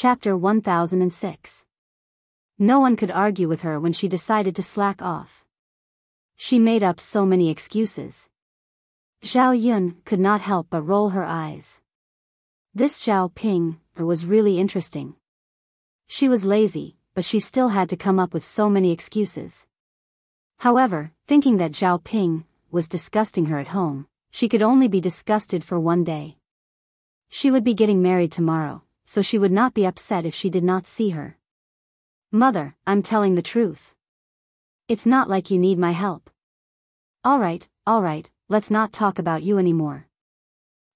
Chapter 1006. No one could argue with her when she decided to slack off. She made up so many excuses. Zhao Yun could not help but roll her eyes. This Zhao Ping was really interesting. She was lazy, but she still had to come up with so many excuses. However, thinking that Zhao Ping was disgusting her at home, she could only be disgusted for one day. She would be getting married tomorrow, so she would not be upset if she did not see her. Mother, I'm telling the truth. It's not like you need my help. All right, let's not talk about you anymore.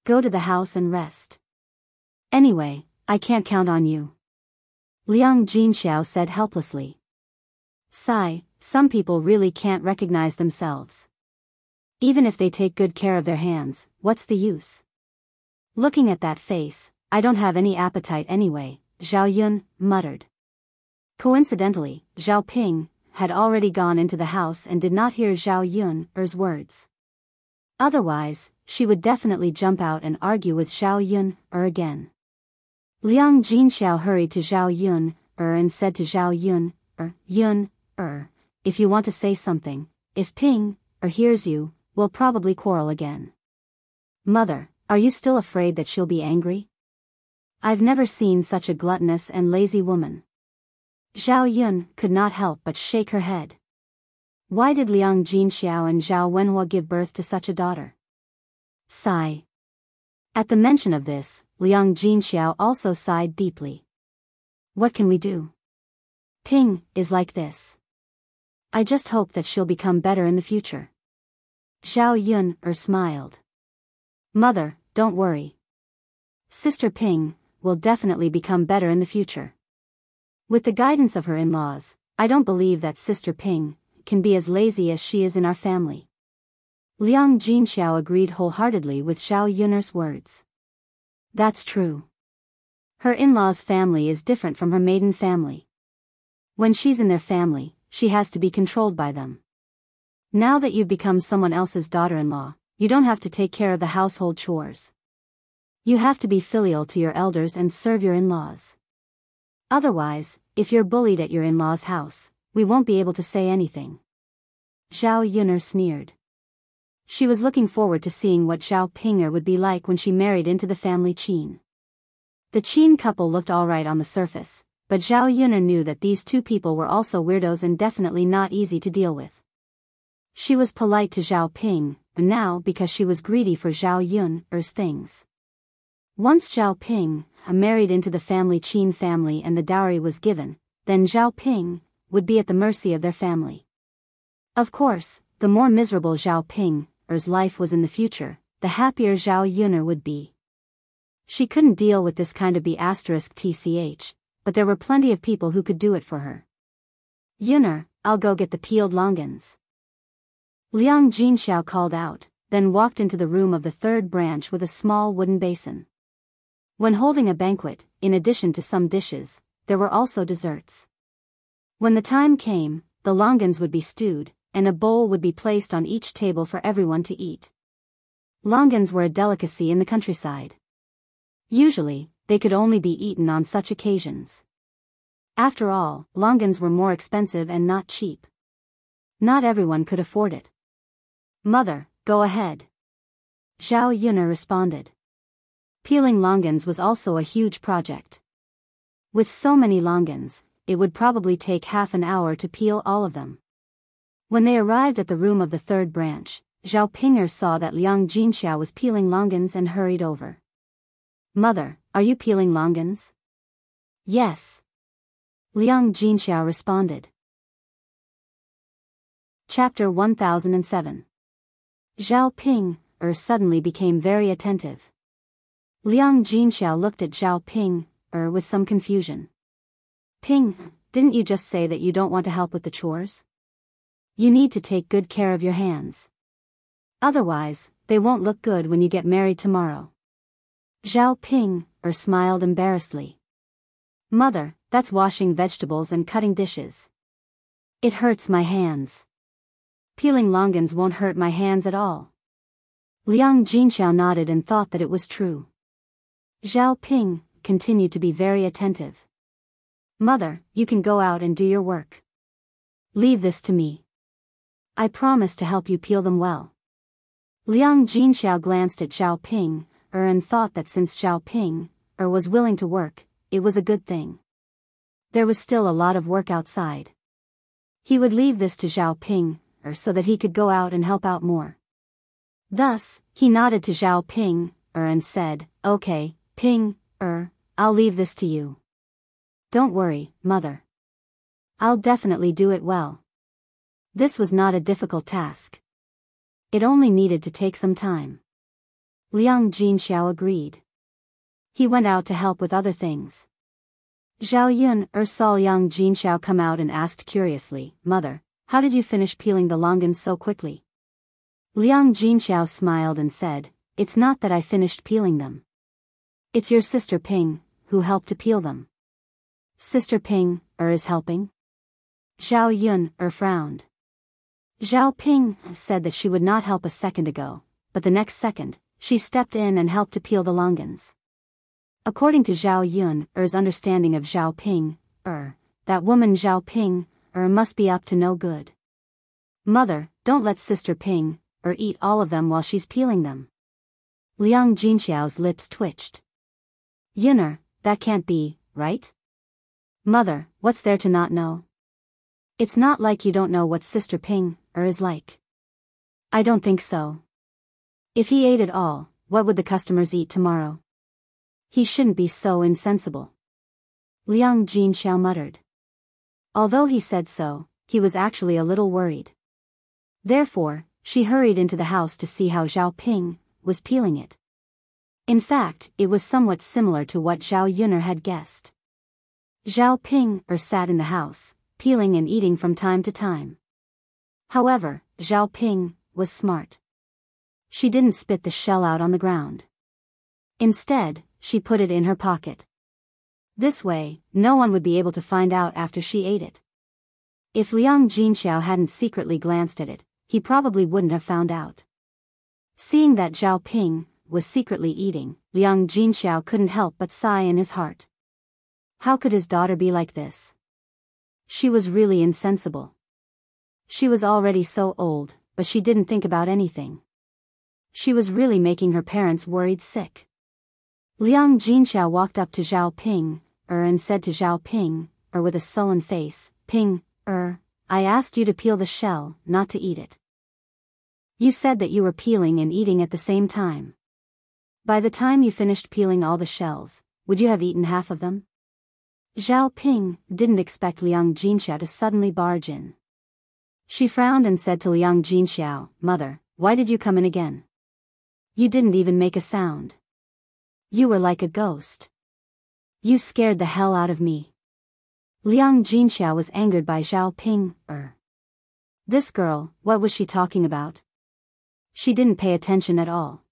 Go to the house and rest. Anyway, I can't count on you. Liang Jinxiao said helplessly. Sigh, some people really can't recognize themselves. Even if they take good care of their hands, what's the use? Looking at that face, I don't have any appetite anyway, Zhao Yun muttered. Coincidentally, Zhao Ping had already gone into the house and did not hear Zhao Yun's words. Otherwise, she would definitely jump out and argue with Zhao Yun again. Liang Jinxiao hurried to Zhao Yun and said to Zhao Yun, if you want to say something, if Ping hears you, we'll probably quarrel again. Mother, are you still afraid that she'll be angry? I've never seen such a gluttonous and lazy woman. Zhao Yun could not help but shake her head. Why did Liang Jinxiao and Zhao Wenhua give birth to such a daughter? Sigh. At the mention of this, Liang Jinxiao also sighed deeply. What can we do? Ping is like this. I just hope that she'll become better in the future. Zhao Yun smiled. Mother, don't worry. Sister Ping will definitely become better in the future. With the guidance of her in-laws, I don't believe that Sister Ping can be as lazy as she is in our family. Liang Jinxiao agreed wholeheartedly with Zhao Yun's words. That's true. Her in-laws' family is different from her maiden family. When she's in their family, she has to be controlled by them. Now that you've become someone else's daughter-in-law, you don't have to take care of the household chores. You have to be filial to your elders and serve your in-laws. Otherwise, if you're bullied at your in-laws' house, we won't be able to say anything. Zhao Yun sneered. She was looking forward to seeing what Zhao Ping would be like when she married into the family Qin. The Qin couple looked alright on the surface, but Zhao Yun knew that these two people were also weirdos and definitely not easy to deal with. She was polite to Zhao Ping, now because she was greedy for Zhao Yun's things. Once Zhao Ping married into the family Qin family and the dowry was given, then Zhao Ping would be at the mercy of their family. Of course, the more miserable Zhao Ping's life was in the future, the happier Zhao Yun would be. She couldn't deal with this kind of B***tch, but there were plenty of people who could do it for her. Yun, I'll go get the peeled longans. Liang Jinxiao called out, then walked into the room of the third branch with a small wooden basin. When holding a banquet, in addition to some dishes, there were also desserts. When the time came, the longans would be stewed, and a bowl would be placed on each table for everyone to eat. Longans were a delicacy in the countryside. Usually, they could only be eaten on such occasions. After all, longans were more expensive and not cheap. Not everyone could afford it. Mother, go ahead. Zhao Yun responded. Peeling longans was also a huge project. With so many longans, it would probably take half an hour to peel all of them. When they arrived at the room of the third branch, Zhao Ping saw that Liang Jinxiao was peeling longans and hurried over. Mother, are you peeling longans? Yes. Liang Jinxiao responded. Chapter 1007. Zhao Ping suddenly became very attentive. Liang Jinxiao looked at Zhao Ping with some confusion. Ping, didn't you just say that you don't want to help with the chores? You need to take good care of your hands. Otherwise, they won't look good when you get married tomorrow. Zhao Ping smiled embarrassedly. Mother, that's washing vegetables and cutting dishes. It hurts my hands. Peeling longans won't hurt my hands at all. Liang Jinxiao nodded and thought that it was true. Zhao Ping continued to be very attentive. Mother, you can go out and do your work. Leave this to me. I promise to help you peel them well. Liang Jinxiao glanced at Zhao Ping, and thought that since Zhao Ping, was willing to work, it was a good thing. There was still a lot of work outside. He would leave this to Zhao Ping, so that he could go out and help out more. Thus, he nodded to Zhao Ping, and said, Okay, Ping, I'll leave this to you. Don't worry, mother. I'll definitely do it well. This was not a difficult task. It only needed to take some time. Liang Jinxiao agreed. He went out to help with other things. Zhao Yun saw Liang Jinxiao come out and asked curiously, Mother, how did you finish peeling the longan so quickly? Liang Jinxiao smiled and said, It's not that I finished peeling them. It's your sister Ping, who helped to peel them. Sister Ping, is helping? Zhao Yun, frowned. Zhao Ping said that she would not help a second ago, but the next second, she stepped in and helped to peel the longans. According to Zhao Yun's understanding of Zhao Ping, that woman Zhao Ping, must be up to no good. Mother, don't let Sister Ping, eat all of them while she's peeling them. Liang Jinxiao's lips twitched. Yun, that can't be, right? Mother, what's there to not know? It's not like you don't know what Sister Ping, is like. I don't think so. If he ate it all, what would the customers eat tomorrow? He shouldn't be so insensible. Liang Jinxiao muttered. Although he said so, he was actually a little worried. Therefore, she hurried into the house to see how Zhao Ping was peeling it. In fact, it was somewhat similar to what Zhao Yun had guessed. Zhao Ping sat in the house, peeling and eating from time to time. However, Zhao Ping was smart. She didn't spit the shell out on the ground. Instead, she put it in her pocket. This way, no one would be able to find out after she ate it. If Liang Jinxiao hadn't secretly glanced at it, he probably wouldn't have found out. Seeing that Zhao Ping was secretly eating, Liang Jinxiao couldn't help but sigh in his heart. How could his daughter be like this? She was really insensible. She was already so old, but she didn't think about anything. She was really making her parents worried sick. Liang Jinxiao walked up to Zhao Ping, and said to Zhao Ping, with a sullen face, Ping, I asked you to peel the shell, not to eat it. You said that you were peeling and eating at the same time. By the time you finished peeling all the shells, would you have eaten half of them? Zhao Ping didn't expect Liang Jinxiao to suddenly barge in. She frowned and said to Liang Jinxiao, Mother, why did you come in again? You didn't even make a sound. You were like a ghost. You scared the hell out of me. Liang Jinxiao was angered by Zhao Ping, This girl, what was she talking about? She didn't pay attention at all.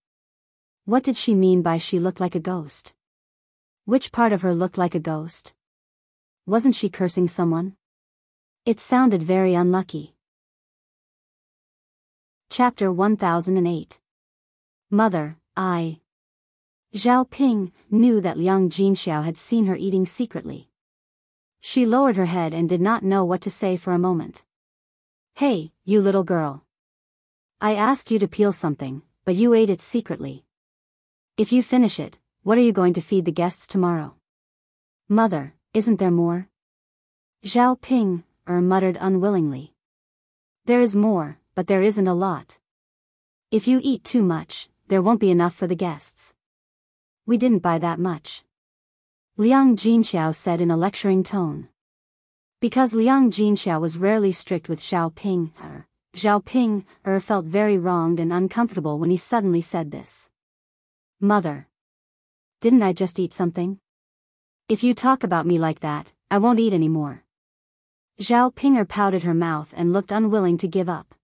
What did she mean by she looked like a ghost? Which part of her looked like a ghost? Wasn't she cursing someone? It sounded very unlucky. Chapter 1008. Mother, Zhao Ping knew that Liang Jinxiao had seen her eating secretly. She lowered her head and did not know what to say for a moment. Hey, you little girl. I asked you to peel something, but you ate it secretly. If you finish it, what are you going to feed the guests tomorrow? Mother, isn't there more? Zhao Ping, muttered unwillingly. There is more, but there isn't a lot. If you eat too much, there won't be enough for the guests. We didn't buy that much. Liang Jinxiao said in a lecturing tone. Because Liang Jinxiao was rarely strict with Zhao Ping, Zhao Ping felt very wronged and uncomfortable when he suddenly said this. Mother. Didn't I just eat something? If you talk about me like that, I won't eat anymore. Zhao Ping pouted her mouth and looked unwilling to give up.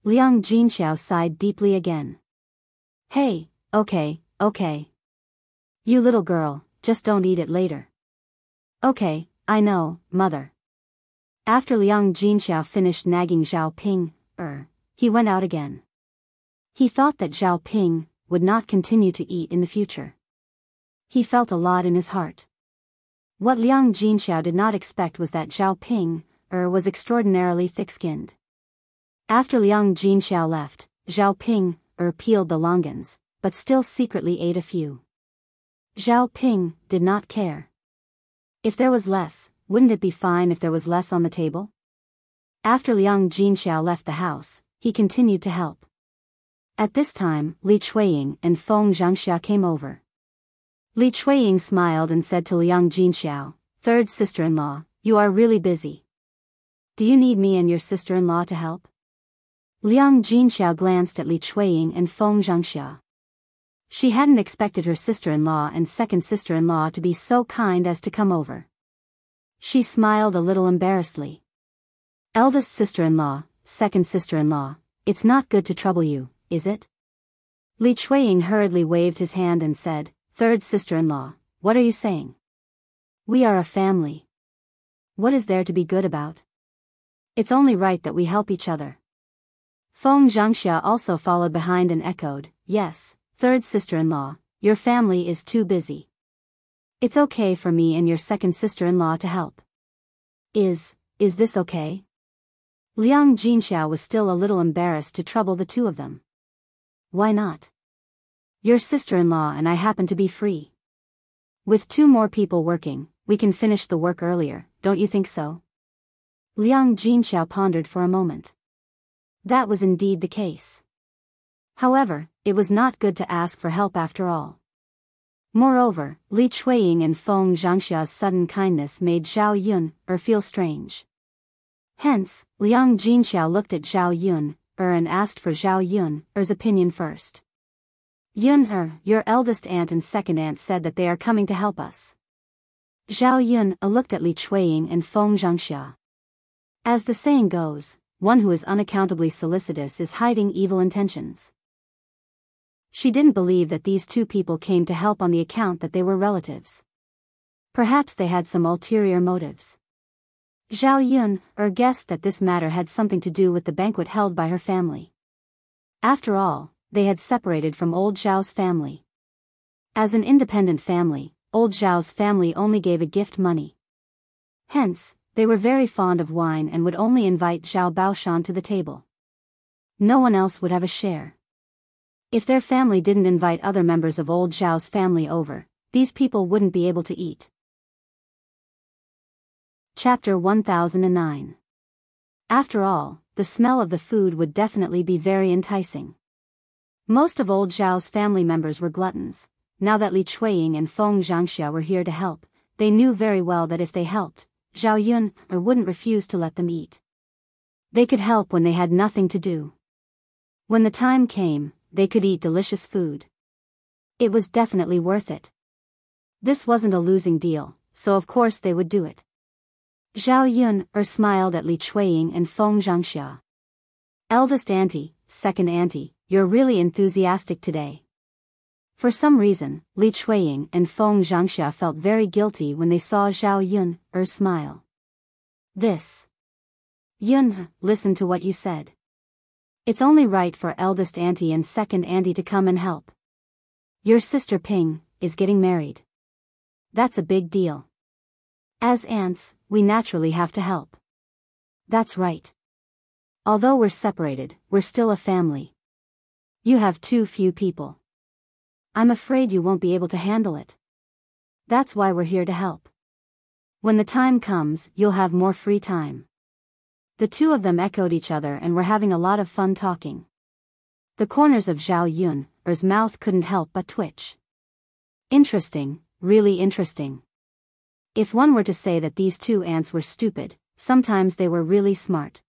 Liang Jinxiao sighed deeply again. Hey, okay. You little girl, just don't eat it later. Okay, I know, Mother. After Liang Jinxiao finished nagging Zhao Ping, he went out again. He thought that Zhao Ping would not continue to eat in the future. He felt a lot in his heart. What Liang Jinxiao did not expect was that Zhao Ping was extraordinarily thick-skinned. After Liang Jinxiao left, Zhao Ping peeled the longans, but still secretly ate a few. Zhao Ping did not care. If there was less, wouldn't it be fine if there was less on the table? After Liang Jinxiao left the house, he continued to help. At this time, Li Chuiying and Feng Zhangxia came over. Li Chuiying smiled and said to Liang Jinxiao, "Third sister-in-law, you are really busy. Do you need me and your sister-in-law to help?" Liang Jinxiao glanced at Li Chuiying and Feng Zhangxia. She hadn't expected her sister-in-law and second sister-in-law to be so kind as to come over. She smiled a little embarrassedly. "Eldest sister-in-law, second sister-in-law, it's not good to trouble you, is it?" Li Chuiying hurriedly waved his hand and said, "Third sister-in-law, what are you saying? We are a family. What is there to be good about? It's only right that we help each other." Feng Zhangxia also followed behind and echoed, "Yes, third sister-in-law, your family is too busy. It's okay for me and your second sister-in-law to help." Is this okay?" Liang Jinxiao was still a little embarrassed to trouble the two of them. "Why not? Your sister-in-law and I happen to be free. With 2 more people working, we can finish the work earlier, don't you think so?" Liang Jinxiao pondered for a moment. That was indeed the case. However, it was not good to ask for help after all. Moreover, Li Chuiying and Feng Zhangxia's sudden kindness made Zhao Yun feel strange. Hence, Liang Jinxiao looked at Zhao Yun and asked for Zhao Yun's opinion first. "Yun your eldest aunt and second aunt said that they are coming to help us." Zhao Yun looked at Li Chuiying and Feng Zhangxia. As the saying goes, one who is unaccountably solicitous is hiding evil intentions. She didn't believe that these 2 people came to help on the account that they were relatives. Perhaps they had some ulterior motives. Zhao Yun guessed that this matter had something to do with the banquet held by her family. After all, they had separated from old Zhao's family. As an independent family, old Zhao's family only gave a gift money. Hence, they were very fond of wine and would only invite Zhao Baoshan to the table. No one else would have a share. If their family didn't invite other members of old Zhao's family over, these people wouldn't be able to eat. Chapter 1009. After all, the smell of the food would definitely be very enticing. Most of old Zhao's family members were gluttons. Now that Li Chuiying and Feng Zhangxia were here to help, they knew very well that if they helped, Zhao Yun wouldn't refuse to let them eat. They could help when they had nothing to do. When the time came, they could eat delicious food. It was definitely worth it. This wasn't a losing deal, so of course they would do it. Zhao Yun smiled at Li Chuiying and Feng Zhangxia. "Eldest auntie, second auntie, you're really enthusiastic today." For some reason, Li Chuiying and Feng Zhangxia felt very guilty when they saw Zhao Yun smile. "This. Yun, listen to what you said. It's only right for eldest auntie and second auntie to come and help. Your sister Ping is getting married. That's a big deal. As aunts, we naturally have to help." "That's right. Although we're separated, we're still a family. You have too few people. I'm afraid you won't be able to handle it. That's why we're here to help. When the time comes, you'll have more free time." The 2 of them echoed each other and were having a lot of fun talking. The corners of Zhao Yun's mouth couldn't help but twitch. Interesting, really interesting. If one were to say that these 2 aunts were stupid, sometimes they were really smart.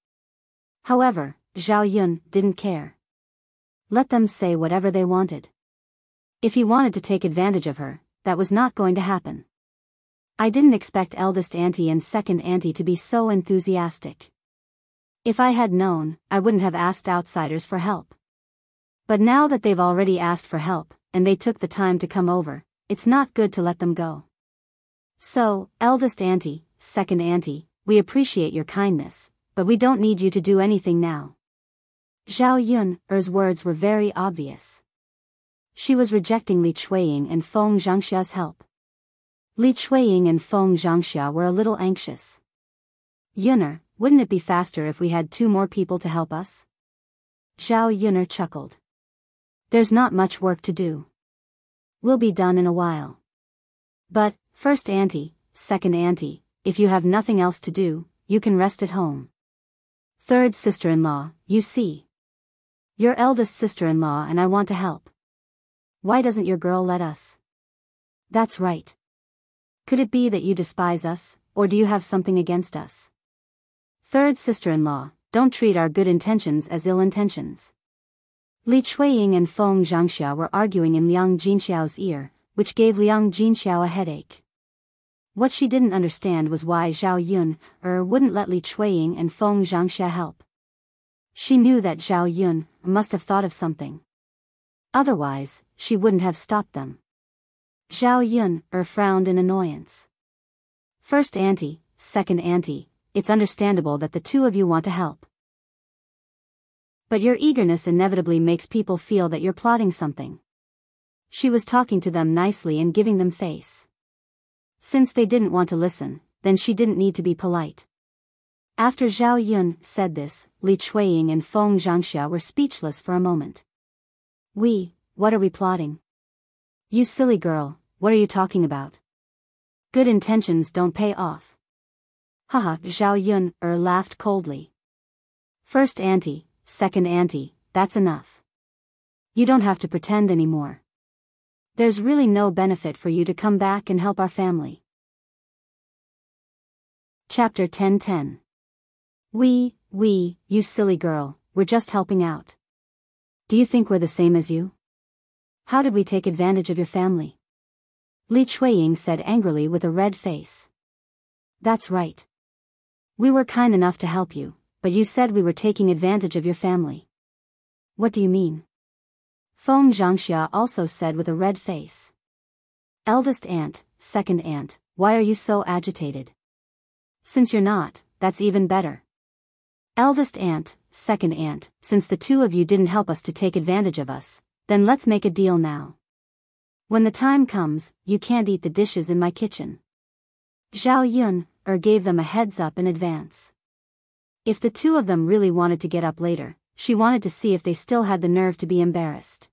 However, Zhao Yun didn't care. Let them say whatever they wanted. If he wanted to take advantage of her, that was not going to happen. "I didn't expect eldest auntie and second auntie to be so enthusiastic. If I had known, I wouldn't have asked outsiders for help. But now that they've already asked for help, and they took the time to come over, it's not good to let them go. So, eldest auntie, second auntie, we appreciate your kindness, but we don't need you to do anything now." Zhao Yun's words were very obvious. She was rejecting Li Chuiying and Feng Zhangxia's help. Li Chuiying and Feng Zhangxia were a little anxious. Yun'er, wouldn't it be faster if we had 2 more people to help us? Zhao Yun'er chuckled. There's not much work to do. We'll be done in a while. But, first auntie, second auntie, if you have nothing else to do, you can rest at home. Third sister-in-law, you see. Your eldest sister-in-law and I want to help. Why doesn't your girl let us? That's right. Could it be that you despise us, or do you have something against us? Third sister-in-law, don't treat our good intentions as ill intentions. Li Chuiying and Feng Zhangxia were arguing in Liang Jinxiao's ear, which gave Liang Jinxiao a headache. What she didn't understand was why Zhao Yun'er wouldn't let Li Chuiying and Feng Zhangxia help. She knew that Zhao Yun'er must have thought of something. Otherwise, she wouldn't have stopped them. Zhao Yun'er frowned in annoyance. First auntie, second auntie, it's understandable that the 2 of you want to help. But your eagerness inevitably makes people feel that you're plotting something. She was talking to them nicely and giving them face. Since they didn't want to listen, then she didn't need to be polite. After Zhao Yun'er said this, Li Chuiying and Feng Zhangxia were speechless for a moment. What are we plotting? You silly girl, what are you talking about? Good intentions don't pay off. Haha, Zhao Yun'er laughed coldly. First auntie, second auntie, that's enough. You don't have to pretend anymore. There's really no benefit for you to come back and help our family. Chapter 1010. You silly girl, we're just helping out. Do you think we're the same as you? How did we take advantage of your family? Li Chuiying said angrily with a red face. That's right. We were kind enough to help you, but you said we were taking advantage of your family. What do you mean? Feng Zhangxia also said with a red face. Eldest aunt, second aunt, why are you so agitated? Since you're not, that's even better. Eldest aunt, second aunt, since the 2 of you didn't help us to take advantage of us, then let's make a deal now. When the time comes, you can't eat the dishes in my kitchen. Zhao Yun'er gave them a heads up in advance. If the 2 of them really wanted to get up later, she wanted to see if they still had the nerve to be embarrassed.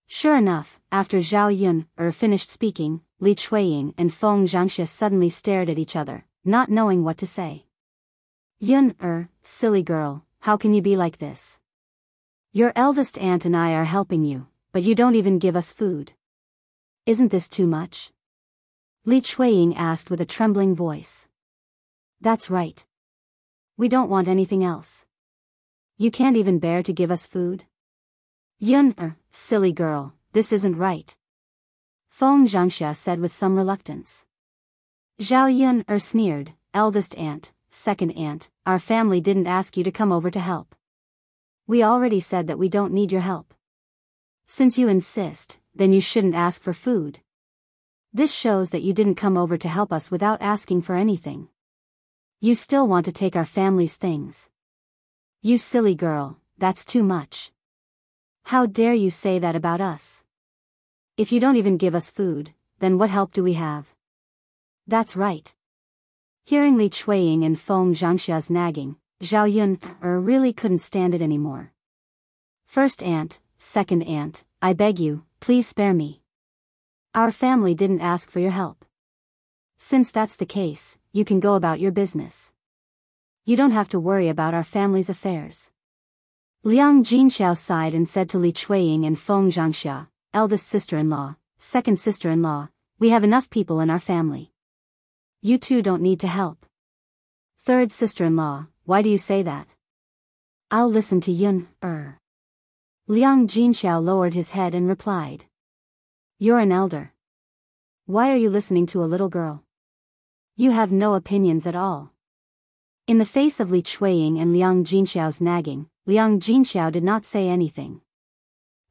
Sure enough, after Zhao Yun'er finished speaking, Li Chuiying and Feng Zhangxia suddenly stared at each other, not knowing what to say. Yun'er, silly girl, how can you be like this? Your eldest aunt and I are helping you, but you don't even give us food. Isn't this too much? Li Chuiying asked with a trembling voice. That's right. We don't want anything else. You can't even bear to give us food? Yun'er, silly girl, this isn't right. Feng Zhangxia said with some reluctance. Zhao Yun'er sneered, eldest aunt, second aunt, our family didn't ask you to come over to help. We already said that we don't need your help. Since you insist, then you shouldn't ask for food. This shows that you didn't come over to help us without asking for anything. You still want to take our family's things. You silly girl, that's too much. How dare you say that about us? If you don't even give us food, then what help do we have? That's right. Hearing Li Chuiying and Feng Zhangxia's nagging, Zhao Yun'er really couldn't stand it anymore. First aunt, second aunt, I beg you, please spare me. Our family didn't ask for your help. Since that's the case, you can go about your business. You don't have to worry about our family's affairs. Liang Jinxiao sighed and said to Li Chuiying and Feng Zhangxia, eldest sister-in-law, second sister-in-law, we have enough people in our family. You 2 don't need to help. Third sister-in-law, why do you say that? I'll listen to Yun'er. Liang Jinxiao lowered his head and replied. You're an elder. Why are you listening to a little girl? You have no opinions at all. In the face of Li Chuiying and Liang Jinxiao's nagging, Liang Jinxiao did not say anything.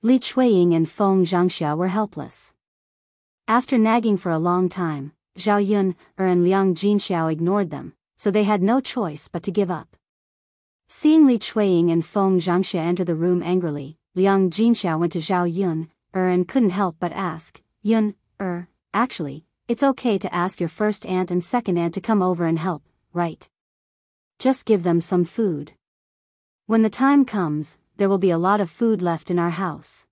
Li Chuiying and Feng Zhangxia were helpless. After nagging for a long time, Zhao Yun'er and Liang Jinxiao ignored them, so they had no choice but to give up. Seeing Li Chuiying and Feng Zhangxia enter the room angrily, Liang Jinxiao went to Zhao Yun'er and couldn't help but ask, Yun, actually, it's okay to ask your first aunt and second aunt to come over and help, right? Just give them some food. When the time comes, there will be a lot of food left in our house.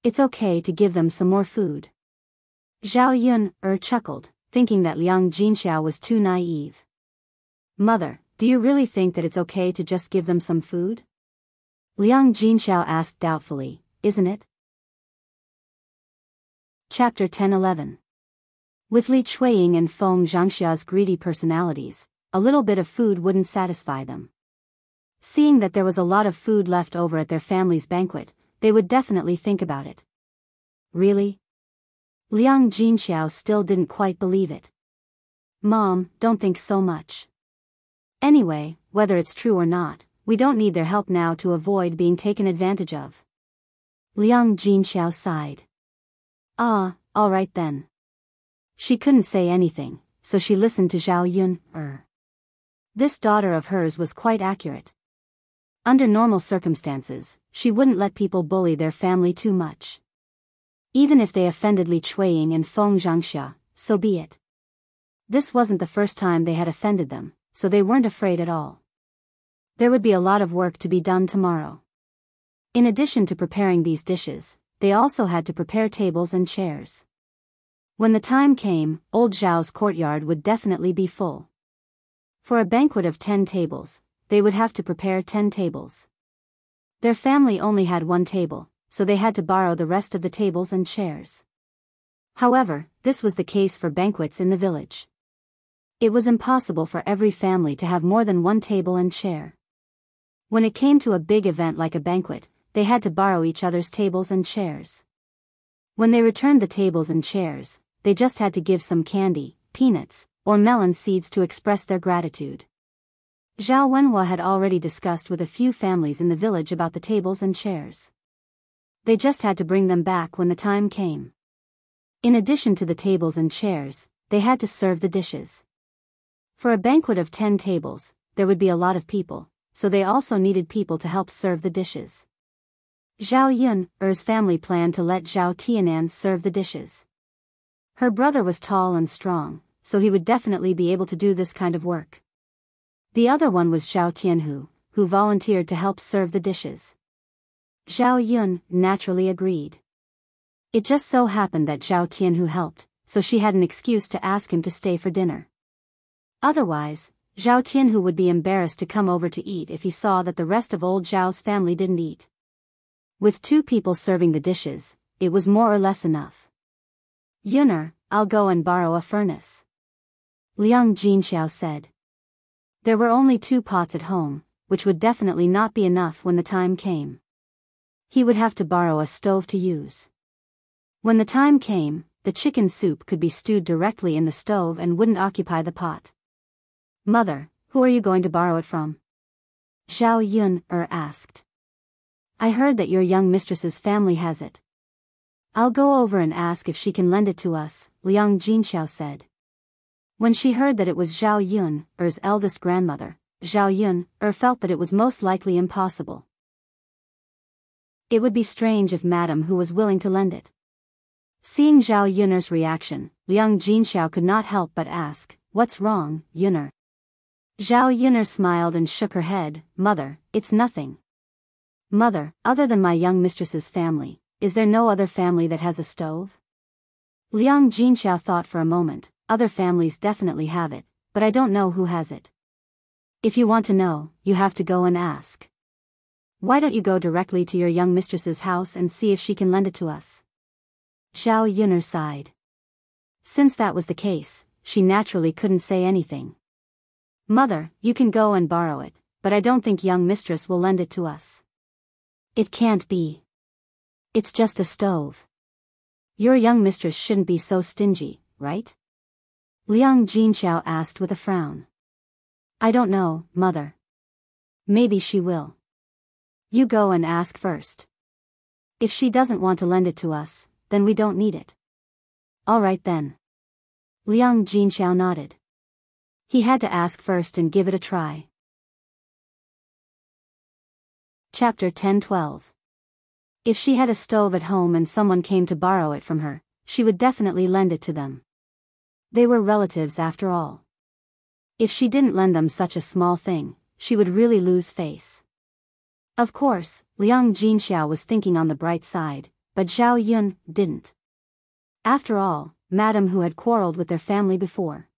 It's okay to give them some more food. Zhao Yun, chuckled, thinking that Liang Jinxiao was too naive. Mother, do you really think that it's okay to just give them some food? Liang Jinxiao asked doubtfully, isn't it? Chapter 10-11. With Li Chuiying and Feng Zhangxia's greedy personalities, a little bit of food wouldn't satisfy them. Seeing that there was a lot of food left over at their family's banquet, they would definitely think about it. Really? Liang Jinxiao still didn't quite believe it. Mom, don't think so much. Anyway, whether it's true or not, we don't need their help now to avoid being taken advantage of. Liang Jinxiao sighed. All right then. She couldn't say anything, so she listened to Zhao Yun. This daughter of hers was quite accurate. Under normal circumstances, she wouldn't let people bully their family too much. Even if they offended Li Chuiying and Feng Zhangxia, so be it. This wasn't the first time they had offended them, so they weren't afraid at all. There would be a lot of work to be done tomorrow. In addition to preparing these dishes, they also had to prepare tables and chairs. When the time came, old Zhao's courtyard would definitely be full. For a banquet of 10 tables, they would have to prepare 10 tables. Their family only had one table, so they had to borrow the rest of the tables and chairs. However, this was the case for banquets in the village. It was impossible for every family to have more than one table and chair. When it came to a big event like a banquet, they had to borrow each other's tables and chairs. When they returned the tables and chairs, they just had to give some candy, peanuts, or melon seeds to express their gratitude. Zhao Wenhua had already discussed with a few families in the village about the tables and chairs. They just had to bring them back when the time came. In addition to the tables and chairs, they had to serve the dishes. For a banquet of 10 tables, there would be a lot of people, so they also needed people to help serve the dishes. Zhao Yun's family planned to let Zhao Tianan serve the dishes. Her brother was tall and strong, so he would definitely be able to do this kind of work. The other one was Zhao Tianhu, who volunteered to help serve the dishes. Zhao Yun naturally agreed. It just so happened that Zhao Tianhu helped, so she had an excuse to ask him to stay for dinner. Otherwise, Zhao Tianhu would be embarrassed to come over to eat if he saw that the rest of old Zhao's family didn't eat. With 2 people serving the dishes, it was more or less enough. Yuner, I'll go and borrow a furnace. Liang Jinxiao said. There were only 2 pots at home, which would definitely not be enough when the time came. He would have to borrow a stove to use. When the time came, the chicken soup could be stewed directly in the stove and wouldn't occupy the pot. Mother, who are you going to borrow it from? Zhao Yun asked. I heard that your young mistress's family has it. I'll go over and ask if she can lend it to us, Liang Jinxiao said. When she heard that it was Zhao Yun's eldest grandmother, Zhao Yun felt that it was most likely impossible. It would be strange if Madame Hu was willing to lend it. Seeing Zhao Yun's reaction, Liang Jinxiao could not help but ask, what's wrong, Yuner? Zhao Yun smiled and shook her head, Mother, it's nothing. Mother, other than my young mistress's family, is there no other family that has a stove? Liang Jinxiao thought for a moment, other families definitely have it, but I don't know who has it. If you want to know, you have to go and ask. Why don't you go directly to your young mistress's house and see if she can lend it to us? Zhao Yun sighed. Since that was the case, she naturally couldn't say anything. Mother, you can go and borrow it, but I don't think young mistress will lend it to us. It can't be. It's just a stove. Your young mistress shouldn't be so stingy, right? Liang Jinxiao asked with a frown. I don't know, Mother. Maybe she will. You go and ask first. If she doesn't want to lend it to us, then we don't need it. All right then. Liang Jinxiao nodded. He had to ask first and give it a try. Chapter 10-12. If she had a stove at home and someone came to borrow it from her, she would definitely lend it to them. They were relatives after all. If she didn't lend them such a small thing, she would really lose face. Of course, Liang Jinxiao was thinking on the bright side, but Zhao Yun didn't. After all, Madame Hu had quarreled with their family before.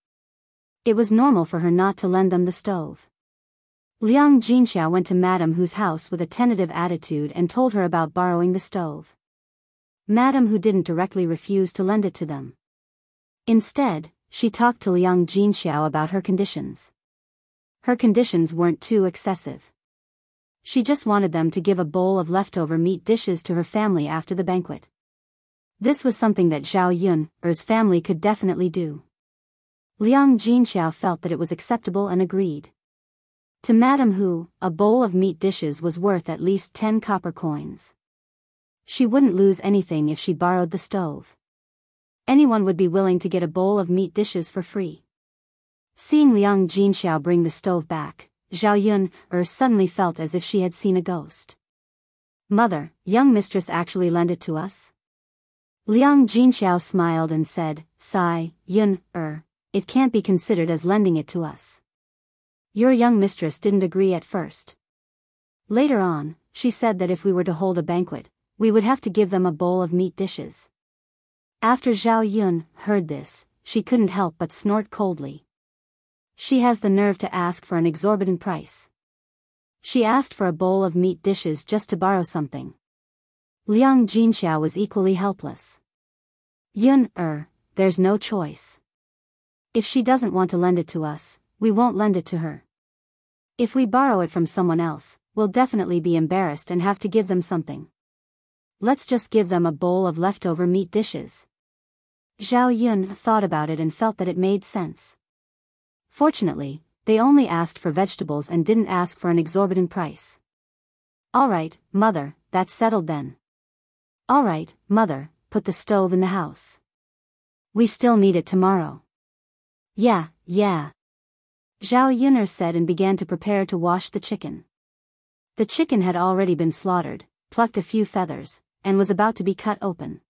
It was normal for her not to lend them the stove. Liang Jinxiao went to Madame Hu's house with a tentative attitude and told her about borrowing the stove. Madame Hu didn't directly refuse to lend it to them. Instead, she talked to Liang Jinxiao about her conditions. Her conditions weren't too excessive. She just wanted them to give a bowl of leftover meat dishes to her family after the banquet. This was something that Zhao Yun's family could definitely do. Liang Jinxiao felt that it was acceptable and agreed. To Madame Hu, a bowl of meat dishes was worth at least 10 copper coins. She wouldn't lose anything if she borrowed the stove. Anyone would be willing to get a bowl of meat dishes for free. Seeing Liang Jinxiao bring the stove back, Zhao Yun suddenly felt as if she had seen a ghost. "Mother, young mistress actually lent it to us?" Liang Jinxiao smiled and said, "Sai, Yun, it can't be considered as lending it to us. Your young mistress didn't agree at first. Later on, she said that if we were to hold a banquet, we would have to give them a bowl of meat dishes." After Zhao Yun heard this, she couldn't help but snort coldly. She has the nerve to ask for an exorbitant price. She asked for a bowl of meat dishes just to borrow something. Liang Jinxiao was equally helpless. "Yun, there's no choice. If she doesn't want to lend it to us, we won't lend it to her. If we borrow it from someone else, we'll definitely be embarrassed and have to give them something. Let's just give them a bowl of leftover meat dishes." Zhao Yun thought about it and felt that it made sense. Fortunately, they only asked for vegetables and didn't ask for an exorbitant price. "All right, mother, that's settled then." "All right, mother, put the stove in the house. We still need it tomorrow." Yeah. Zhao Yun'er said and began to prepare to wash the chicken. The chicken had already been slaughtered, plucked a few feathers, and was about to be cut open.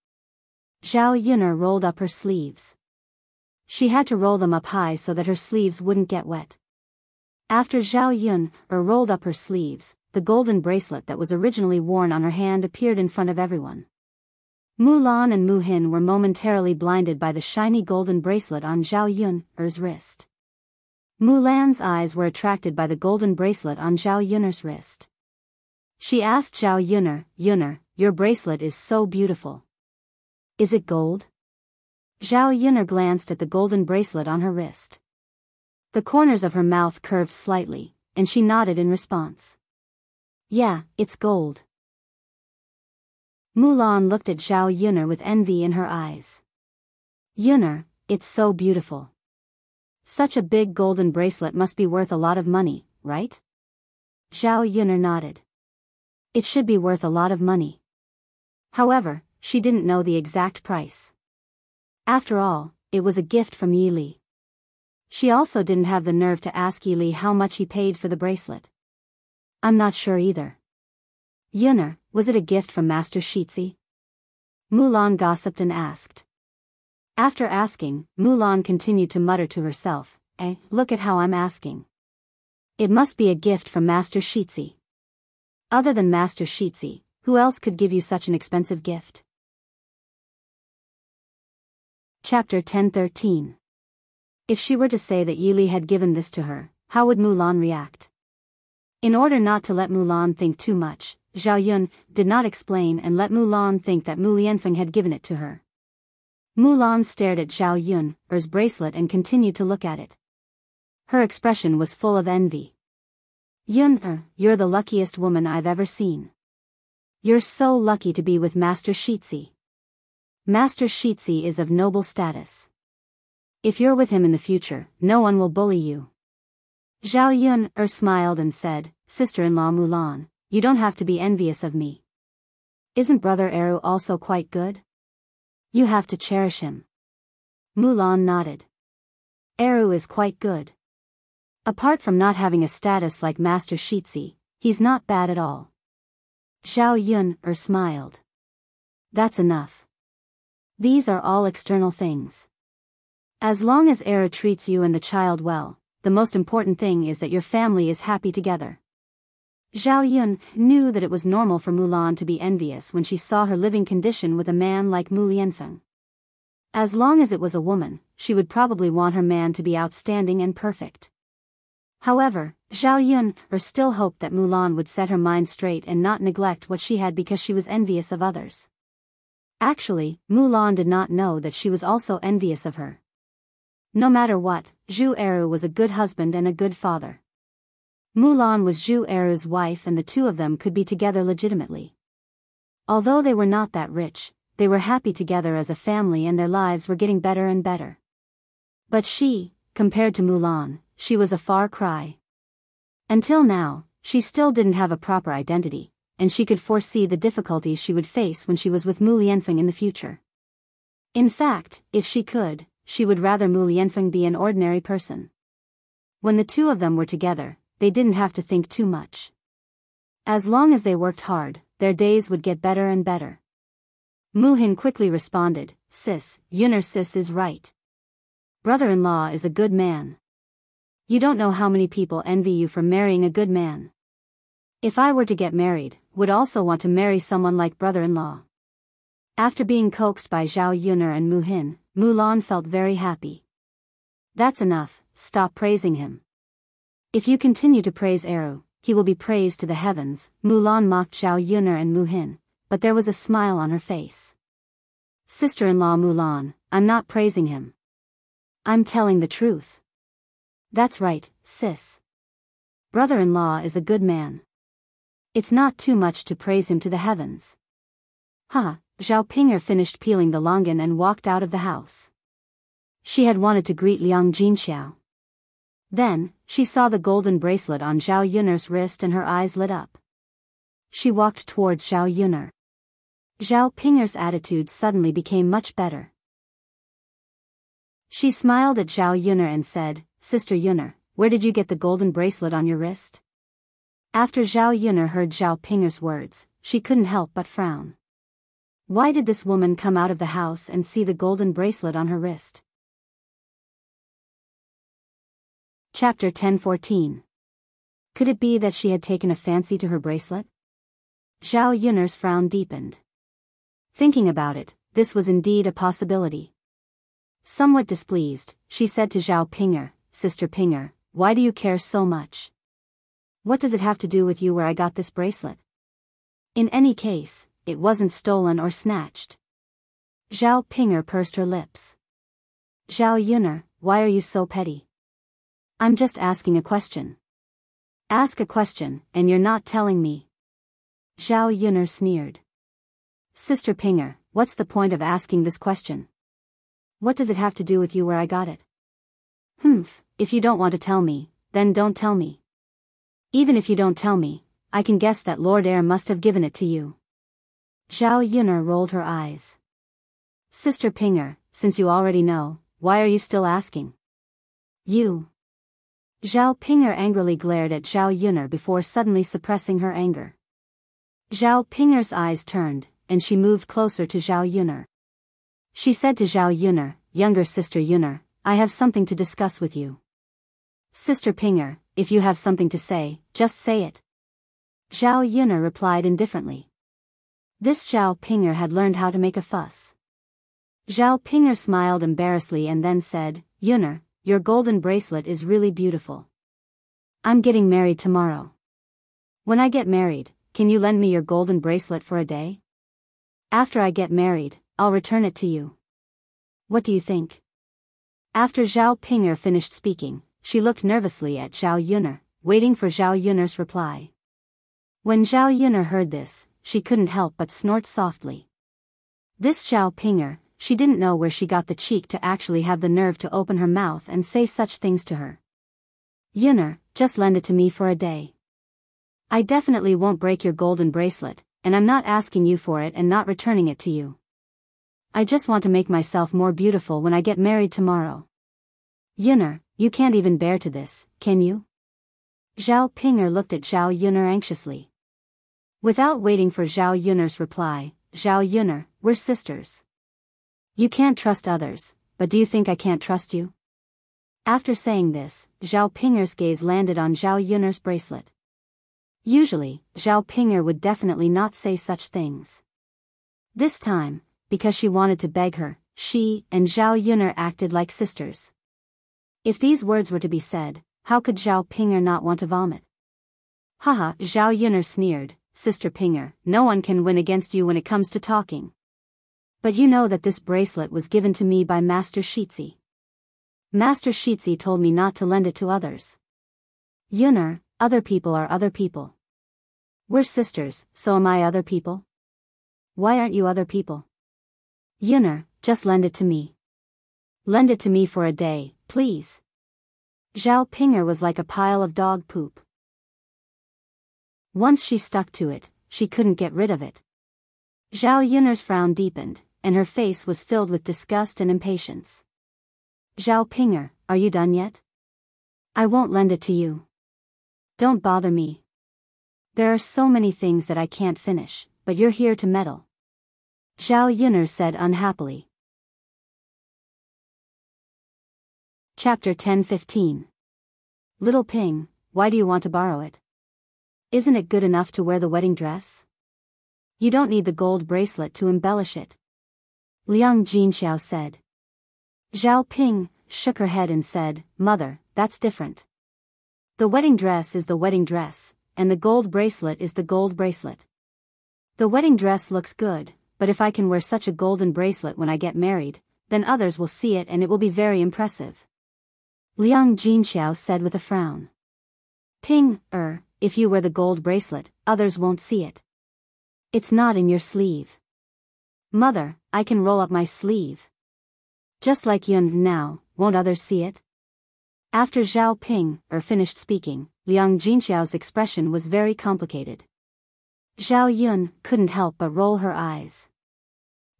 Zhao Yun'er rolled up her sleeves. She had to roll them up high so that her sleeves wouldn't get wet. After Zhao Yun'er rolled up her sleeves, the golden bracelet that was originally worn on her hand appeared in front of everyone. Mulan and Mu Hin were momentarily blinded by the shiny golden bracelet on Zhao Yun'er's wrist. Mulan's eyes were attracted by the golden bracelet on Zhao Yun'er's wrist. She asked Zhao Yun'er, "Your bracelet is so beautiful. Is it gold?" Zhao Yun'er glanced at the golden bracelet on her wrist. The corners of her mouth curved slightly, and she nodded in response. "Yeah, it's gold." Mulan looked at Zhao Yun'er with envy in her eyes. "Yun'er, it's so beautiful. Such a big golden bracelet must be worth a lot of money, right?" Zhao Yun'er nodded. It should be worth a lot of money. However, she didn't know the exact price. After all, it was a gift from Yi Li. She also didn't have the nerve to ask Yi Li how much he paid for the bracelet. "I'm not sure either." "Yun'er, was it a gift from Master Shitzi?" Mulan gossiped and asked. After asking, Mulan continued to mutter to herself, look at how I'm asking. It must be a gift from Master Shitzi. Other than Master Shitzi, who else could give you such an expensive gift?" Chapter 1013. If she were to say that Yi Li had given this to her, how would Mulan react? In order not to let Mulan think too much, Zhao Yun did not explain and let Mulan think that Mu Lianfeng had given it to her. Mulan stared at Zhao Yun'er's bracelet and continued to look at it. Her expression was full of envy. "Yun'er, you're the luckiest woman I've ever seen. You're so lucky to be with Master Shitzi. Master Shitzi is of noble status. If you're with him in the future, no one will bully you." Zhao Yun'er smiled and said, "Sister-in-law Mulan, you don't have to be envious of me. Isn't Brother Eru also quite good? You have to cherish him." Mulan nodded. "Eru is quite good. Apart from not having a status like Master Shitzi, he's not bad at all." Zhao Yun smiled. That's enough. These are all external things. As long as Era treats you and the child well, the most important thing is that your family is happy together. Zhao Yun knew that it was normal for Mulan to be envious when she saw her living condition with a man like Mu Lianfeng. As long as it was a woman, she would probably want her man to be outstanding and perfect. However, Zhao Yun still hoped that Mulan would set her mind straight and not neglect what she had because she was envious of others. Actually, Mulan did not know that she was also envious of her. No matter what, Zhu Eru was a good husband and a good father. Mulan was Zhu Eru's wife and the two of them could be together legitimately. Although they were not that rich, they were happy together as a family and their lives were getting better and better. But she, compared to Mulan, she was a far cry. Until now, she still didn't have a proper identity, and she could foresee the difficulties she would face when she was with Mu Lianfeng in the future. In fact, if she could, she would rather Mu Lianfeng be an ordinary person. When the two of them were together, they didn't have to think too much. As long as they worked hard, their days would get better and better. Mu Hin quickly responded, "Sis, Yunner sis is right. Brother-in-law is a good man. You don't know how many people envy you for marrying a good man. If I were to get married, would also want to marry someone like brother-in-law." After being coaxed by Zhao Yunner and Mu Hin, Mulan felt very happy. That's enough, stop praising him. If you continue to praise Eru, he will be praised to the heavens. Mulan mocked Zhao Yunner and Mu Hin, but there was a smile on her face. Sister-in-law Mulan, I'm not praising him. I'm telling the truth. That's right, sis. Brother-in-law is a good man. It's not too much to praise him to the heavens. Haha, Zhao Pinger finished peeling the longan and walked out of the house. She had wanted to greet Liang Jinxiao. Then, she saw the golden bracelet on Zhao Yunner's wrist and her eyes lit up. She walked towards Zhao Yunner. Zhao Pinger's attitude suddenly became much better. She smiled at Zhao Yunner and said, Sister Yunner, where did you get the golden bracelet on your wrist? After Zhao Yunner heard Zhao Pinger's words, she couldn't help but frown. Why did this woman come out of the house and see the golden bracelet on her wrist? Chapter 10:14. Could it be that she had taken a fancy to her bracelet? Zhao Yunner's frown deepened. Thinking about it, this was indeed a possibility. Somewhat displeased, she said to Zhao Pinger, Sister Pinger, why do you care so much? What does it have to do with you where I got this bracelet? In any case, it wasn't stolen or snatched. Zhao Pinger pursed her lips. Zhao Yunner, why are you so petty? I'm just asking a question. Ask a question, and you're not telling me. Zhao Yunner sneered. Sister Pinger, what's the point of asking this question? What does it have to do with you where I got it? If you don't want to tell me, then don't tell me. Even if you don't tell me, I can guess that Lord Air must have given it to you. Zhao Yunner rolled her eyes. Sister Pinger, since you already know, why are you still asking? You. Zhao Pinger angrily glared at Zhao Yunner before suddenly suppressing her anger. Zhao Pinger's eyes turned, and she moved closer to Zhao Yunner. She said to Zhao Yunner, Younger sister Yunner, I have something to discuss with you. Sister Pinger, if you have something to say, just say it. Zhao Yunner replied indifferently. This Zhao Pinger had learned how to make a fuss. Zhao Pinger smiled embarrassedly and then said, Yunner, your golden bracelet is really beautiful. I'm getting married tomorrow. When I get married, can you lend me your golden bracelet for a day? After I get married, I'll return it to you. What do you think? After Zhao Pinger finished speaking, she looked nervously at Zhao Yunner, waiting for Zhao Yunner's reply. When Zhao Yunner heard this, she couldn't help but snort softly. This Zhao Pinger, she didn't know where she got the cheek to actually have the nerve to open her mouth and say such things to her. Yunner, just lend it to me for a day. I definitely won't break your golden bracelet, and I'm not asking you for it and not returning it to you. I just want to make myself more beautiful when I get married tomorrow. Yunner, you can't even bear to this, can you? Zhao Pinger looked at Zhao Yunner anxiously. Without waiting for Zhao Yun'er's reply, Zhao Yun'er, we're sisters. You can't trust others, but do you think I can't trust you? After saying this, Zhao Pinger's gaze landed on Zhao Yun'er's bracelet. Usually, Zhao Pinger would definitely not say such things. This time, because she wanted to beg her, she and Zhao Yun'er acted like sisters. If these words were to be said, how could Zhao Pinger not want to vomit? Haha, Zhao Yun'er sneered, Sister Pinger, no one can win against you when it comes to talking. But you know that this bracelet was given to me by Master Shitzi. Master Shitzi told me not to lend it to others. Yun'er, other people are other people. We're sisters, so am I other people? Why aren't you other people? Yun'er, just lend it to me. Lend it to me for a day, please. Zhao Pinger was like a pile of dog poop. Once she stuck to it, she couldn't get rid of it. Zhao Yun'er's frown deepened, and her face was filled with disgust and impatience. Zhao Pinger, are you done yet? I won't lend it to you. Don't bother me. There are so many things that I can't finish, but you're here to meddle. Zhao Yun'er said unhappily. Chapter 10:15. Little Ping, why do you want to borrow it? Isn't it good enough to wear the wedding dress? You don't need the gold bracelet to embellish it. Liang Jinxiao said. Zhao Ping shook her head and said, Mother, that's different. The wedding dress is the wedding dress, and the gold bracelet is the gold bracelet. The wedding dress looks good, but if I can wear such a golden bracelet when I get married, then others will see it and it will be very impressive. Liang Jinxiao said with a frown. Ping, if you wear the gold bracelet, others won't see it. It's not in your sleeve. Mother, I can roll up my sleeve. Just like Yun now, won't others see it? After Zhao Ping finished speaking, Liang Jinxiao's expression was very complicated. Zhao Yun couldn't help but roll her eyes.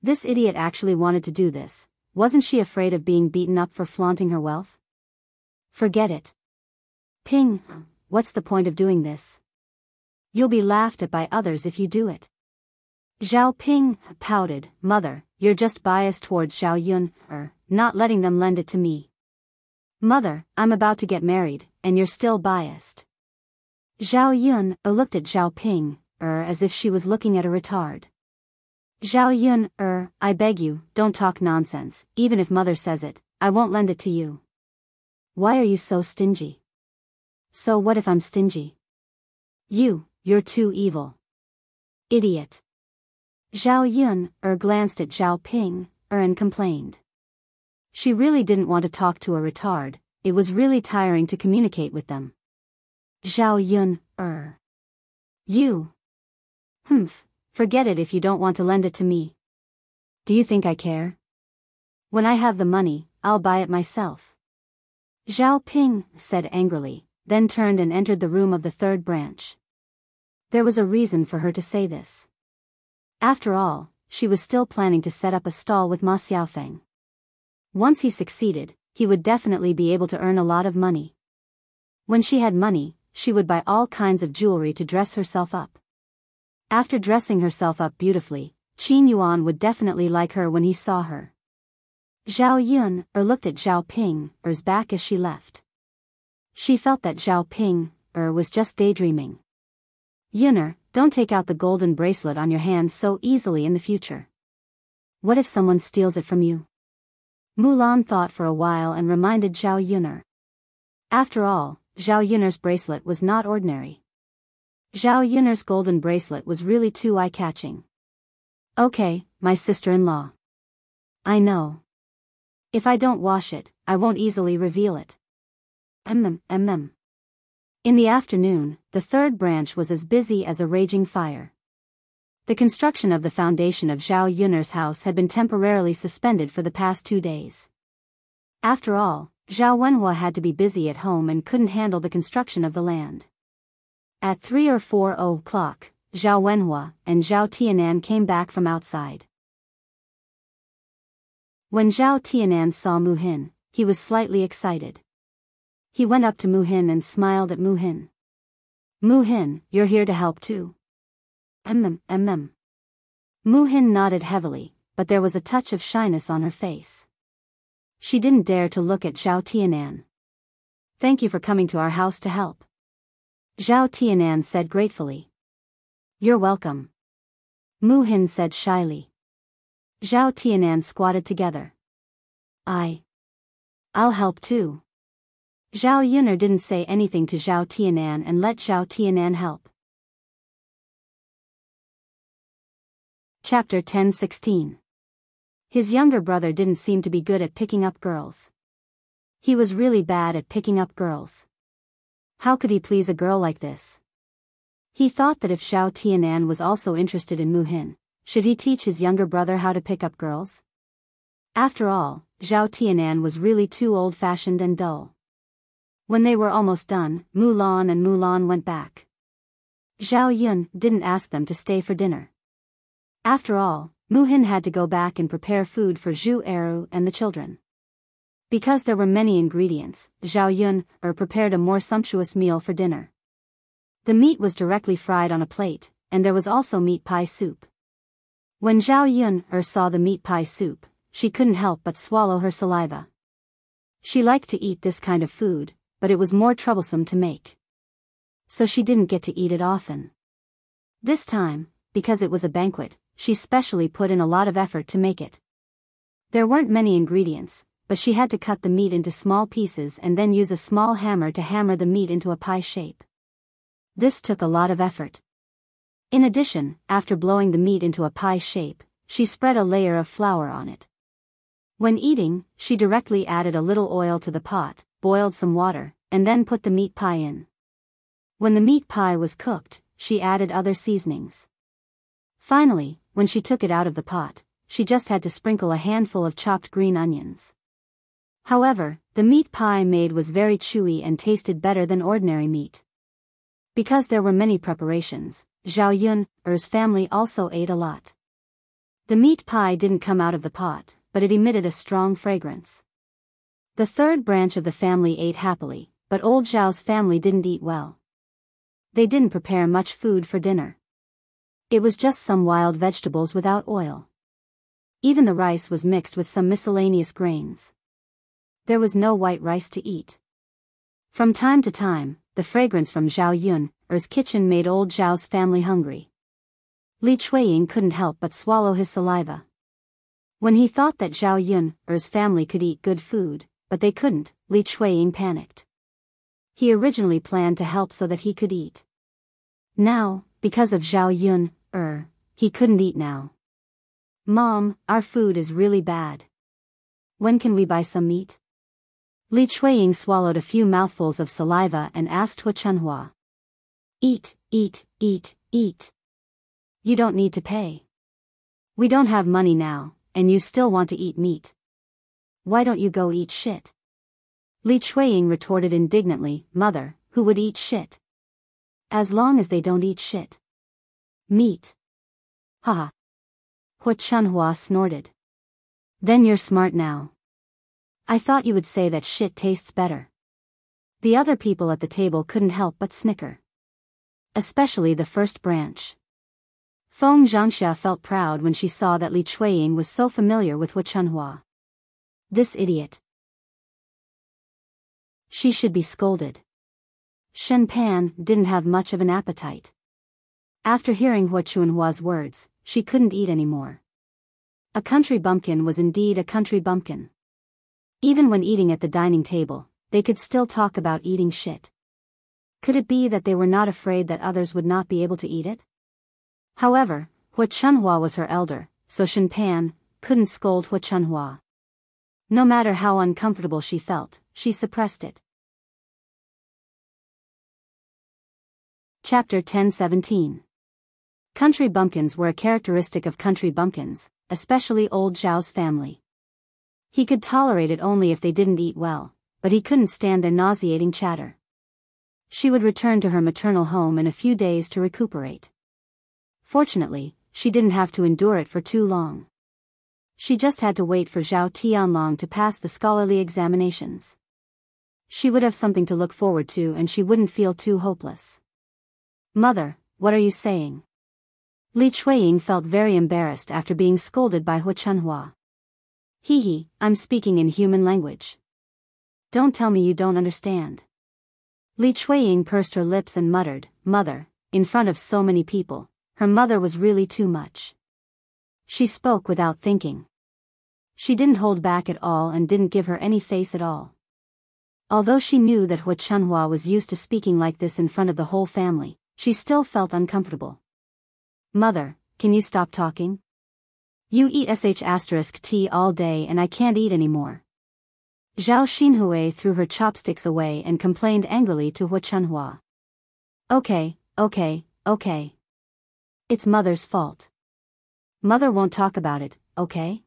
This idiot actually wanted to do this. Wasn't she afraid of being beaten up for flaunting her wealth? Forget it. Ping, what's the point of doing this? You'll be laughed at by others if you do it. Zhao Ping pouted, Mother, you're just biased towards Zhao Yun, not letting them lend it to me. Mother, I'm about to get married, and you're still biased. Zhao Yun looked at Zhao Ping, as if she was looking at a retard. Zhao Yun, I beg you, don't talk nonsense, even if Mother says it, I won't lend it to you. Why are you so stingy? So what if I'm stingy? You're too evil. Idiot. Zhao Yun, glanced at Zhao Ping, and complained. She really didn't want to talk to a retard, it was really tiring to communicate with them. Zhao Yun, You. Forget it if you don't want to lend it to me. Do you think I care? When I have the money, I'll buy it myself. Zhao Ping said angrily, then turned and entered the room of the third branch. There was a reason for her to say this. After all, she was still planning to set up a stall with Ma Xiaofeng. Once he succeeded, he would definitely be able to earn a lot of money. When she had money, she would buy all kinds of jewelry to dress herself up. After dressing herself up beautifully, Qin Yuan would definitely like her when he saw her. Zhao Yun looked at Zhao Ping's back as she left. She felt that Zhao Ping was just daydreaming. Yun'er, don't take out the golden bracelet on your hand so easily in the future. What if someone steals it from you? Mulan thought for a while and reminded Zhao Yun'er. After all, Zhao Yun'er's bracelet was not ordinary. Zhao Yun'er's golden bracelet was really too eye-catching. Okay, my sister-in-law. I know. If I don't wash it, I won't easily reveal it. In the afternoon, the third branch was as busy as a raging fire. The construction of the foundation of Zhao Yun'er's house had been temporarily suspended for the past 2 days. After all, Zhao Wenhua had to be busy at home and couldn't handle the construction of the land. At 3 or 4 o'clock, Zhao Wenhua and Zhao Tianan came back from outside. When Zhao Tianan saw Mu Hin, he was slightly excited. He went up to Mu Hin and smiled at Mu Hin. Mu Hin, you're here to help too. Mu Hin nodded heavily, but there was a touch of shyness on her face. She didn't dare to look at Zhao Tianan. Thank you for coming to our house to help, Zhao Tianan said gratefully. You're welcome, Mu Hin said shyly. Zhao Tianan squatted together. I'll help too. Zhao Yuner didn't say anything to Zhao Tianan and let Zhao Tianan help. Chapter 10:16. His younger brother didn't seem to be good at picking up girls. He was really bad at picking up girls. How could he please a girl like this? He thought that if Zhao Tianan was also interested in Mu Hin, should he teach his younger brother how to pick up girls? After all, Zhao Tianan was really too old-fashioned and dull. When they were almost done, Mulan and Mulan went back. Zhao Yun didn't ask them to stay for dinner. After all, Mu Hin had to go back and prepare food for Zhu Eru and the children. Because there were many ingredients, Zhao Yun prepared a more sumptuous meal for dinner. The meat was directly fried on a plate, and there was also meat pie soup. When Zhao Yun saw the meat pie soup, she couldn't help but swallow her saliva. She liked to eat this kind of food, but it was more troublesome to make. So she didn't get to eat it often. This time, because it was a banquet, she specially put in a lot of effort to make it. There weren't many ingredients, but she had to cut the meat into small pieces and then use a small hammer to hammer the meat into a pie shape. This took a lot of effort. In addition, after blowing the meat into a pie shape, she spread a layer of flour on it. When eating, she directly added a little oil to the pot, boiled some water, and then put the meat pie in. When the meat pie was cooked, she added other seasonings. Finally, when she took it out of the pot, she just had to sprinkle a handful of chopped green onions. However, the meat pie made was very chewy and tasted better than ordinary meat. Because there were many preparations, Zhao Yun's family also ate a lot. The meat pie didn't come out of the pot, but it emitted a strong fragrance. The third branch of the family ate happily, but old Zhao's family didn't eat well. They didn't prepare much food for dinner. It was just some wild vegetables without oil. Even the rice was mixed with some miscellaneous grains. There was no white rice to eat. From time to time, the fragrance from Zhao Yun's kitchen made old Zhao's family hungry. Li Chuiying couldn't help but swallow his saliva. When he thought that Zhao Yun's family could eat good food, but they couldn't, Li Chuiying panicked. He originally planned to help so that he could eat. Now, because of Zhao Yun, he couldn't eat now. Mom, our food is really bad. When can we buy some meat? Li Chuiying swallowed a few mouthfuls of saliva and asked Hu Chunhua. Eat, eat, eat, eat. You don't need to pay. We don't have money now, and you still want to eat meat. Why don't you go eat shit? Li Chuiying retorted indignantly, Mother, who would eat shit? As long as they don't eat shit. Meat. Haha. Hu Chunhua snorted. Then you're smart now. I thought you would say that shit tastes better. The other people at the table couldn't help but snicker. Especially the first branch. Feng Zhangxia felt proud when she saw that Li Chuiying was so familiar with Hu Chunhua. This idiot. She should be scolded. Shen Pan didn't have much of an appetite. After hearing Hu Chunhua's words, she couldn't eat anymore. A country bumpkin was indeed a country bumpkin. Even when eating at the dining table, they could still talk about eating shit. Could it be that they were not afraid that others would not be able to eat it? However, Hu Chunhua was her elder, so Shen Pan couldn't scold Hu Chunhua. No matter how uncomfortable she felt, she suppressed it. Chapter 10:17. Country bumpkins were a characteristic of country bumpkins, especially old Zhao's family. He could tolerate it only if they didn't eat well, but he couldn't stand their nauseating chatter. She would return to her maternal home in a few days to recuperate. Fortunately, she didn't have to endure it for too long. She just had to wait for Zhao Tianlong to pass the scholarly examinations. She would have something to look forward to and she wouldn't feel too hopeless. Mother, what are you saying? Li Chuiying felt very embarrassed after being scolded by Hu Chunhua. Hee, I'm speaking in human language. Don't tell me you don't understand. Li Chuiying pursed her lips and muttered, Mother, in front of so many people, her mother was really too much. She spoke without thinking. She didn't hold back at all and didn't give her any face at all. Although she knew that Hu Chunhua was used to speaking like this in front of the whole family, she still felt uncomfortable. Mother, can you stop talking? You eat **tea all day and I can't eat anymore. Zhao Xinhui threw her chopsticks away and complained angrily to Hu Chunhua. Okay. It's Mother's fault. Mother won't talk about it, okay?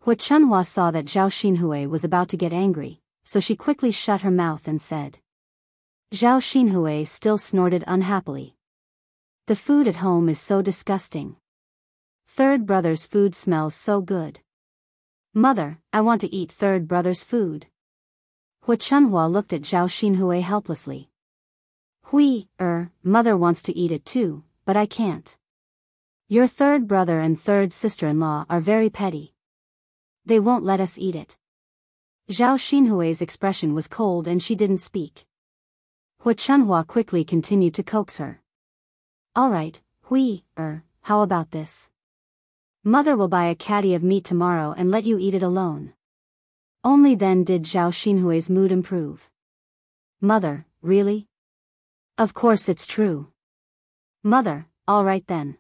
Hu Chunhua saw that Zhao Xinhui was about to get angry, so she quickly shut her mouth and said. Zhao Xinhui still snorted unhappily. The food at home is so disgusting. Third brother's food smells so good. Mother, I want to eat third brother's food. Hu Chunhua looked at Zhao Xinhui helplessly. Mother wants to eat it too, but I can't. Your third brother and third sister-in-law are very petty. They won't let us eat it. Zhao Xinhui's expression was cold and she didn't speak. Hu Chunhua quickly continued to coax her. Alright, how about this? Mother will buy a caddy of meat tomorrow and let you eat it alone. Only then did Zhao Xinhui's mood improve. Mother, really? Of course it's true. Mother, alright then.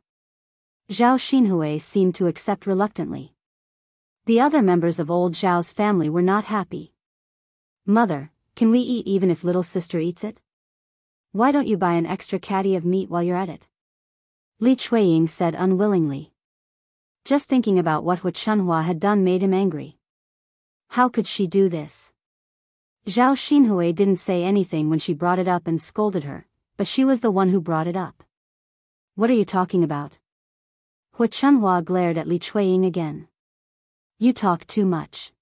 Zhao Xinhui seemed to accept reluctantly. The other members of old Zhao's family were not happy. Mother, can we eat even if little sister eats it? Why don't you buy an extra caddy of meat while you're at it? Li Chuiying said unwillingly. Just thinking about what Hu Chunhua had done made him angry. How could she do this? Zhao Xinhui didn't say anything when she brought it up and scolded her, but she was the one who brought it up. What are you talking about? Hu Chunhua glared at Li Chuiying again. You talk too much.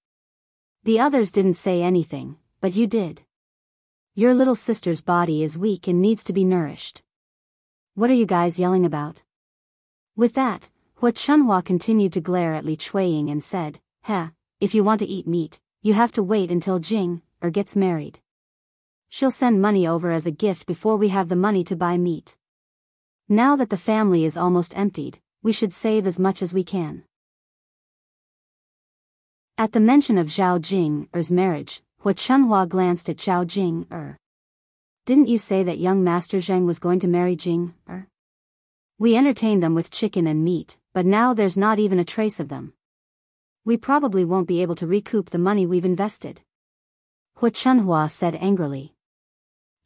The others didn't say anything, but you did. Your little sister's body is weak and needs to be nourished. What are you guys yelling about? With that, Hu Chunhua continued to glare at Li Chuiying and said, if you want to eat meat, you have to wait until Jing gets married. She'll send money over as a gift before we have the money to buy meat. Now that the family is almost emptied, we should save as much as we can. At the mention of Zhao Jing's marriage, Hu Chunhua glanced at Zhao Jing. Didn't you say that young Master Zheng was going to marry Jing? We entertained them with chicken and meat, but now there's not even a trace of them. We probably won't be able to recoup the money we've invested. Hu Chunhua said angrily.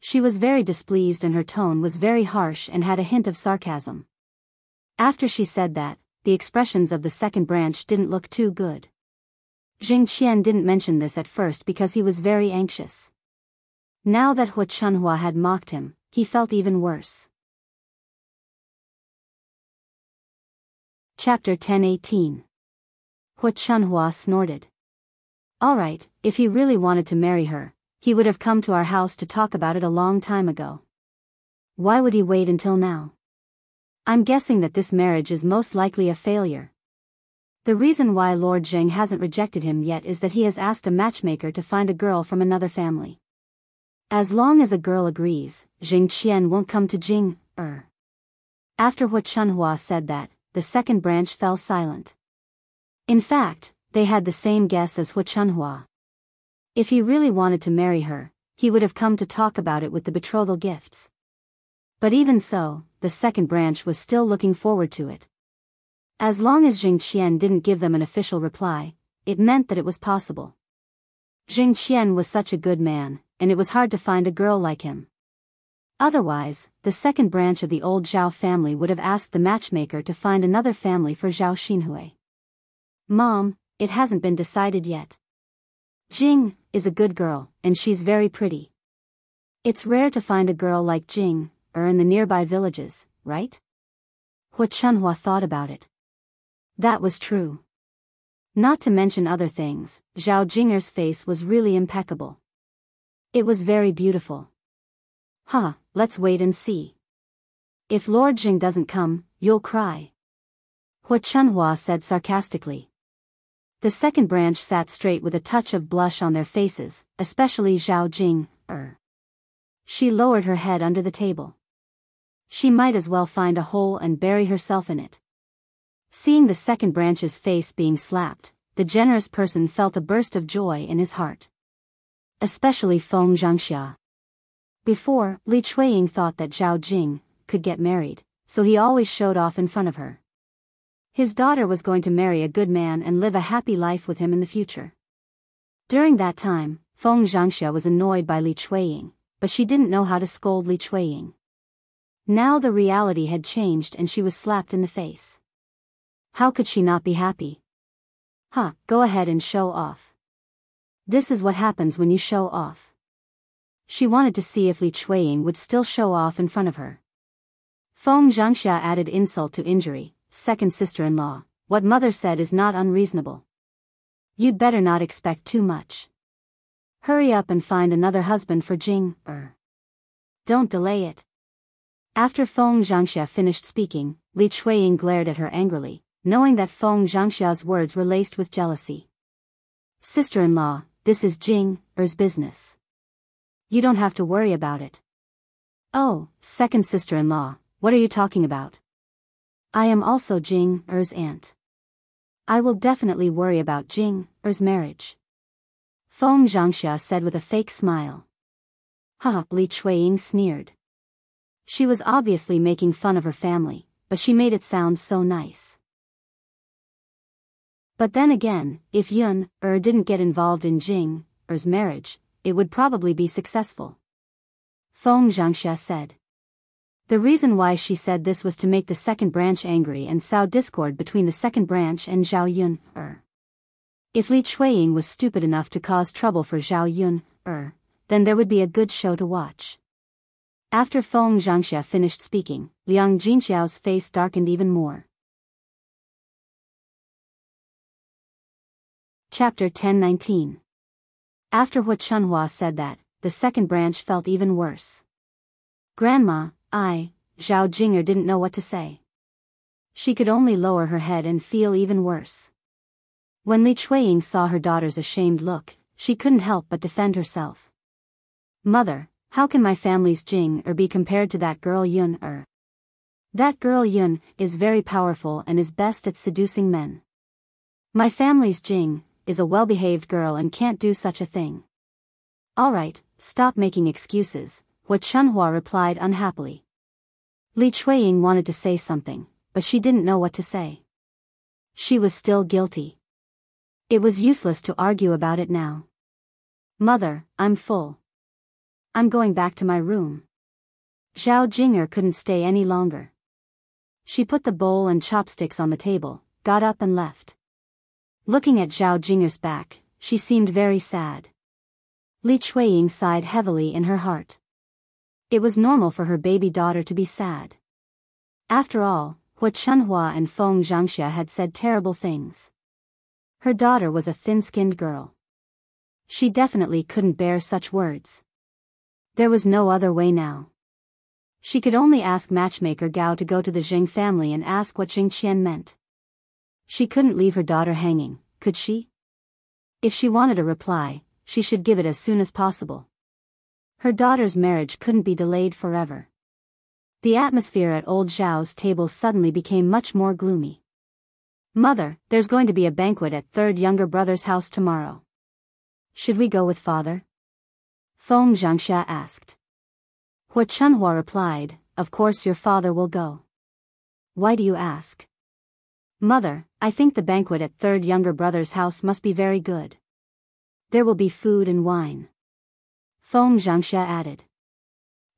She was very displeased and her tone was very harsh and had a hint of sarcasm. After she said that, the expressions of the second branch didn't look too good. Jing Qian didn't mention this at first because he was very anxious. Now that Hu Chunhua had mocked him, he felt even worse. Chapter 10:18. Hu Chunhua snorted. Alright, if he really wanted to marry her, he would have come to our house to talk about it a long time ago. Why would he wait until now? I'm guessing that this marriage is most likely a failure. The reason why Lord Zheng hasn't rejected him yet is that he has asked a matchmaker to find a girl from another family. As long as a girl agrees, Jing Qian won't come to Jing. After Hu Chunhua said that, the second branch fell silent. In fact, they had the same guess as Hu Chunhua. If he really wanted to marry her, he would have come to talk about it with the betrothal gifts. But even so, the second branch was still looking forward to it. As long as Jing Qian didn't give them an official reply, it meant that it was possible. Jing Qian was such a good man, and it was hard to find a girl like him. Otherwise, the second branch of the old Zhao family would have asked the matchmaker to find another family for Zhao Xinhui. Mom, it hasn't been decided yet. Jing is a good girl, and she's very pretty. It's rare to find a girl like Jing in the nearby villages, right? Hu Chunhua thought about it. That was true. Not to mention other things, Zhao Jinger's face was really impeccable. It was very beautiful. Let's wait and see. If Lord Jing doesn't come, you'll cry. Hua Chunhua said sarcastically. The second branch sat straight with a touch of blush on their faces, especially Zhao Jing. She lowered her head under the table. She might as well find a hole and bury herself in it. Seeing the second branch's face being slapped, the generous person felt a burst of joy in his heart. Especially Feng Zhangxia. Before, Li Chuiying thought that Zhao Jing could get married, so he always showed off in front of her. His daughter was going to marry a good man and live a happy life with him in the future. During that time, Feng Zhangxia was annoyed by Li Chuiying, but she didn't know how to scold Li Chuiying. Now the reality had changed and she was slapped in the face. How could she not be happy? Go ahead and show off. This is what happens when you show off. She wanted to see if Li Chuiying would still show off in front of her. Feng Zhangxia added insult to injury. Second sister-in-law, what mother said is not unreasonable. You'd better not expect too much. Hurry up and find another husband for Jing. Don't delay it. After Feng Zhangxia finished speaking, Li Chuiying glared at her angrily, knowing that Feng Zhangxia's words were laced with jealousy. Sister-in-law, this is Jing's business. You don't have to worry about it. Oh, second sister-in-law, what are you talking about? I am also Jing's aunt. I will definitely worry about Jing's marriage. Feng Zhangxia said with a fake smile. Li Chuiying sneered. She was obviously making fun of her family, but she made it sound so nice. But then again, if Yun didn't get involved in Jing's marriage, it would probably be successful. Feng Zhangxia said. The reason why she said this was to make the second branch angry and sow discord between the second branch and Zhao Yun. If Li Chuiying was stupid enough to cause trouble for Zhao Yun, then there would be a good show to watch. After Feng Zhangxia finished speaking, Liang Jinxiao's face darkened even more. Chapter 10:19. After Hua Chunhua said that, the second branch felt even worse. Grandma, Zhao Jinger didn't know what to say. She could only lower her head and feel even worse. When Li Chuiying saw her daughter's ashamed look, she couldn't help but defend herself. Mother, how can my family's Jing be compared to that girl Yun? That girl Yun is very powerful and is best at seducing men. My family's Jing is a well-behaved girl and can't do such a thing. Alright, stop making excuses, Hua Chunhua replied unhappily. Li Chuiying wanted to say something, but she didn't know what to say. She was still guilty. It was useless to argue about it now. Mother, I'm full. I'm going back to my room. Zhao Jinger couldn't stay any longer. She put the bowl and chopsticks on the table, got up and left. Looking at Zhao Jinger's back, she seemed very sad. Li Chuiying sighed heavily in her heart. It was normal for her baby daughter to be sad. After all, Hua Chunhua and Feng Zhangxia had said terrible things. Her daughter was a thin-skinned girl. She definitely couldn't bear such words. There was no other way now. She could only ask matchmaker Gao to go to the Jing family and ask what Jing Qian meant. She couldn't leave her daughter hanging, could she? If she wanted a reply, she should give it as soon as possible. Her daughter's marriage couldn't be delayed forever. The atmosphere at old Zhao's table suddenly became much more gloomy. Mother, there's going to be a banquet at third younger brother's house tomorrow. Should we go with father? Feng Zhangxia asked. Hua Chunhua replied, of course your father will go. Why do you ask? Mother, I think the banquet at third younger brother's house must be very good. There will be food and wine. Feng Zhangxia added.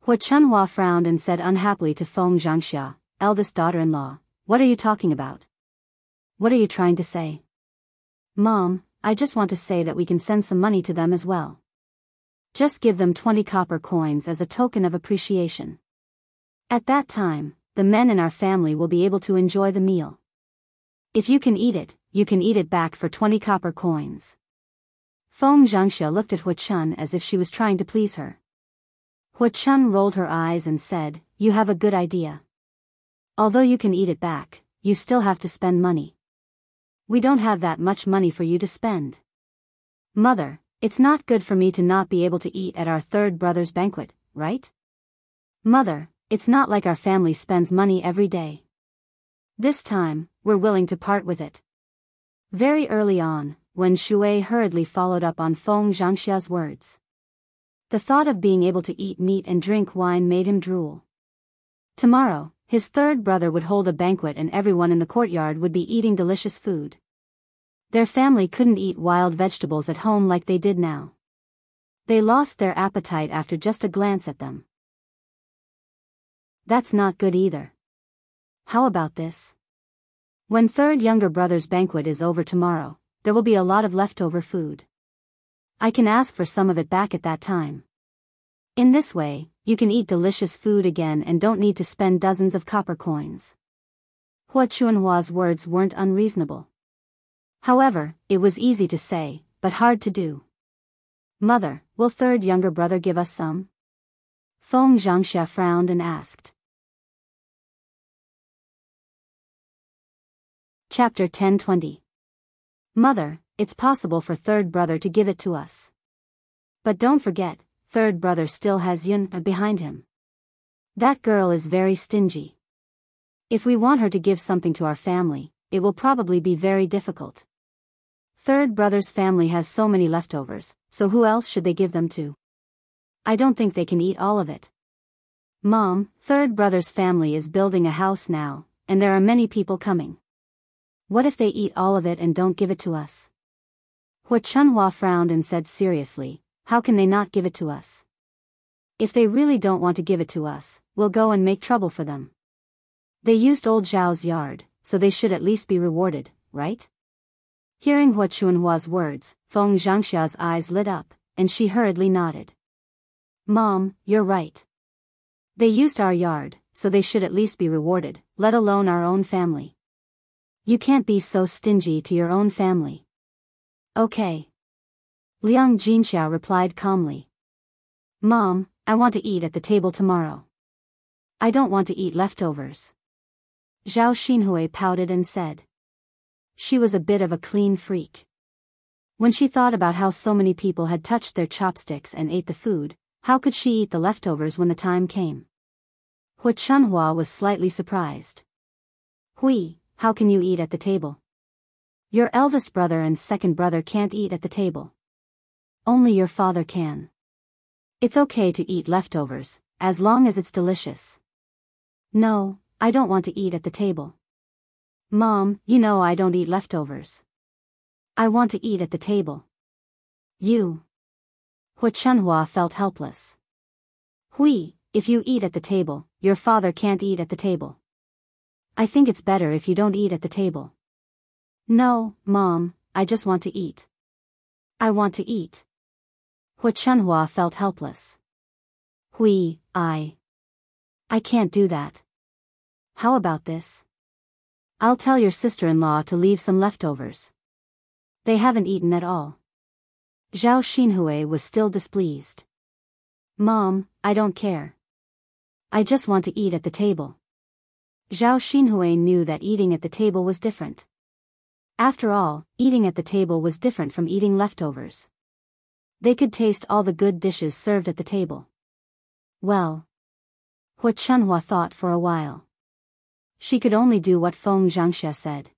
Hua Chunhua frowned and said unhappily to Feng Zhangxia, eldest daughter-in-law, what are you talking about? What are you trying to say? Mom, I just want to say that we can send some money to them as well. Just give them 20 copper coins as a token of appreciation. At that time, the men in our family will be able to enjoy the meal. If you can eat it back for 20 copper coins. Feng Zhangxia looked at Hua Chun as if she was trying to please her. Hua Chun rolled her eyes and said, you have a good idea. Although you can eat it back, you still have to spend money. We don't have that much money for you to spend. Mother, it's not good for me to not be able to eat at our third brother's banquet, right? Mother, it's not like our family spends money every day. This time, we're willing to part with it. Very early on, when Shui hurriedly followed up on Feng Zhangxia's words. The thought of being able to eat meat and drink wine made him drool. Tomorrow, his third brother would hold a banquet and everyone in the courtyard would be eating delicious food. Their family couldn't eat wild vegetables at home like they did now. They lost their appetite after just a glance at them. That's not good either. How about this? When third younger brother's banquet is over tomorrow, there will be a lot of leftover food. I can ask for some of it back at that time. In this way, you can eat delicious food again and don't need to spend dozens of copper coins. Hua Chuanhua's words weren't unreasonable. However, it was easy to say, but hard to do. Mother, will third younger brother give us some? Feng Zhangxia frowned and asked. Chapter 10:20. Mother, it's possible for third brother to give it to us. But don't forget, third brother still has Yun behind him. That girl is very stingy. If we want her to give something to our family, it will probably be very difficult. Third brother's family has so many leftovers, so who else should they give them to? I don't think they can eat all of it. Mom, third brother's family is building a house now, and there are many people coming. What if they eat all of it and don't give it to us? Hua Chunhua frowned and said seriously, how can they not give it to us? If they really don't want to give it to us, we'll go and make trouble for them. They used old Zhao's yard, so they should at least be rewarded, right? Hearing Hua Chunhua's words, Feng Zhangxia's eyes lit up, and she hurriedly nodded. Mom, you're right. They used our yard, so they should at least be rewarded, let alone our own family. You can't be so stingy to your own family. Okay. Liang Jinxiao replied calmly. Mom, I want to eat at the table tomorrow. I don't want to eat leftovers. Zhao Xinhui pouted and said. She was a bit of a clean freak. When she thought about how so many people had touched their chopsticks and ate the food, how could she eat the leftovers when the time came? Hua Chunhua was slightly surprised. Hui, how can you eat at the table? Your eldest brother and second brother can't eat at the table. Only your father can. It's okay to eat leftovers, as long as it's delicious. No, I don't want to eat at the table. Mom, you know I don't eat leftovers. I want to eat at the table. You. Hua Chunhua felt helpless. Hui, if you eat at the table, your father can't eat at the table. I think it's better if you don't eat at the table. No, Mom, I just want to eat. I want to eat. Hua Chunhua felt helpless. Hui, I can't do that. How about this? I'll tell your sister-in-law to leave some leftovers. They haven't eaten at all. Zhao Xinhui was still displeased. Mom, I don't care. I just want to eat at the table. Zhao Xinhui knew that eating at the table was different. After all, eating at the table was different from eating leftovers. They could taste all the good dishes served at the table. Well. Hua Chunhua thought for a while. She could only do what Feng Zhangxia said.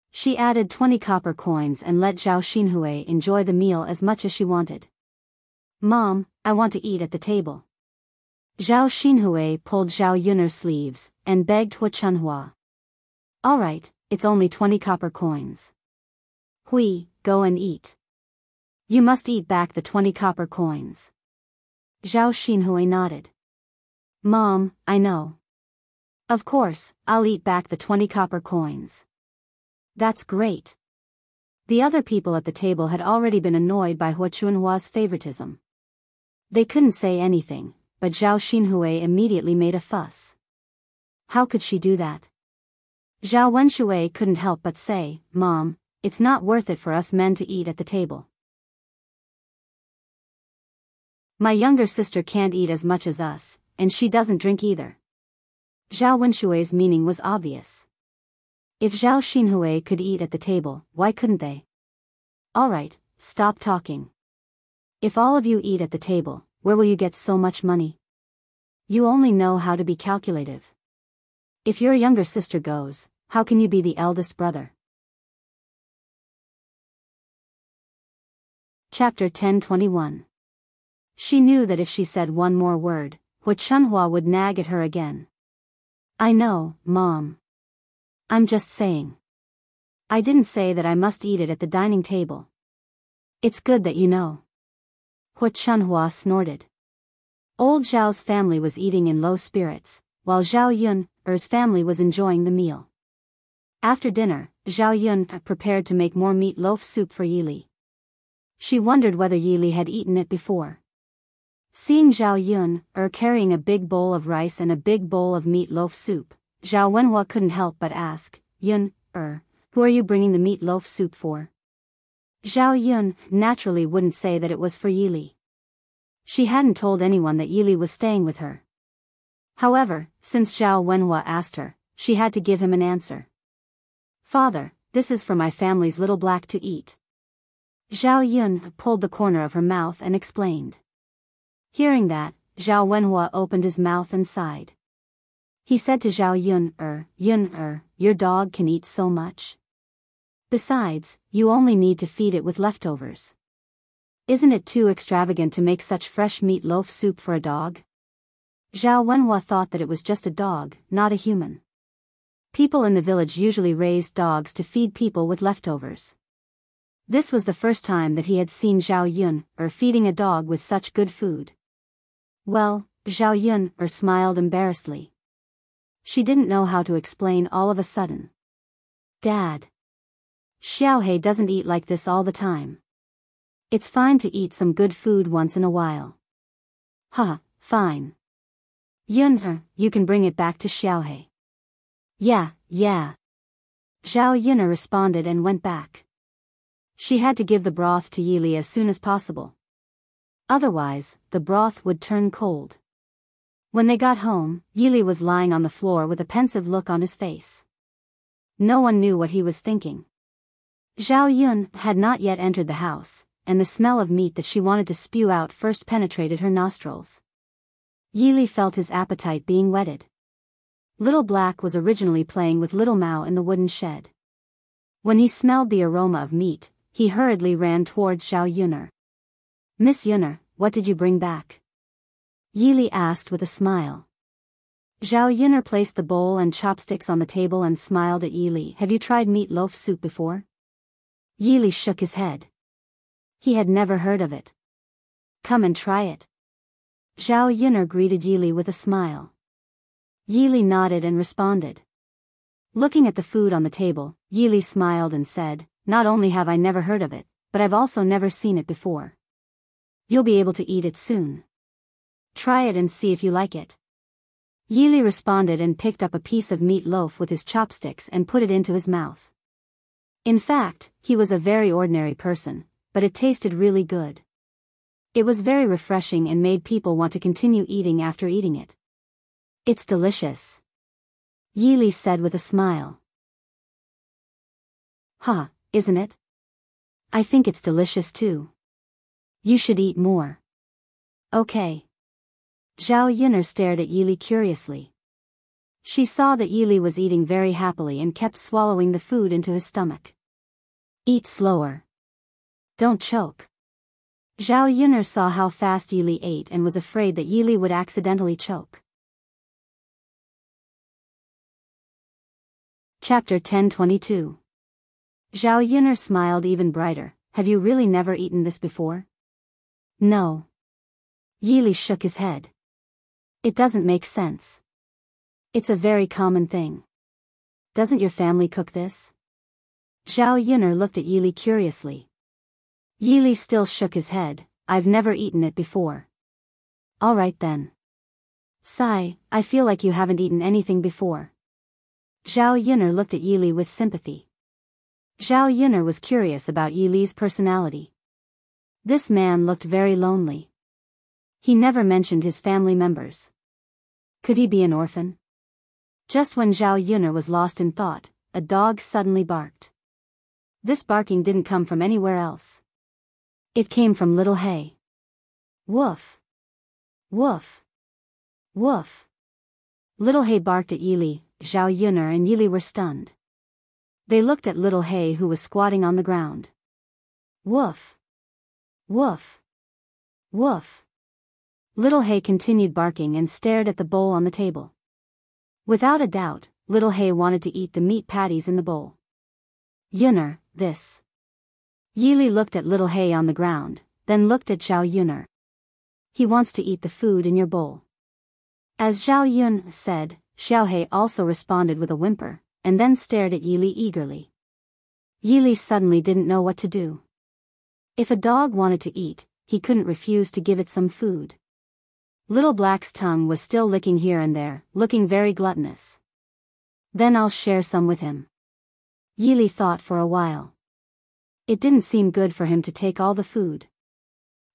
She added 20 copper coins and let Zhao Xinhui enjoy the meal as much as she wanted. Mom, I want to eat at the table. Zhao Xinhui pulled Zhao Yun'er's sleeves and begged Hua Chunhua. All right, it's only 20 copper coins. Hui, go and eat. You must eat back the 20 copper coins. Zhao Xinhui nodded. Mom, I know. Of course, I'll eat back the 20 copper coins. That's great. The other people at the table had already been annoyed by Hua Chunhua's favoritism. They couldn't say anything, but Zhao Xinhui immediately made a fuss. How could she do that? Zhao Wenshui couldn't help but say, Mom, it's not worth it for us men to eat at the table. My younger sister can't eat as much as us, and she doesn't drink either. Zhao Wenshui's meaning was obvious. If Zhao Xinhui could eat at the table, why couldn't they? Alright, stop talking. If all of you eat at the table, where will you get so much money? You only know how to be calculative. If your younger sister goes, how can you be the eldest brother? Chapter 1021. She knew that if she said one more word, Hu Chunhua would nag at her again. I know, Mom. I'm just saying. I didn't say that I must eat it at the dining table. It's good that you know. Hu Chunhua snorted. Old Zhao's family was eating in low spirits, while Zhao Yun's family was enjoying the meal. After dinner, Zhao Yun prepared to make more meatloaf soup for Yili. She wondered whether Yili had eaten it before. Seeing Zhao Yun carrying a big bowl of rice and a big bowl of meatloaf soup, Zhao Wenhua couldn't help but ask, Yun, who are you bringing the meatloaf soup for? Zhao Yun naturally wouldn't say that it was for Yili. She hadn't told anyone that Yili was staying with her. However, since Zhao Wenhua asked her, she had to give him an answer. Father, this is for my family's little black to eat. Zhao Yun pulled the corner of her mouth and explained. Hearing that, Zhao Wenhua opened his mouth and sighed. He said to Zhao Yun, your dog can eat so much. Besides, you only need to feed it with leftovers. Isn't it too extravagant to make such fresh meatloaf soup for a dog? Zhao Wenhua thought that it was just a dog, not a human. People in the village usually raised dogs to feed people with leftovers. This was the first time that he had seen Zhao Yun feeding a dog with such good food. Well, Zhao Yun smiled embarrassedly. She didn't know how to explain all of a sudden. Dad. Xiaohei doesn't eat like this all the time. It's fine to eat some good food once in a while. Fine. Yun, you can bring it back to Xiaohei. Yeah. Zhao Yun responded and went back. She had to give the broth to Yili as soon as possible. Otherwise, the broth would turn cold. When they got home, Yili was lying on the floor with a pensive look on his face. No one knew what he was thinking. Zhao Yun had not yet entered the house, and the smell of meat that she wanted to spew out first penetrated her nostrils. Yili felt his appetite being whetted. Little Black was originally playing with Little Mao in the wooden shed. When he smelled the aroma of meat, he hurriedly ran towards Zhao Yun. Miss Yun, what did you bring back? Yili asked with a smile. Zhao Yun placed the bowl and chopsticks on the table and smiled at Yili. Have you tried meatloaf soup before? Yili shook his head. He had never heard of it. Come and try it. Zhao Yun greeted Yili with a smile. Yili nodded and responded. Looking at the food on the table, Yili smiled and said, not only have I never heard of it, but I've also never seen it before. You'll be able to eat it soon. Try it and see if you like it. Yili responded and picked up a piece of meatloaf with his chopsticks and put it into his mouth. In fact, he was a very ordinary person, but it tasted really good. It was very refreshing and made people want to continue eating after eating it. It's delicious. Yili said with a smile. Isn't it? I think it's delicious too. You should eat more. Okay. Zhao Yun stared at Yili curiously. She saw that Yili was eating very happily and kept swallowing the food into his stomach. Eat slower. Don't choke. Zhao Yun saw how fast Yili ate and was afraid that Yili would accidentally choke. Chapter 1022. Zhao Yun smiled even brighter. Have you really never eaten this before? No. Yili shook his head. It doesn't make sense. It's a very common thing. Doesn't your family cook this? Zhao Yun looked at Yili curiously. Yili still shook his head. I've never eaten it before. All right then. Sigh, I feel like you haven't eaten anything before. Zhao Yun looked at Yili with sympathy. Zhao Yun was curious about Yili's personality. This man looked very lonely. He never mentioned his family members. Could he be an orphan? Just when Zhao Yuner was lost in thought, a dog suddenly barked. This barking didn't come from anywhere else. It came from little He. Woof! Woof! Woof! Little He barked at Yili. Zhao Yuner and Yili were stunned. They looked at little He, who was squatting on the ground. Woof! Woof! Woof! Little He continued barking and stared at the bowl on the table. Without a doubt, little He wanted to eat the meat patties in the bowl. Yuner, this. Yili looked at little He on the ground, then looked at Zhao Yuner. He wants to eat the food in your bowl. As Zhao Yun said, Xiao He also responded with a whimper, and then stared at Yili eagerly. Yili suddenly didn't know what to do. If a dog wanted to eat, he couldn't refuse to give it some food. Little Black's tongue was still licking here and there, looking very gluttonous. Then I'll share some with him. Yili thought for a while. It didn't seem good for him to take all the food.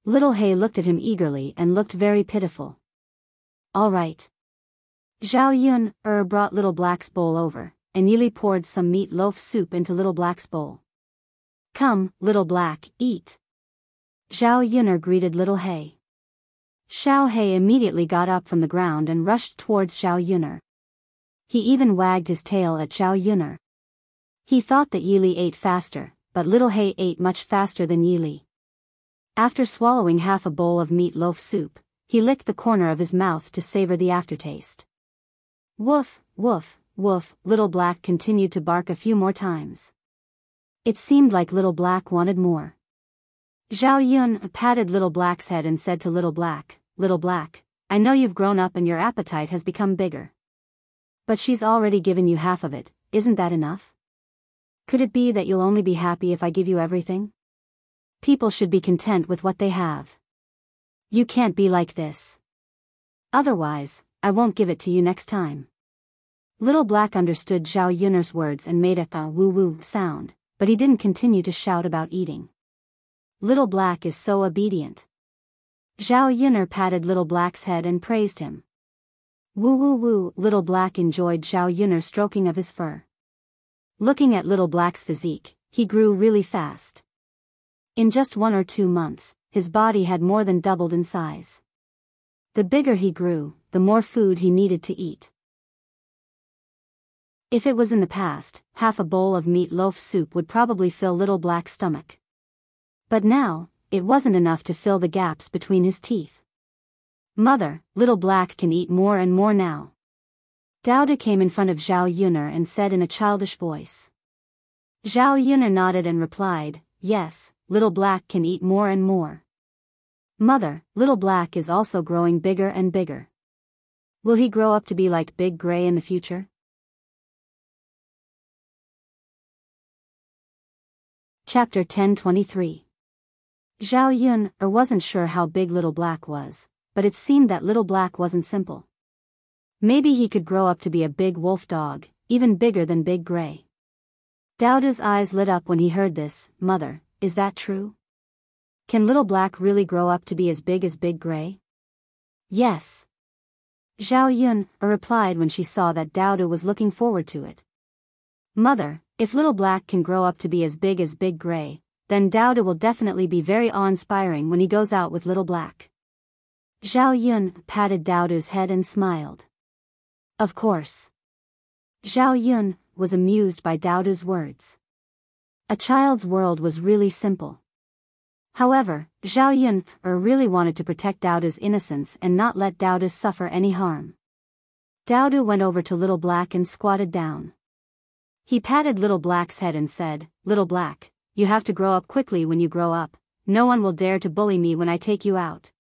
Little He looked at him eagerly and looked very pitiful. All right. Zhao Yun brought Little Black's bowl over, and Yili poured some meat loaf soup into Little Black's bowl. Come, Little Black, eat. Zhao Yuner greeted Little He. Xiao He immediately got up from the ground and rushed towards Zhao Yuner. He even wagged his tail at Zhao Yuner. He thought that Yili ate faster, but Little He ate much faster than Yili. After swallowing half a bowl of meat loaf soup, he licked the corner of his mouth to savor the aftertaste. Woof, woof, woof, Little Black continued to bark a few more times. It seemed like Little Black wanted more. Zhao Yun patted Little Black's head and said to Little Black, Little Black, I know you've grown up and your appetite has become bigger. But she's already given you half of it, isn't that enough? Could it be that you'll only be happy if I give you everything? People should be content with what they have. You can't be like this. Otherwise, I won't give it to you next time. Little Black understood Zhao Yuner's words and made a woo-woo sound, but he didn't continue to shout about eating. Little Black is so obedient. Zhao Yuner patted Little Black's head and praised him. Woo-woo-woo, Little Black enjoyed Zhao Yuner's stroking of his fur. Looking at Little Black's physique, he grew really fast. In just 1 or 2 months, his body had more than doubled in size. The bigger he grew, the more food he needed to eat. If it was in the past, half a bowl of meat loaf soup would probably fill Little Black's stomach. But now, it wasn't enough to fill the gaps between his teeth. Mother, Little Black can eat more and more now. Dao came in front of Zhao Yuner and said in a childish voice. Zhao Yuner nodded and replied, yes, Little Black can eat more and more. Mother, Little Black is also growing bigger and bigger. Will he grow up to be like Big Gray in the future? Chapter 10:23. Zhao Yun wasn't sure how big Little Black was, but it seemed that Little Black wasn't simple. Maybe he could grow up to be a big wolf dog, even bigger than Big Gray. Daoda's eyes lit up when he heard this. Mother, is that true? Can Little Black really grow up to be as big as Big Gray? Yes. Zhao Yun replied when she saw that Daoda was looking forward to it. Mother, if Little Black can grow up to be as big as Big Gray, then Daoda will definitely be very awe-inspiring when he goes out with Little Black. Zhao Yun patted Daoda's head and smiled. Of course. Zhao Yun was amused by Daoda's words. A child's world was really simple. However, Zhao Yun really wanted to protect Daoda's innocence and not let Daoda suffer any harm. Daoda went over to Little Black and squatted down. He patted Little Black's head and said, Little Black, you have to grow up quickly when you grow up. No one will dare to bully me when I take you out.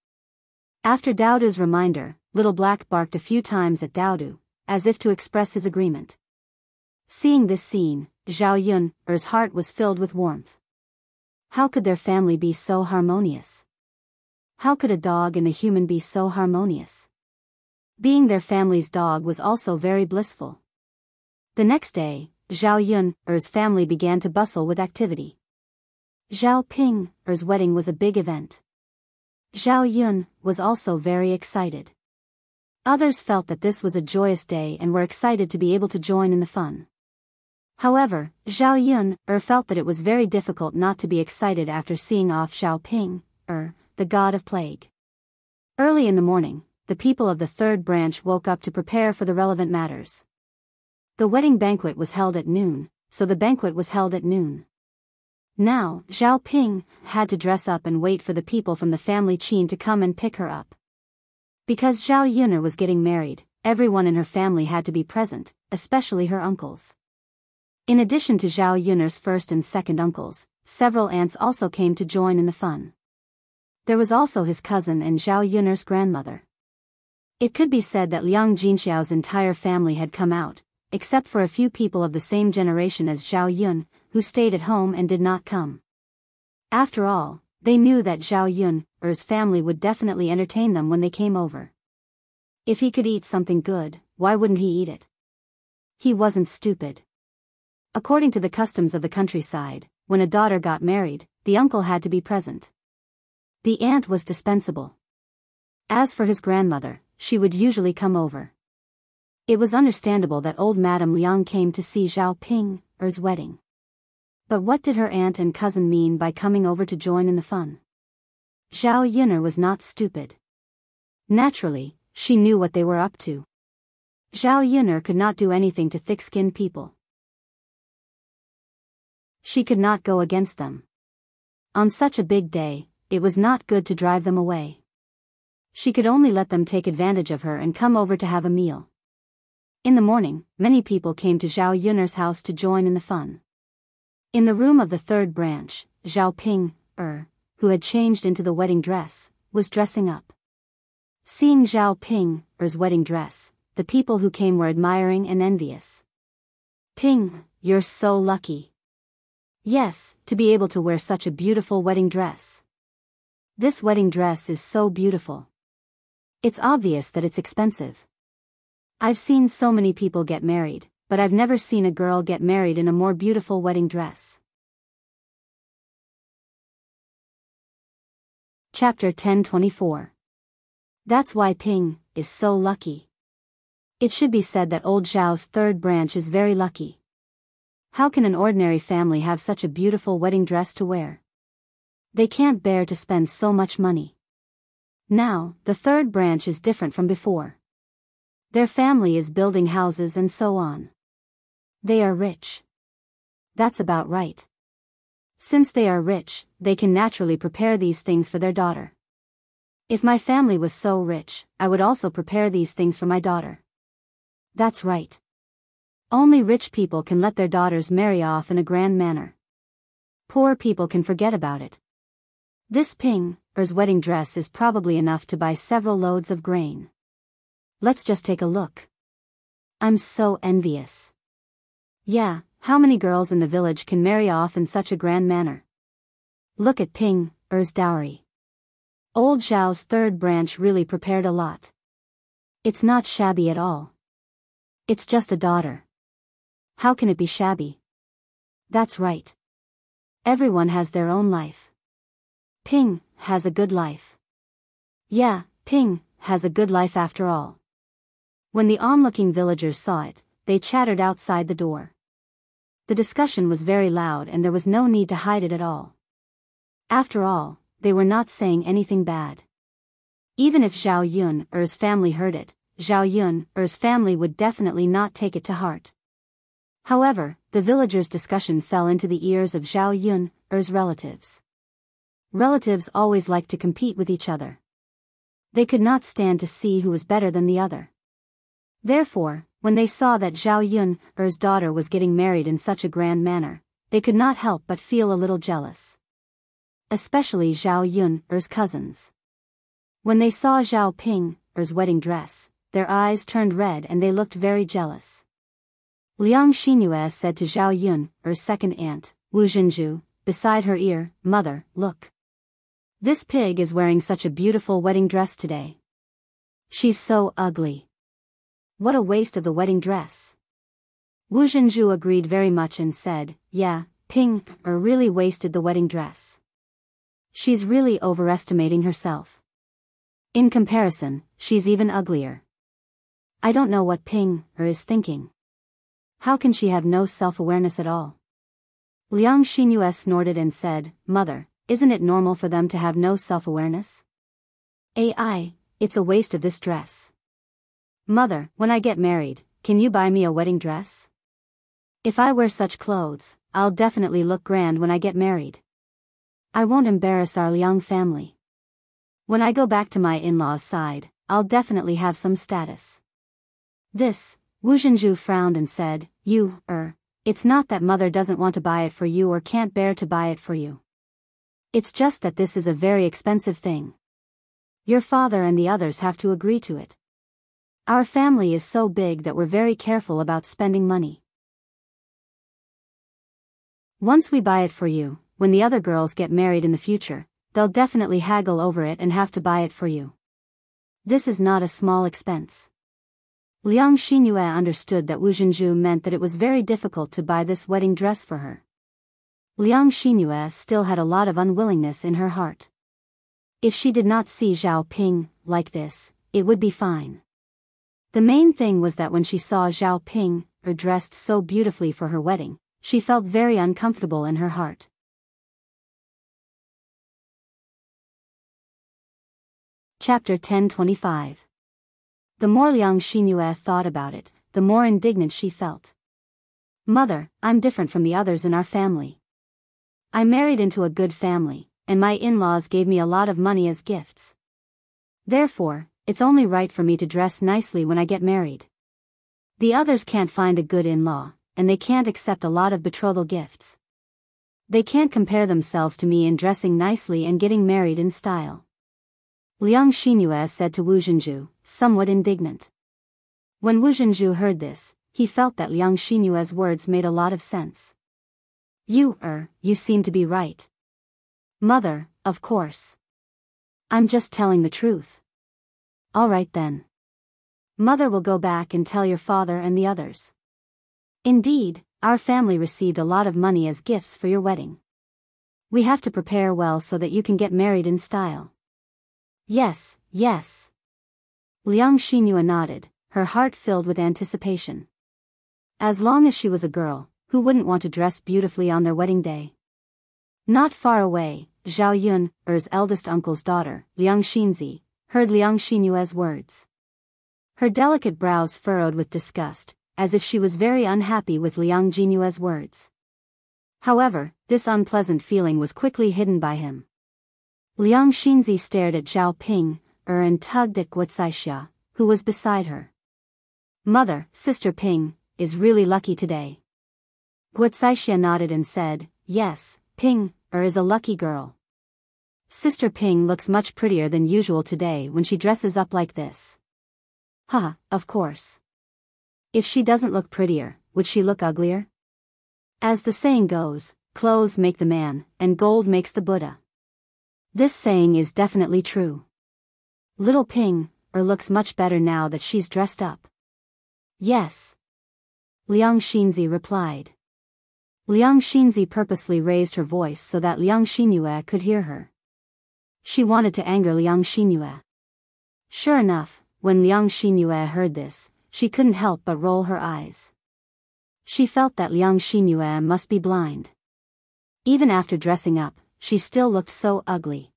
After Daoda's reminder, Little Black barked a few times at Daoda, as if to express his agreement. Seeing this scene, Zhao Yun's heart was filled with warmth. How could their family be so harmonious? How could a dog and a human be so harmonious? Being their family's dog was also very blissful. The next day, Zhao Yun's family began to bustle with activity. Zhao Ping's wedding was a big event. Zhao Yun was also very excited. Others felt that this was a joyous day and were excited to be able to join in the fun. However, Zhao Yun felt that it was very difficult not to be excited after seeing off Zhao Ping, the god of plague. Early in the morning, the people of the third branch woke up to prepare for the relevant matters. The wedding banquet was held at noon, so the banquet was held at noon. Now, Zhao Ping had to dress up and wait for the people from the family Qin to come and pick her up. Because Zhao Yun'er was getting married, everyone in her family had to be present, especially her uncles. In addition to Zhao Yun'er's first and second uncles, several aunts also came to join in the fun. There was also his cousin and Zhao Yun'er's grandmother. It could be said that Liang Jinxiao's entire family had come out, except for a few people of the same generation as Zhao Yun, who stayed at home and did not come. After all, they knew that Zhao Yun'er's family would definitely entertain them when they came over. If he could eat something good, why wouldn't he eat it? He wasn't stupid. According to the customs of the countryside, when a daughter got married, the uncle had to be present. The aunt was dispensable. As for his grandmother, she would usually come over. It was understandable that old Madame Liang came to see Zhao Ping's wedding. But what did her aunt and cousin mean by coming over to join in the fun? Zhao Yun'er was not stupid. Naturally, she knew what they were up to. Zhao Yun'er could not do anything to thick-skinned people. She could not go against them. On such a big day, it was not good to drive them away. She could only let them take advantage of her and come over to have a meal. In the morning, many people came to Zhao Yun'er's house to join in the fun. In the room of the third branch, Zhao Ping, who had changed into the wedding dress, was dressing up. Seeing Zhao Ping's wedding dress, the people who came were admiring and envious. Ping, you're so lucky. Yes, to be able to wear such a beautiful wedding dress. This wedding dress is so beautiful. It's obvious that it's expensive. I've seen so many people get married, but I've never seen a girl get married in a more beautiful wedding dress. Chapter 10:24. That's why Ping is so lucky. It should be said that old Zhao's third branch is very lucky. How can an ordinary family have such a beautiful wedding dress to wear? They can't bear to spend so much money. Now, the third branch is different from before. Their family is building houses and so on. They are rich. That's about right. Since they are rich, they can naturally prepare these things for their daughter. If my family was so rich, I would also prepare these things for my daughter. That's right. Only rich people can let their daughters marry off in a grand manner. Poor people can forget about it. This Ping's wedding dress is probably enough to buy several loads of grain. Let's just take a look. I'm so envious. Yeah, how many girls in the village can marry off in such a grand manner? Look at Ping's dowry. Old Zhao's third branch really prepared a lot. It's not shabby at all. It's just a daughter. How can it be shabby? That's right. Everyone has their own life. Ping has a good life. Yeah, Ping has a good life after all. When the onlooking villagers saw it, they chattered outside the door. The discussion was very loud and there was no need to hide it at all. After all, they were not saying anything bad. Even if Zhao Yun'er's family heard it, Zhao Yun'er's family would definitely not take it to heart. However, the villagers' discussion fell into the ears of Zhao Yun'er's relatives. Relatives always like to compete with each other. They could not stand to see who was better than the other. Therefore, when they saw that Zhao Yun'er's daughter was getting married in such a grand manner, they could not help but feel a little jealous. Especially Zhao Yun'er's cousins. When they saw Zhao Ping's wedding dress, their eyes turned red and they looked very jealous. Liang Xingyue said to Zhao Yun'er's second aunt, Wu Zhenju, beside her ear, "Mother, look. This pig is wearing such a beautiful wedding dress today. She's so ugly. What a waste of the wedding dress." Wu Zhenju agreed very much and said, "Yeah, Ping really wasted the wedding dress. She's really overestimating herself. In comparison, she's even uglier. I don't know what Ping is thinking. How can she have no self-awareness at all? Liang Xinyue snorted and said, Mother, isn't it normal for them to have no self-awareness? It's a waste of this dress. Mother, when I get married, can you buy me a wedding dress? If I wear such clothes, I'll definitely look grand when I get married. I won't embarrass our Liang family. When I go back to my in-laws' side, I'll definitely have some status. This, Wu Zhenju frowned and said, it's not that mother doesn't want to buy it for you or can't bear to buy it for you. It's just that this is a very expensive thing. Your father and the others have to agree to it. Our family is so big that we're very careful about spending money. Once we buy it for you, when the other girls get married in the future, they'll definitely haggle over it and have to buy it for you. This is not a small expense. Liang Xinyue understood that Wu Zhenju meant that it was very difficult to buy this wedding dress for her. Liang Xinyue still had a lot of unwillingness in her heart. If she did not see Zhao Ping like this, it would be fine. The main thing was that when she saw Zhao Ping dressed so beautifully for her wedding, she felt very uncomfortable in her heart. Chapter 10:25. The more Liang Xinyue thought about it, the more indignant she felt. Mother, I'm different from the others in our family. I married into a good family, and my in-laws gave me a lot of money as gifts. Therefore, it's only right for me to dress nicely when I get married. The others can't find a good in-law, and they can't accept a lot of betrothal gifts. They can't compare themselves to me in dressing nicely and getting married in style. Liang Xinyue said to Wu Zhenju, somewhat indignant. When Wu Zhenju heard this, he felt that Liang Xinyue's words made a lot of sense. You seem to be right. Mother, of course. I'm just telling the truth. All right then. Mother will go back and tell your father and the others. Indeed, our family received a lot of money as gifts for your wedding. We have to prepare well so that you can get married in style. Yes. Liang Xinyue nodded, her heart filled with anticipation. As long as she was a girl, who wouldn't want to dress beautifully on their wedding day? Not far away, Zhao Yun's eldest uncle's daughter, Liang Xinzi, heard Liang Xinyue's words. Her delicate brows furrowed with disgust, as if she was very unhappy with Liang Xinyue's words. However, this unpleasant feeling was quickly hidden by him. Liang Xinzi stared at Zhao Ping and tugged at Wuxia, who was beside her. Mother, Sister Ping, is really lucky today. Wuxia nodded and said, yes, Ping is a lucky girl. Sister Ping looks much prettier than usual today when she dresses up like this. Of course. If she doesn't look prettier, would she look uglier? As the saying goes, clothes make the man, and gold makes the Buddha. This saying is definitely true. Little Ping looks much better now that she's dressed up. Yes. Liang Xinzi replied. Liang Xinzi purposely raised her voice so that Liang Xinyue could hear her. She wanted to anger Liang Xinyue. Sure enough, when Liang Xinyue heard this, she couldn't help but roll her eyes. She felt that Liang Xinyue must be blind. Even after dressing up, she still looked so ugly.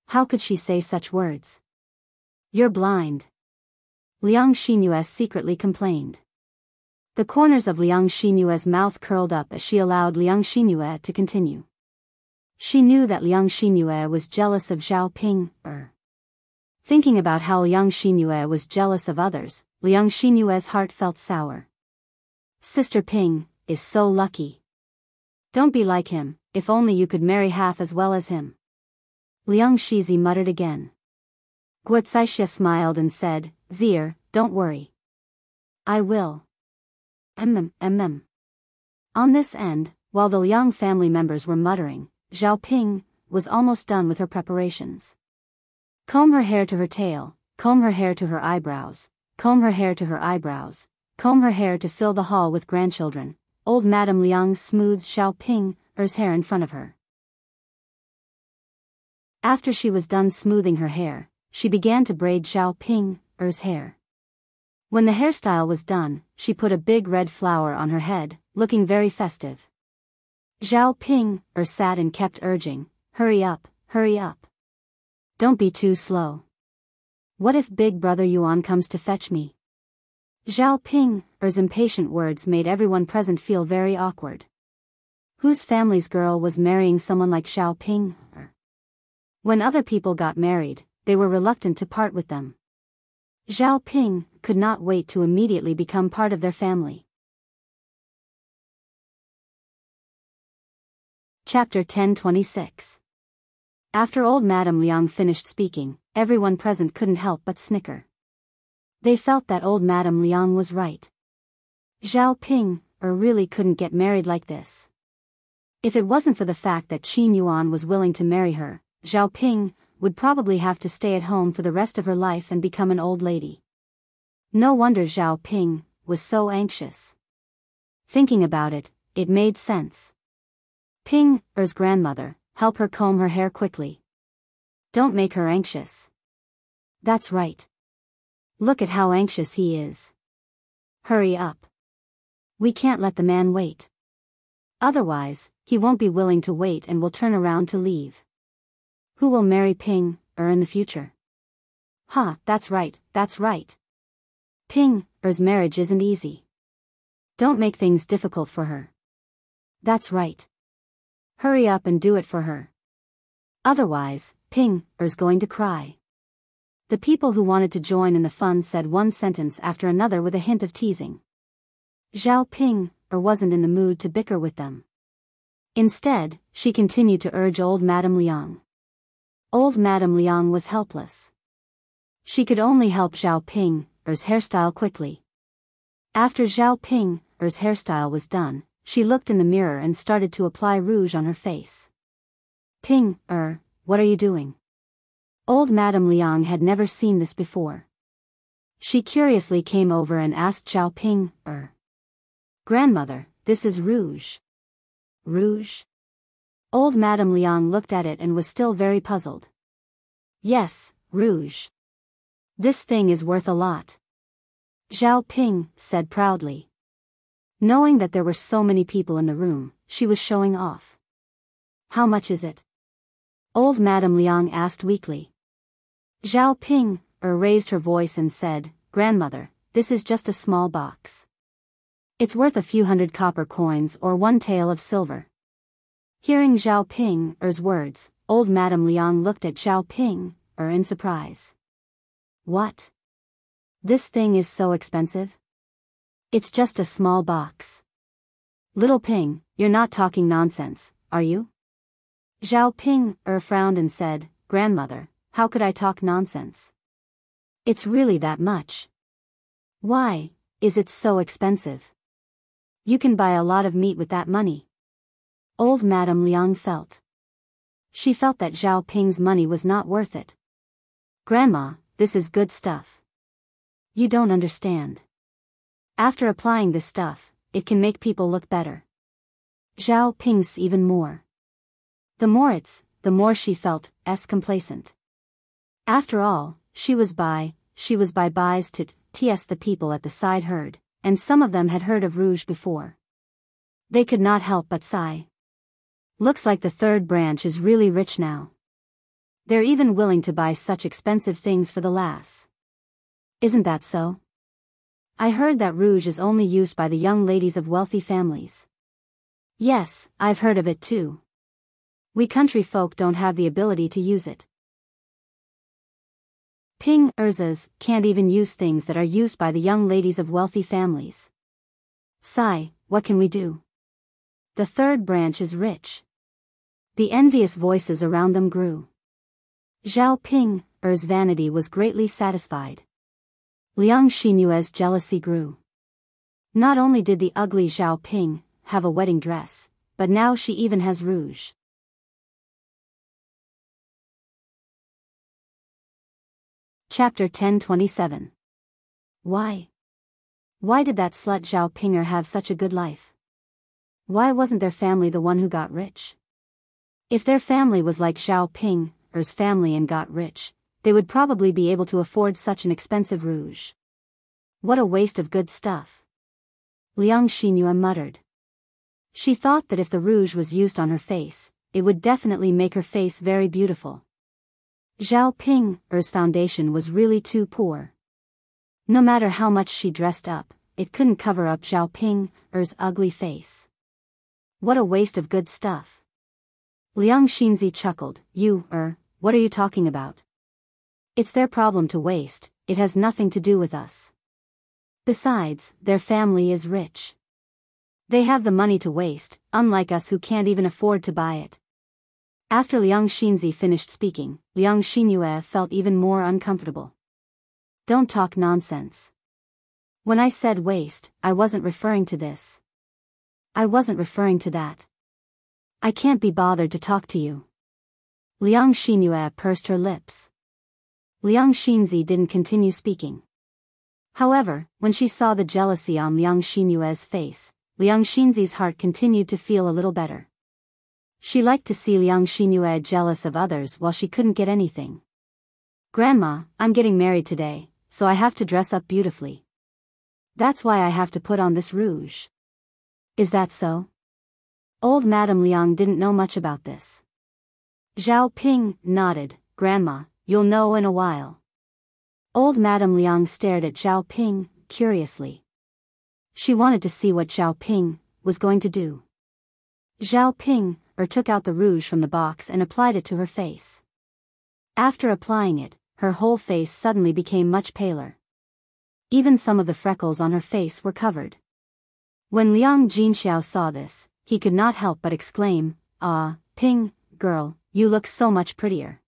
How could she say such words? You're blind. Liang Xinyue secretly complained. The corners of Liang Xinyue's mouth curled up as she allowed Liang Xinyue to continue. She knew that Liang Xinyue was jealous of Zhao Ping. Thinking about how Liang Xinyue was jealous of others, Liang Xinyue's heart felt sour. Sister Ping is so lucky. Don't be like him, if only you could marry half as well as him. Liang Xizi muttered again. Wuxia smiled and said, Zier, don't worry. I will. On this end, while the Liang family members were muttering, Zhao Ping was almost done with her preparations. Comb her hair to her tail, comb her hair to her eyebrows, comb her hair to her eyebrows, comb her hair to fill the hall with grandchildren. Old Madame Liang smoothed Zhao Ping's hair in front of her. After she was done smoothing her hair, she began to braid Zhao Ping's hair. When the hairstyle was done, she put a big red flower on her head, looking very festive. Zhao Ping sat and kept urging, hurry up, hurry up. Don't be too slow. What if Big Brother Yuan comes to fetch me? Zhao Ping's impatient words made everyone present feel very awkward. Whose family's girl was marrying someone like Zhao Ping? When other people got married, they were reluctant to part with them. Zhao Ping could not wait to immediately become part of their family. Chapter 10:26. After old Madame Liang finished speaking, everyone present couldn't help but snicker. They felt that old Madame Liang was right. Zhao Ping really couldn't get married like this. If it wasn't for the fact that Qin Yuan was willing to marry her, Zhao Ping would probably have to stay at home for the rest of her life and become an old lady. No wonder Zhao Ping was so anxious. Thinking about it, it made sense. Ping's grandmother, help her comb her hair quickly. Don't make her anxious. That's right. Look at how anxious he is. Hurry up. We can't let the man wait. Otherwise, he won't be willing to wait and will turn around to leave. Who will marry Ping in the future? That's right, that's right. Ping's marriage isn't easy. Don't make things difficult for her. That's right. Hurry up and do it for her. Otherwise, Ping's going to cry. The people who wanted to join in the fun said one sentence after another with a hint of teasing. Zhao Ping wasn't in the mood to bicker with them. Instead, she continued to urge old Madame Liang. Old Madame Liang was helpless. She could only help Zhao Ping's hairstyle quickly. After Zhao Ping's hairstyle was done, she looked in the mirror and started to apply rouge on her face. Ping, what are you doing? Old Madame Liang had never seen this before. She curiously came over and asked Zhao Ping, Grandmother, this is rouge. Rouge? Old Madame Liang looked at it and was still very puzzled. Yes, rouge. This thing is worth a lot. Zhao Ping said proudly. Knowing that there were so many people in the room, she was showing off. How much is it? Old Madame Liang asked weakly. Zhao Ping raised her voice and said, Grandmother, this is just a small box. It's worth a few hundred copper coins or one tael of silver. Hearing Zhao Ping's words, old Madame Liang looked at Zhao Ping in surprise. What? This thing is so expensive? It's just a small box. Little Ping, you're not talking nonsense, are you? Zhao Ping frowned and said, Grandmother, how could I talk nonsense? It's really that much. Why is it so expensive? You can buy a lot of meat with that money. Old Madame Liang felt. She felt that Zhao Ping's money was not worth it. Grandma, this is good stuff. You don't understand. After applying this stuff, it can make people look better. Zhao Ping's even more. The more she felt complacent. After all, she was by buys to ts the people at the side heard, and some of them had heard of rouge before. They could not help but sigh. Looks like the third branch is really rich now. They're even willing to buy such expensive things for the lass. Isn't that so? I heard that rouge is only used by the young ladies of wealthy families. Yes, I've heard of it too. We country folk don't have the ability to use it. Ping-ers can't even use things that are used by the young ladies of wealthy families. Sigh, what can we do? The third branch is rich. The envious voices around them grew. Zhao Ping's vanity was greatly satisfied. Liang Xinyue's jealousy grew. Not only did the ugly Zhao Ping have a wedding dress, but now she even has rouge. Chapter 10:27. Why did that slut Zhao Pinger have such a good life? Why wasn't their family the one who got rich? If their family was like Zhao Pinger's family and got rich, they would probably be able to afford such an expensive rouge. What a waste of good stuff. Liang Xinyu muttered. She thought that if the rouge was used on her face, it would definitely make her face very beautiful. Zhao Ping's foundation was really too poor. No matter how much she dressed up, it couldn't cover up Zhao Ping's ugly face. What a waste of good stuff. Liang Xinzi chuckled. What are you talking about? It's their problem to waste, it has nothing to do with us. Besides, their family is rich. They have the money to waste, unlike us who can't even afford to buy it. After Liang Xinzi finished speaking, Liang Xinyue felt even more uncomfortable. Don't talk nonsense. When I said waste, I wasn't referring to this. I wasn't referring to that. I can't be bothered to talk to you. Liang Xinyue pursed her lips. Liang Xinzi didn't continue speaking. However, when she saw the jealousy on Liang Xinyue's face, Liang Xinzi's heart continued to feel a little better. She liked to see Liang Xinyue jealous of others while she couldn't get anything. Grandma, I'm getting married today, so I have to dress up beautifully. That's why I have to put on this rouge. Is that so? Old Madame Liang didn't know much about this. Zhao Ping nodded. Grandma, you'll know in a while. Old Madame Liang stared at Zhao Ping, curiously. She wanted to see what Zhao Ping was going to do. Zhao Ping took out the rouge from the box and applied it to her face. After applying it, her whole face suddenly became much paler. Even some of the freckles on her face were covered. When Liang Jinxiao saw this, he could not help but exclaim, "Ah, Ping, girl, you look so much prettier."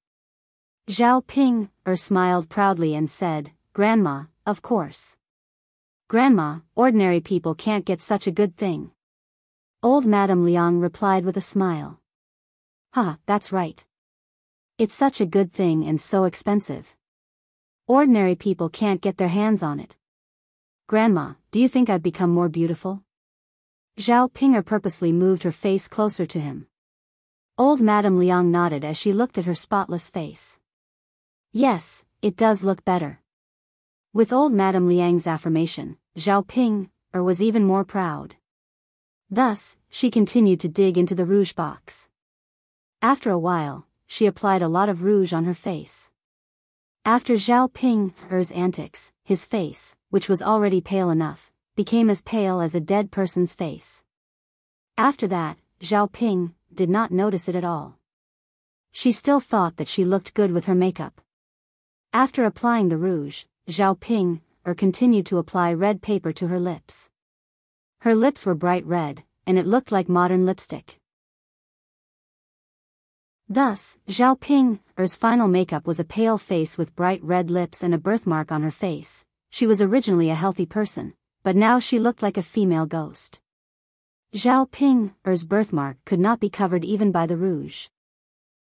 Zhao Ping smiled proudly and said, "Grandma, of course." "Grandma, ordinary people can't get such a good thing." Old Madame Liang replied with a smile. That's right. It's such a good thing and so expensive. Ordinary people can't get their hands on it. Grandma, do you think I've become more beautiful?" Zhao Ping purposely moved her face closer to him. Old Madame Liang nodded as she looked at her spotless face. Yes, it does look better. With old Madame Liang's affirmation, Zhao Ping was even more proud. Thus, she continued to dig into the rouge box. After a while, she applied a lot of rouge on her face. After Zhao Ping's antics, his face, which was already pale enough, became as pale as a dead person's face. After that, Zhao Ping did not notice it at all. She still thought that she looked good with her makeup. After applying the rouge, Zhao Ping continued to apply red paper to her lips. Her lips were bright red, and it looked like modern lipstick. Thus, Zhao Ping's final makeup was a pale face with bright red lips and a birthmark on her face. She was originally a healthy person, but now she looked like a female ghost. Zhao Ping's birthmark could not be covered even by the rouge.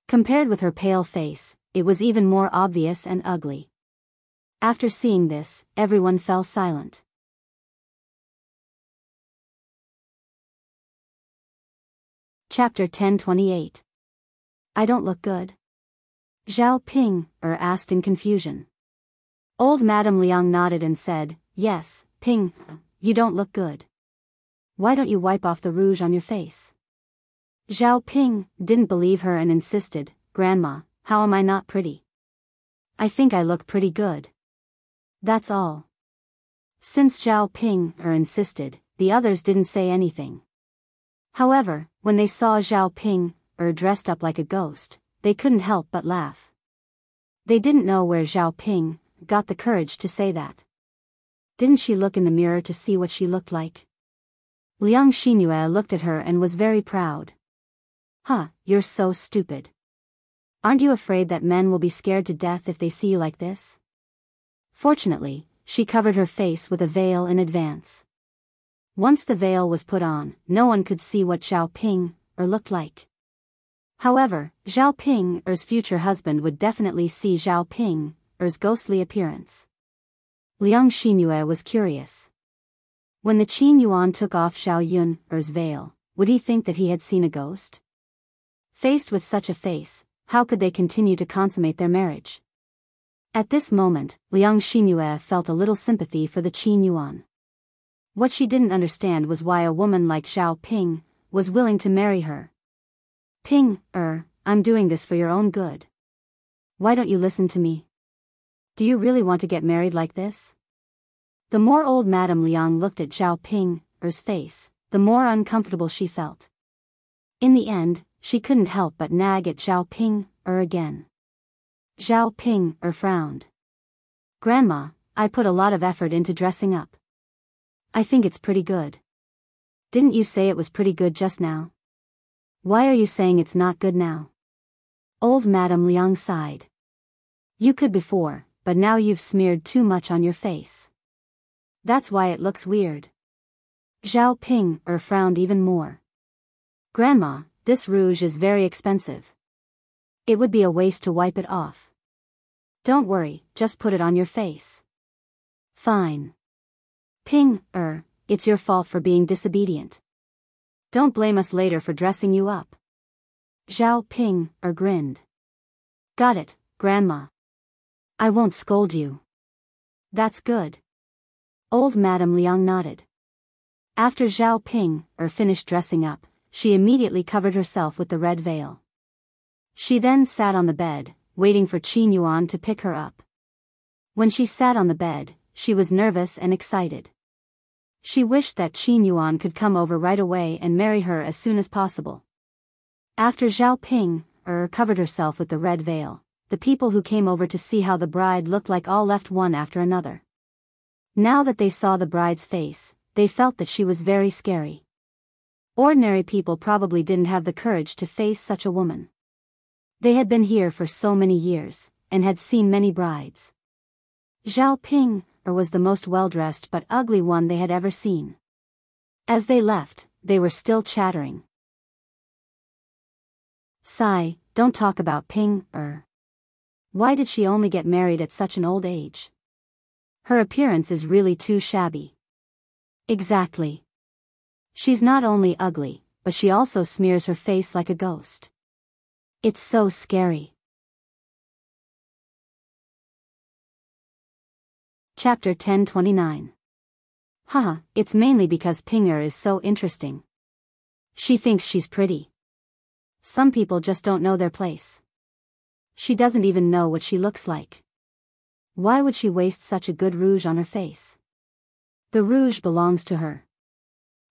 Compared with her pale face, it was even more obvious and ugly. After seeing this, everyone fell silent. Chapter 1028. I don't look good? Zhao Ping asked in confusion. Old Madame Liang nodded and said, "Yes, Ping, you don't look good. Why don't you wipe off the rouge on your face?" Zhao Ping didn't believe her and insisted, "Grandma, how am I not pretty? I think I look pretty good. That's all." Since Zhao Ping insisted, the others didn't say anything. However, when they saw Zhao Ping dressed up like a ghost, they couldn't help but laugh. They didn't know where Zhao Ping got the courage to say that. Didn't she look in the mirror to see what she looked like? Liang Xinyue looked at her and was very proud. You're so stupid. Aren't you afraid that men will be scared to death if they see you like this? Fortunately, she covered her face with a veil in advance. Once the veil was put on, no one could see what Zhao Ping looked like. However, Zhao Ping's future husband would definitely see Zhao Ping's ghostly appearance. Liang Xinyue was curious. When the Qin Yuan took off Zhao Yun's veil, would he think that he had seen a ghost? Faced with such a face, how could they continue to consummate their marriage? At this moment, Liang Xingyue felt a little sympathy for the Qin Yuan. What she didn't understand was why a woman like Zhao Ping was willing to marry her. Ping, I'm doing this for your own good. Why don't you listen to me? Do you really want to get married like this? The more old Madame Liang looked at Zhao Ping's face, the more uncomfortable she felt. In the end, she couldn't help but nag at Zhao Ping again. Zhao Ping frowned. Grandma, I put a lot of effort into dressing up. I think it's pretty good. Didn't you say it was pretty good just now? Why are you saying it's not good now? Old Madame Liang sighed. You could before, but now you've smeared too much on your face. That's why it looks weird. Zhao Ping frowned even more. Grandma, this rouge is very expensive. It would be a waste to wipe it off. Don't worry, just put it on your face. Fine. Ping, it's your fault for being disobedient. Don't blame us later for dressing you up. Zhao Ping grinned. Got it, Grandma. I won't scold you. That's good. Old Madame Liang nodded. After Zhao Ping finished dressing up, she immediately covered herself with the red veil. She then sat on the bed, waiting for Qin Yuan to pick her up. When she sat on the bed, she was nervous and excited. She wished that Qin Yuan could come over right away and marry her as soon as possible. After Zhao Ping covered herself with the red veil, the people who came over to see how the bride looked like all left one after another. Now that they saw the bride's face, they felt that she was very scary. Ordinary people probably didn't have the courage to face such a woman. They had been here for so many years, and had seen many brides. Zhao Ping was the most well-dressed but ugly one they had ever seen. As they left, they were still chattering. Sigh, don't talk about Ping. Why did she only get married at such an old age? Her appearance is really too shabby. Exactly. She's not only ugly, but she also smears her face like a ghost. It's so scary. Chapter 1029. Haha, it's mainly because Pinger is so interesting. She thinks she's pretty. Some people just don't know their place. She doesn't even know what she looks like. Why would she waste such a good rouge on her face? The rouge belongs to her.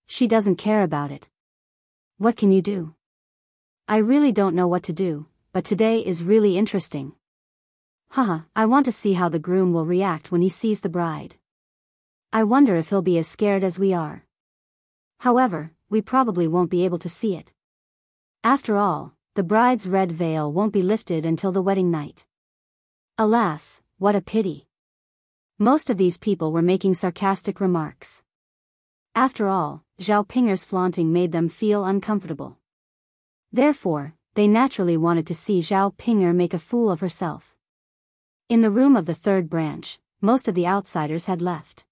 She doesn't care about it. What can you do? I really don't know what to do, but today is really interesting. Haha, I want to see how the groom will react when he sees the bride. I wonder if he'll be as scared as we are. However, we probably won't be able to see it. After all, the bride's red veil won't be lifted until the wedding night. Alas, what a pity. Most of these people were making sarcastic remarks. After all, Zhao Pinger's flaunting made them feel uncomfortable. Therefore, they naturally wanted to see Zhao Pinger make a fool of herself. In the room of the third branch, most of the outsiders had left.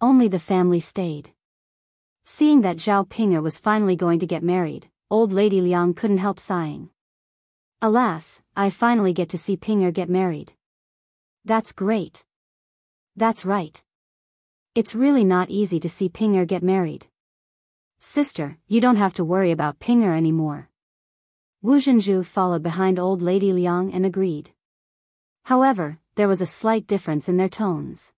Only the family stayed. Seeing that Zhao Pinger was finally going to get married, old lady Liang couldn't help sighing. Alas, I finally get to see Pinger get married. That's great. That's right. It's really not easy to see Pinger get married. Sister, you don't have to worry about Pinger anymore. Wu Zhenju followed behind old lady Liang and agreed. However, there was a slight difference in their tones.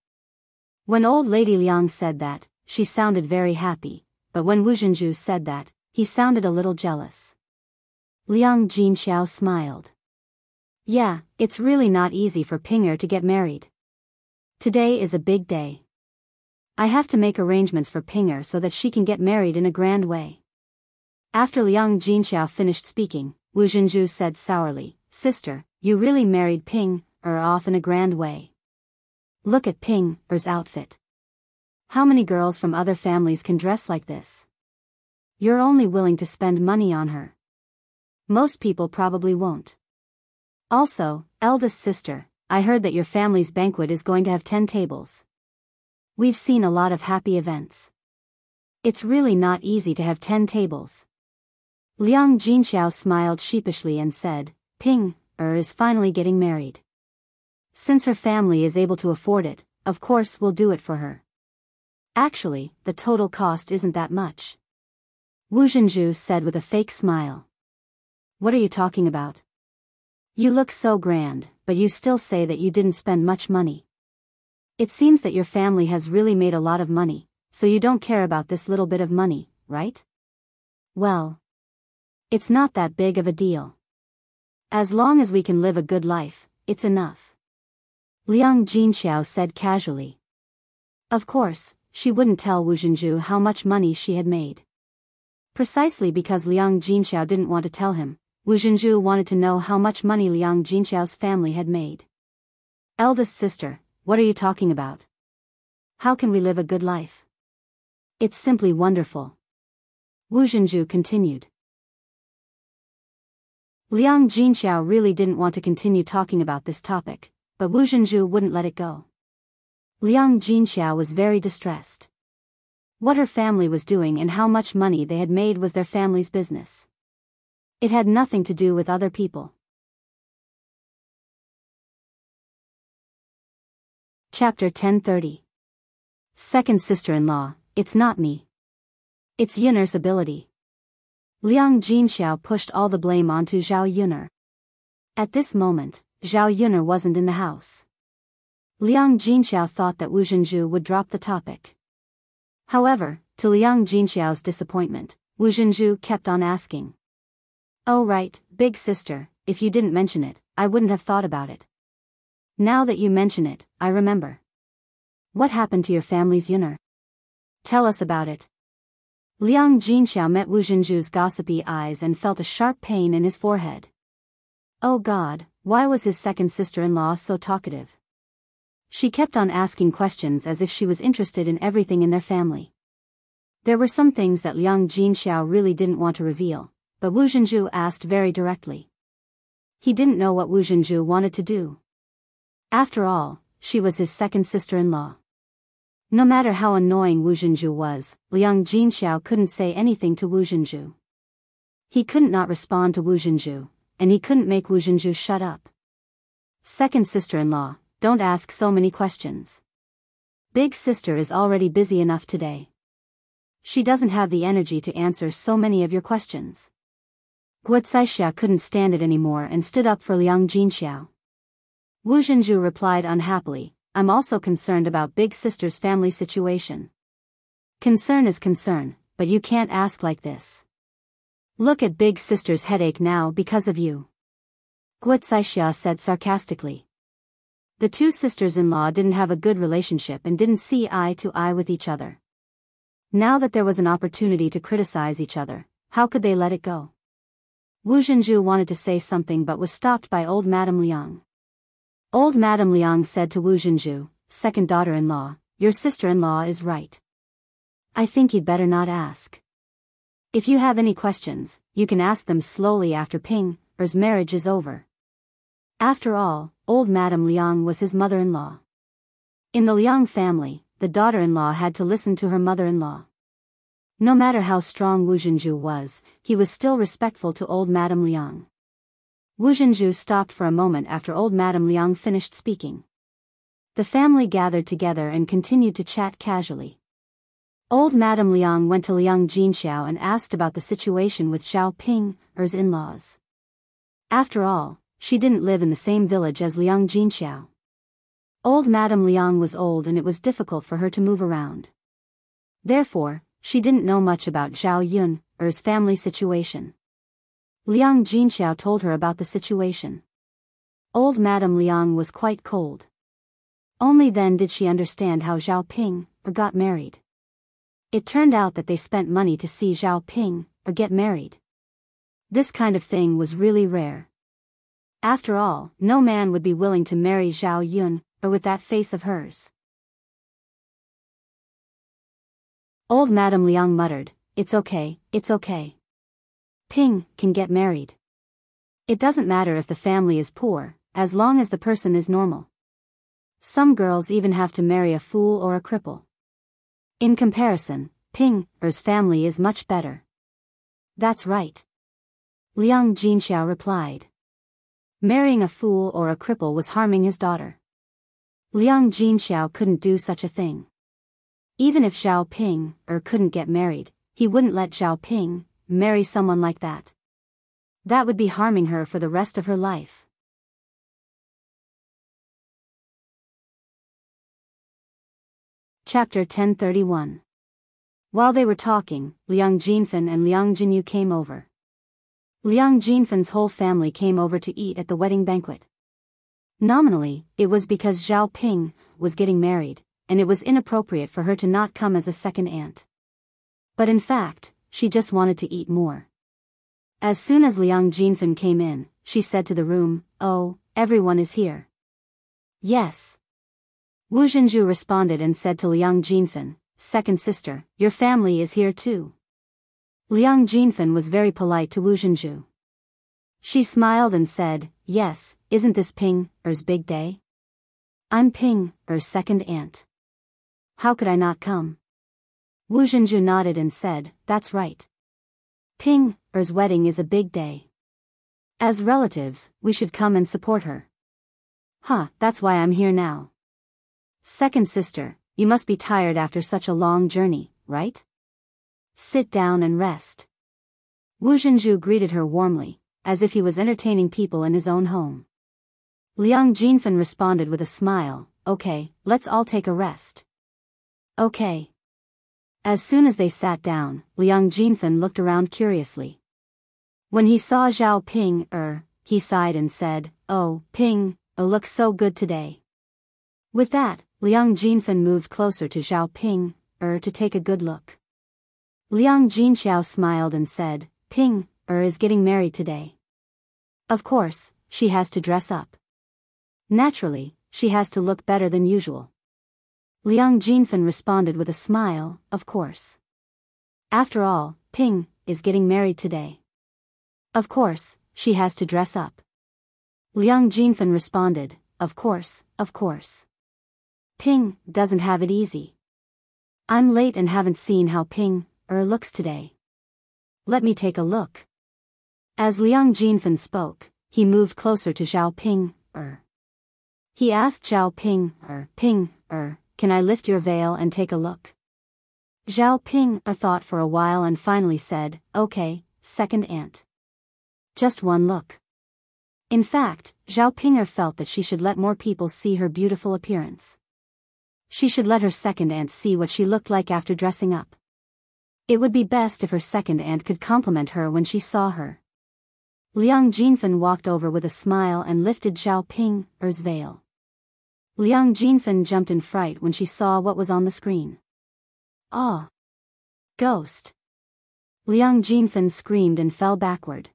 When old lady Liang said that, she sounded very happy, but when Wu Zhenju said that, he sounded a little jealous. Liang Jinxiao smiled. Yeah, it's really not easy for Pinger to get married. Today is a big day. I have to make arrangements for Pinger so that she can get married in a grand way. After Liang Jinxiao finished speaking, Wu Zhenju said sourly, Sister, you really married Pinger off in a grand way. Look at Pinger's outfit. How many girls from other families can dress like this? You're only willing to spend money on her. Most people probably won't. Also, eldest sister, I heard that your family's banquet is going to have 10 tables. We've seen a lot of happy events. It's really not easy to have 10 tables. Liang Jinxiao smiled sheepishly and said, Pinger is finally getting married. Since her family is able to afford it, of course we'll do it for her. Actually, the total cost isn't that much. Wu Zhenju said with a fake smile. What are you talking about? You look so grand, but you still say that you didn't spend much money. It seems that your family has really made a lot of money, so you don't care about this little bit of money, right? Well, it's not that big of a deal. As long as we can live a good life, it's enough. Liang Jinxiao said casually. Of course, she wouldn't tell Wu Zhenju how much money she had made. Precisely because Liang Jinxiao didn't want to tell him, Wu Zhenju wanted to know how much money Liang Jinxiao's family had made. Eldest sister, what are you talking about? How can we live a good life? It's simply wonderful. Wu Zhenju continued. Liang Jinxiao really didn't want to continue talking about this topic, but Wu Zhenju wouldn't let it go. Liang Jinxiao was very distressed. What her family was doing and how much money they had made was their family's business. It had nothing to do with other people. Chapter 1030. Second sister-in-law, it's not me. It's Yun'er's ability. Liang Jinxiao pushed all the blame onto Zhao Yun'er. At this moment, Zhao Yun'er wasn't in the house. Liang Jinxiao thought that Wu Zhenju would drop the topic. However, to Liang Jinxiao's disappointment, Wu Zhenju kept on asking. Oh right, big sister, if you didn't mention it, I wouldn't have thought about it. Now that you mention it, I remember. What happened to your family's Yun'er? Tell us about it. Liang Jinxiao met Wu Zhenju's gossipy eyes and felt a sharp pain in his forehead. Oh God, why was his second sister-in-law so talkative? She kept on asking questions as if she was interested in everything in their family. There were some things that Liang Jinxiao really didn't want to reveal, but Wu Zhenju asked very directly. He didn't know what Wu Zhenju wanted to do. After all, she was his second sister-in-law. No matter how annoying Wu Zhenju was, Liang Jinxiao couldn't say anything to Wu Zhenju. He couldn't not respond to Wu Zhenju, and he couldn't make Wu Zhenju shut up. Second sister-in-law, don't ask so many questions. Big sister is already busy enough today. She doesn't have the energy to answer so many of your questions. Guo Caixia couldn't stand it anymore and stood up for Liang Jinxiao. Wu Zhenju replied unhappily, I'm also concerned about big sister's family situation. Concern is concern, but you can't ask like this. Look at big sister's headache now because of you. Guo Caixia said sarcastically. The two sisters-in-law didn't have a good relationship and didn't see eye to eye with each other. Now that there was an opportunity to criticize each other, how could they let it go? Wu Zhenju wanted to say something but was stopped by old Madame Liang. Old Madame Liang said to Wu Zhenju, second daughter-in-law, your sister-in-law is right. I think you'd better not ask. If you have any questions, you can ask them slowly after Ping Er's marriage is over. After all, old Madame Liang was his mother-in-law. In the Liang family, the daughter-in-law had to listen to her mother-in-law. No matter how strong Wu Zhenju was, he was still respectful to old Madame Liang. Wu Zhenju stopped for a moment after old Madame Liang finished speaking. The family gathered together and continued to chat casually. Old Madame Liang went to Liang Jinxiao and asked about the situation with Zhao Ping Er's in-laws. After all, she didn't live in the same village as Liang Jinxiao. Old Madame Liang was old and it was difficult for her to move around. Therefore, she didn't know much about Zhao Yun'er's family situation. Liang Jinxiao told her about the situation. Old Madame Liang was quite cold. Only then did she understand how Zhao Ping got married. It turned out that they spent money to see Zhao Ping get married. This kind of thing was really rare. After all, no man would be willing to marry Zhao Yun with that face of hers. Old Madame Liang muttered, it's okay, it's okay. Ping can get married. It doesn't matter if the family is poor, as long as the person is normal. Some girls even have to marry a fool or a cripple. In comparison, Ping Er's family is much better. That's right. Liang Jinxiao replied. Marrying a fool or a cripple was harming his daughter. Liang Jinxiao couldn't do such a thing. Even if Zhao Ping couldn't get married, he wouldn't let Zhao Ping marry someone like that. That would be harming her for the rest of her life. Chapter 1031. While they were talking, Liang Jinfen and Liang Jinyu came over. Liang Jinfen's whole family came over to eat at the wedding banquet. Nominally, it was because Zhao Ping was getting married, and it was inappropriate for her to not come as a second aunt. But in fact, she just wanted to eat more. As soon as Liang Jinfen came in, she said to the room, "Oh, everyone is here." "Yes." Wu Zhenju responded and said to Liang Jinfen, "Second sister, your family is here too." Liang Jinfen was very polite to Wu Zhenju. She smiled and said, "Yes, isn't this Ping's big day? I'm Ping's second aunt. How could I not come?" Wu Zhenju nodded and said, "That's right. Ping's wedding is a big day. As relatives, we should come and support her." That's why I'm here now." "Second sister, you must be tired after such a long journey, right? Sit down and rest." Wu Zhenju greeted her warmly, as if he was entertaining people in his own home. Liang Jinfen responded with a smile, "Okay, let's all take a rest." "Okay." As soon as they sat down, Liang Jinfen looked around curiously. When he saw Zhao Ping he sighed and said, "Oh, Ping looks so good today." With that, Liang Jinfen moved closer to Zhao Ping to take a good look. Liang Jinxiao smiled and said, "Ping is getting married today. Of course, she has to dress up. Naturally, she has to look better than usual." Liang Jinfen responded with a smile, "Of course. After all, Ping is getting married today. Of course, she has to dress up." Liang Jinfen responded, "Of course, of course. Ping doesn't have it easy. I'm late and haven't seen how Ping looks today. Let me take a look." As Liang Jinfen spoke, he moved closer to Zhao Ping He asked Zhao Ping "Ping can I lift your veil and take a look?" Zhao Ping thought for a while and finally said, "Okay, second aunt. Just one look." In fact, Zhao Ping felt that she should let more people see her beautiful appearance. She should let her second aunt see what she looked like after dressing up. It would be best if her second aunt could compliment her when she saw her. Liang Jinfen walked over with a smile and lifted Zhao Ping's veil. Liang Jinfen jumped in fright when she saw what was on the screen. "Ah! Ghost!" Liang Jinfen screamed and fell backward.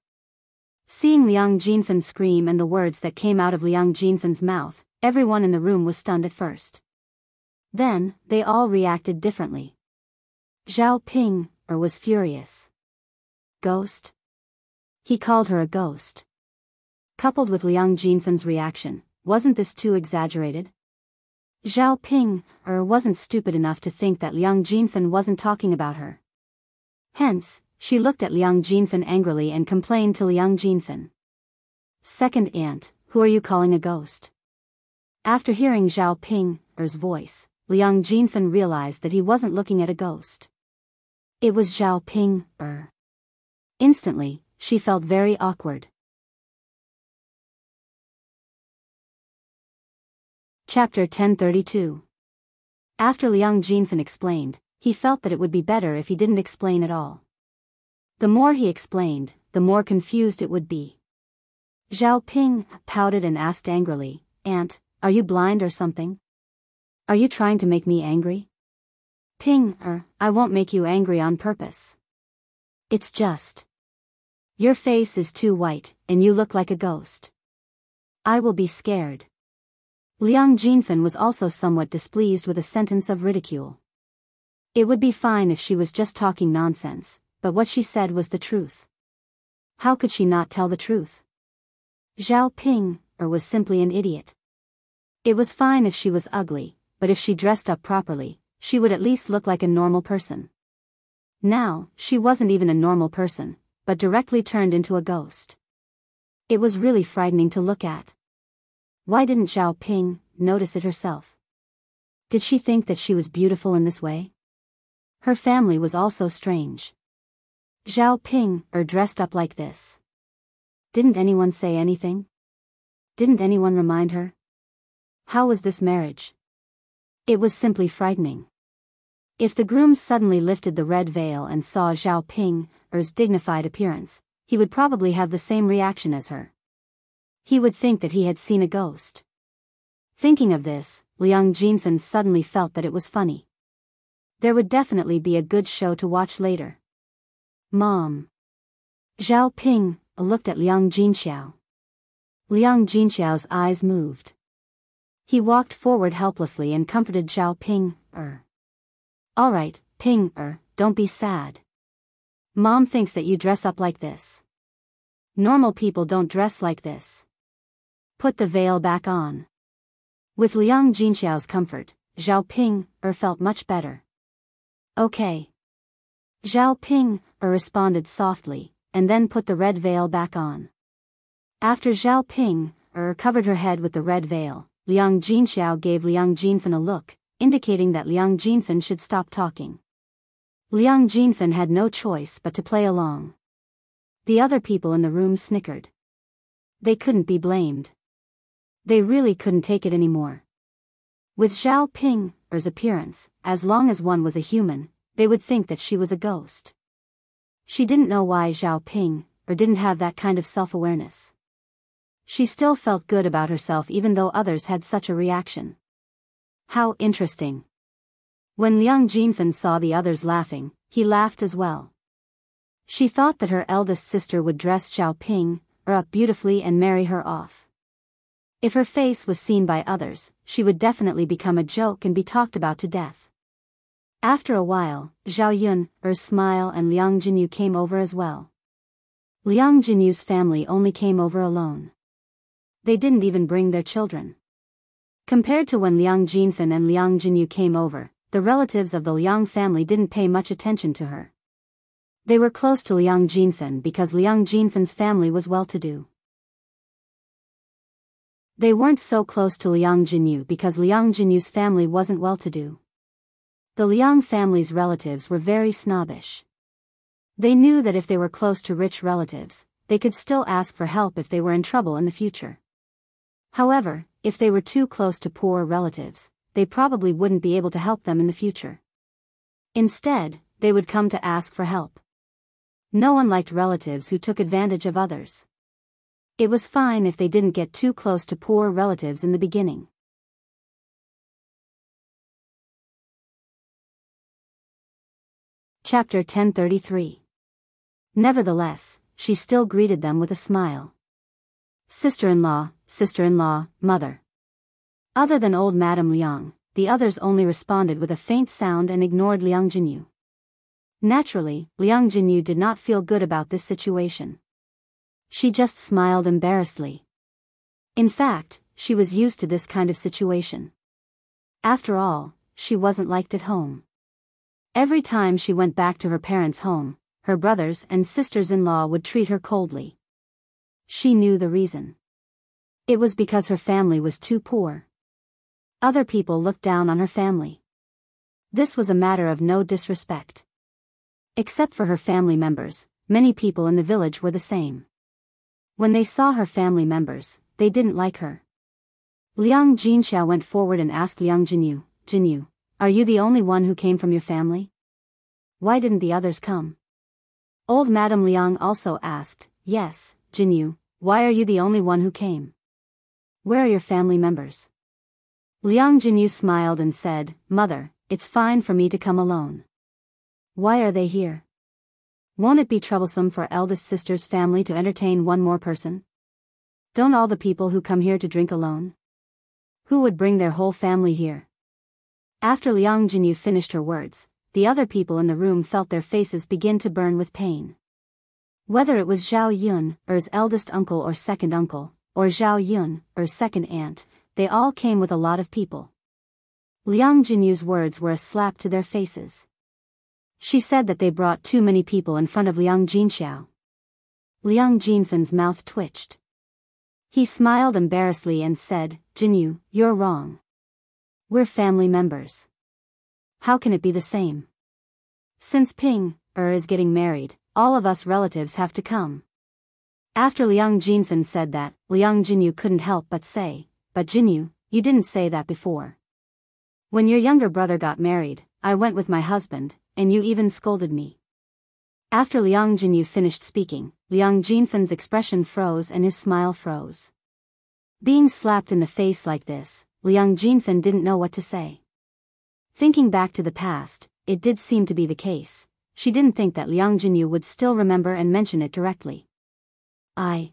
Seeing Liang Jinfen scream and the words that came out of Liang Jinfen's mouth, everyone in the room was stunned at first. Then, they all reacted differently. Zhao Ping was furious. Ghost? He called her a ghost. Coupled with Liang Jinfen's reaction, wasn't this too exaggerated? Zhao Ping wasn't stupid enough to think that Liang Jinfen wasn't talking about her. Hence, she looked at Liang Jinfen angrily and complained to Liang Jinfen. "Second aunt, who are you calling a ghost?" After hearing Zhao Ping's voice, Liang Jinfen realized that he wasn't looking at a ghost. It was Zhao Ping. Instantly, she felt very awkward. Chapter 1032. After Liang Jinfen explained, he felt that it would be better if he didn't explain at all. The more he explained, the more confused it would be. Zhao Ping pouted and asked angrily, "Aunt, are you blind or something? Are you trying to make me angry?" "Ping, I won't make you angry on purpose. It's just your face is too white, and you look like a ghost. I will be scared." Liang Jinfen was also somewhat displeased with a sentence of ridicule. It would be fine if she was just talking nonsense, but what she said was the truth. How could she not tell the truth? Zhao Ping was simply an idiot. It was fine if she was ugly, but if she dressed up properly, she would at least look like a normal person. Now, she wasn't even a normal person, but directly turned into a ghost. It was really frightening to look at. Why didn't Zhao Ping notice it herself. Did she think that she was beautiful in this way? Her family was also strange. Zhao Ping dressed up like this. Didn't anyone say anything? Didn't anyone remind her? How was this marriage? It was simply frightening. If the groom suddenly lifted the red veil and saw Zhao Ping's dignified appearance, he would probably have the same reaction as her. He would think that he had seen a ghost. Thinking of this, Liang Jinfen suddenly felt that it was funny. There would definitely be a good show to watch later. Mom. Zhao Ping looked at Liang Jinxiao. Liang Jinxiao's eyes moved. He walked forward helplessly and comforted Zhao Ping. All right, Ping, don't be sad. Mom thinks that you dress up like this. Normal people don't dress like this. Put the veil back on. With Liang Jinxiao's comfort, Zhao Ping felt much better. Okay. Zhao Ping responded softly, and then put the red veil back on. After Zhao Ping covered her head with the red veil, Liang Jinxiao gave Liang Jinfen a look, indicating that Liang Jinfen should stop talking. Liang Jinfen had no choice but to play along. The other people in the room snickered. They couldn't be blamed. They really couldn't take it anymore. With Zhao Ping's appearance, as long as one was a human, they would think that she was a ghost. She didn't know why Zhao Ping didn't have that kind of self-awareness. She still felt good about herself even though others had such a reaction. How interesting. When Liang Jinfen saw the others laughing, he laughed as well. She thought that her eldest sister would dress Zhao Ping up beautifully and marry her off. If her face was seen by others, she would definitely become a joke and be talked about to death. After a while, Zhao Yun's smile and Liang Jinyu came over as well. Liang Jinyu's family only came over alone. They didn't even bring their children. Compared to when Liang Jinfen and Liang Jinyu came over, the relatives of the Liang family didn't pay much attention to her. They were close to Liang Jinfen because Liang Jinfen's family was well-to-do. They weren't so close to Liang Jinyu because Liang Jinyu's family wasn't well-to-do. The Liang family's relatives were very snobbish. They knew that if they were close to rich relatives, they could still ask for help if they were in trouble in the future. However, if they were too close to poor relatives, they probably wouldn't be able to help them in the future. Instead, they would come to ask for help. No one liked relatives who took advantage of others. It was fine if they didn't get too close to poor relatives in the beginning. Chapter 1033. Nevertheless, she still greeted them with a smile. Sister-in-law, sister-in-law, mother. Other than old Madame Liang, the others only responded with a faint sound and ignored Liang Jinyu. Naturally, Liang Jinyu did not feel good about this situation. She just smiled embarrassedly. In fact, she was used to this kind of situation. After all, she wasn't liked at home. Every time she went back to her parents' home, her brothers and sisters-in-law would treat her coldly. She knew the reason. It was because her family was too poor. Other people looked down on her family. This was a matter of no disrespect. Except for her family members, many people in the village were the same. When they saw her family members, they didn't like her. Liang Jinxiao went forward and asked Liang Jinyu, "Jinyu, are you the only one who came from your family? Why didn't the others come?" Old Madame Liang also asked, "Yes, Jinyu, why are you the only one who came? Where are your family members?" Liang Jinyu smiled and said, "Mother, it's fine for me to come alone." "Why are they here? Won't it be troublesome for eldest sister's family to entertain one more person? Don't all the people who come here to drink alone? Who would bring their whole family here?" After Liang Jinyu finished her words, the other people in the room felt their faces begin to burn with pain. Whether it was Zhao Yun's eldest uncle or second uncle, or Zhao Yun's second aunt, they all came with a lot of people. Liang Jinyu's words were a slap to their faces. She said that they brought too many people in front of Liang Jinxiao. Liang Jinfen's mouth twitched. He smiled embarrassedly and said, Jinyu, you're wrong. We're family members. How can it be the same? Since Ping is getting married, all of us relatives have to come. After Liang Jinfen said that, Liang Jinyu couldn't help but say, but Jinyu, you didn't say that before. When your younger brother got married, I went with my husband, and you even scolded me. After Liang Jinyu finished speaking, Liang Jinfen's expression froze and his smile froze. Being slapped in the face like this, Liang Jinfen didn't know what to say. Thinking back to the past, it did seem to be the case. She didn't think that Liang Jinyu would still remember and mention it directly. I.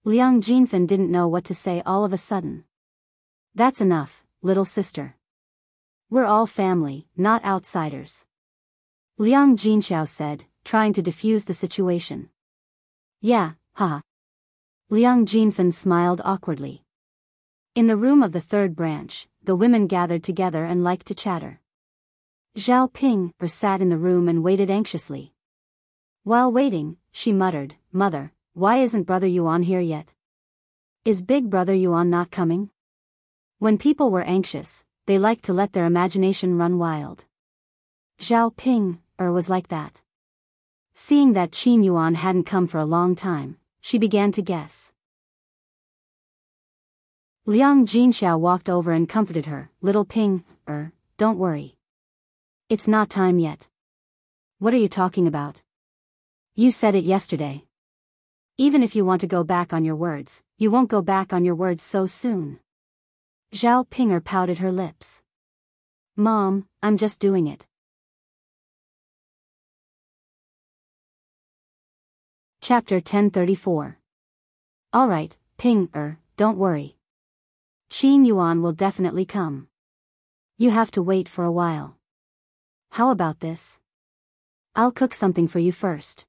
Liang Jinfen didn't know what to say all of a sudden. That's enough, little sister. We're all family, not outsiders. Liang Jinxiao said, trying to defuse the situation. Yeah, haha. Liang Jinfen smiled awkwardly. In the room of the third branch, the women gathered together and liked to chatter. Zhao Ping sat in the room and waited anxiously. While waiting, she muttered, Mother, why isn't Brother Yuan here yet? Is Big Brother Yuan not coming? When people were anxious, they liked to let their imagination run wild. Zhao Ping was like that. Seeing that Qin Yuan hadn't come for a long time, she began to guess. Liang Jinxiao walked over and comforted her. Little Ping, don't worry. It's not time yet. What are you talking about? You said it yesterday. Even if you want to go back on your words, you won't go back on your words so soon. Zhao Pinger pouted her lips. Mom, I'm just doing it. Chapter 1034. Alright, Ping, don't worry. Qin Yuan will definitely come. You have to wait for a while. How about this? I'll cook something for you first.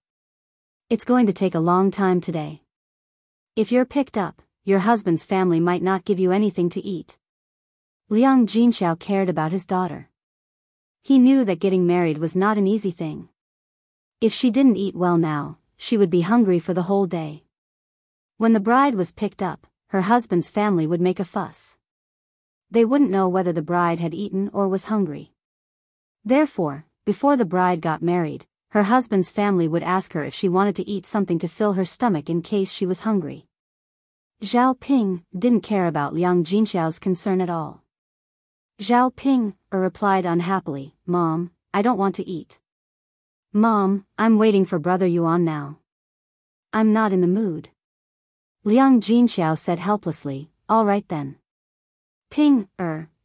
It's going to take a long time today. If you're picked up, your husband's family might not give you anything to eat. Liang Jinxiao cared about his daughter. He knew that getting married was not an easy thing. If she didn't eat well now, she would be hungry for the whole day. When the bride was picked up, her husband's family would make a fuss. They wouldn't know whether the bride had eaten or was hungry. Therefore, before the bride got married, her husband's family would ask her if she wanted to eat something to fill her stomach in case she was hungry. Zhao Ping didn't care about Liang Jinxiao's concern at all. Zhao Ping replied unhappily, Mom, I don't want to eat. Mom, I'm waiting for Brother Yuan now. I'm not in the mood. Liang Jinxiao said helplessly, all right then. Ping,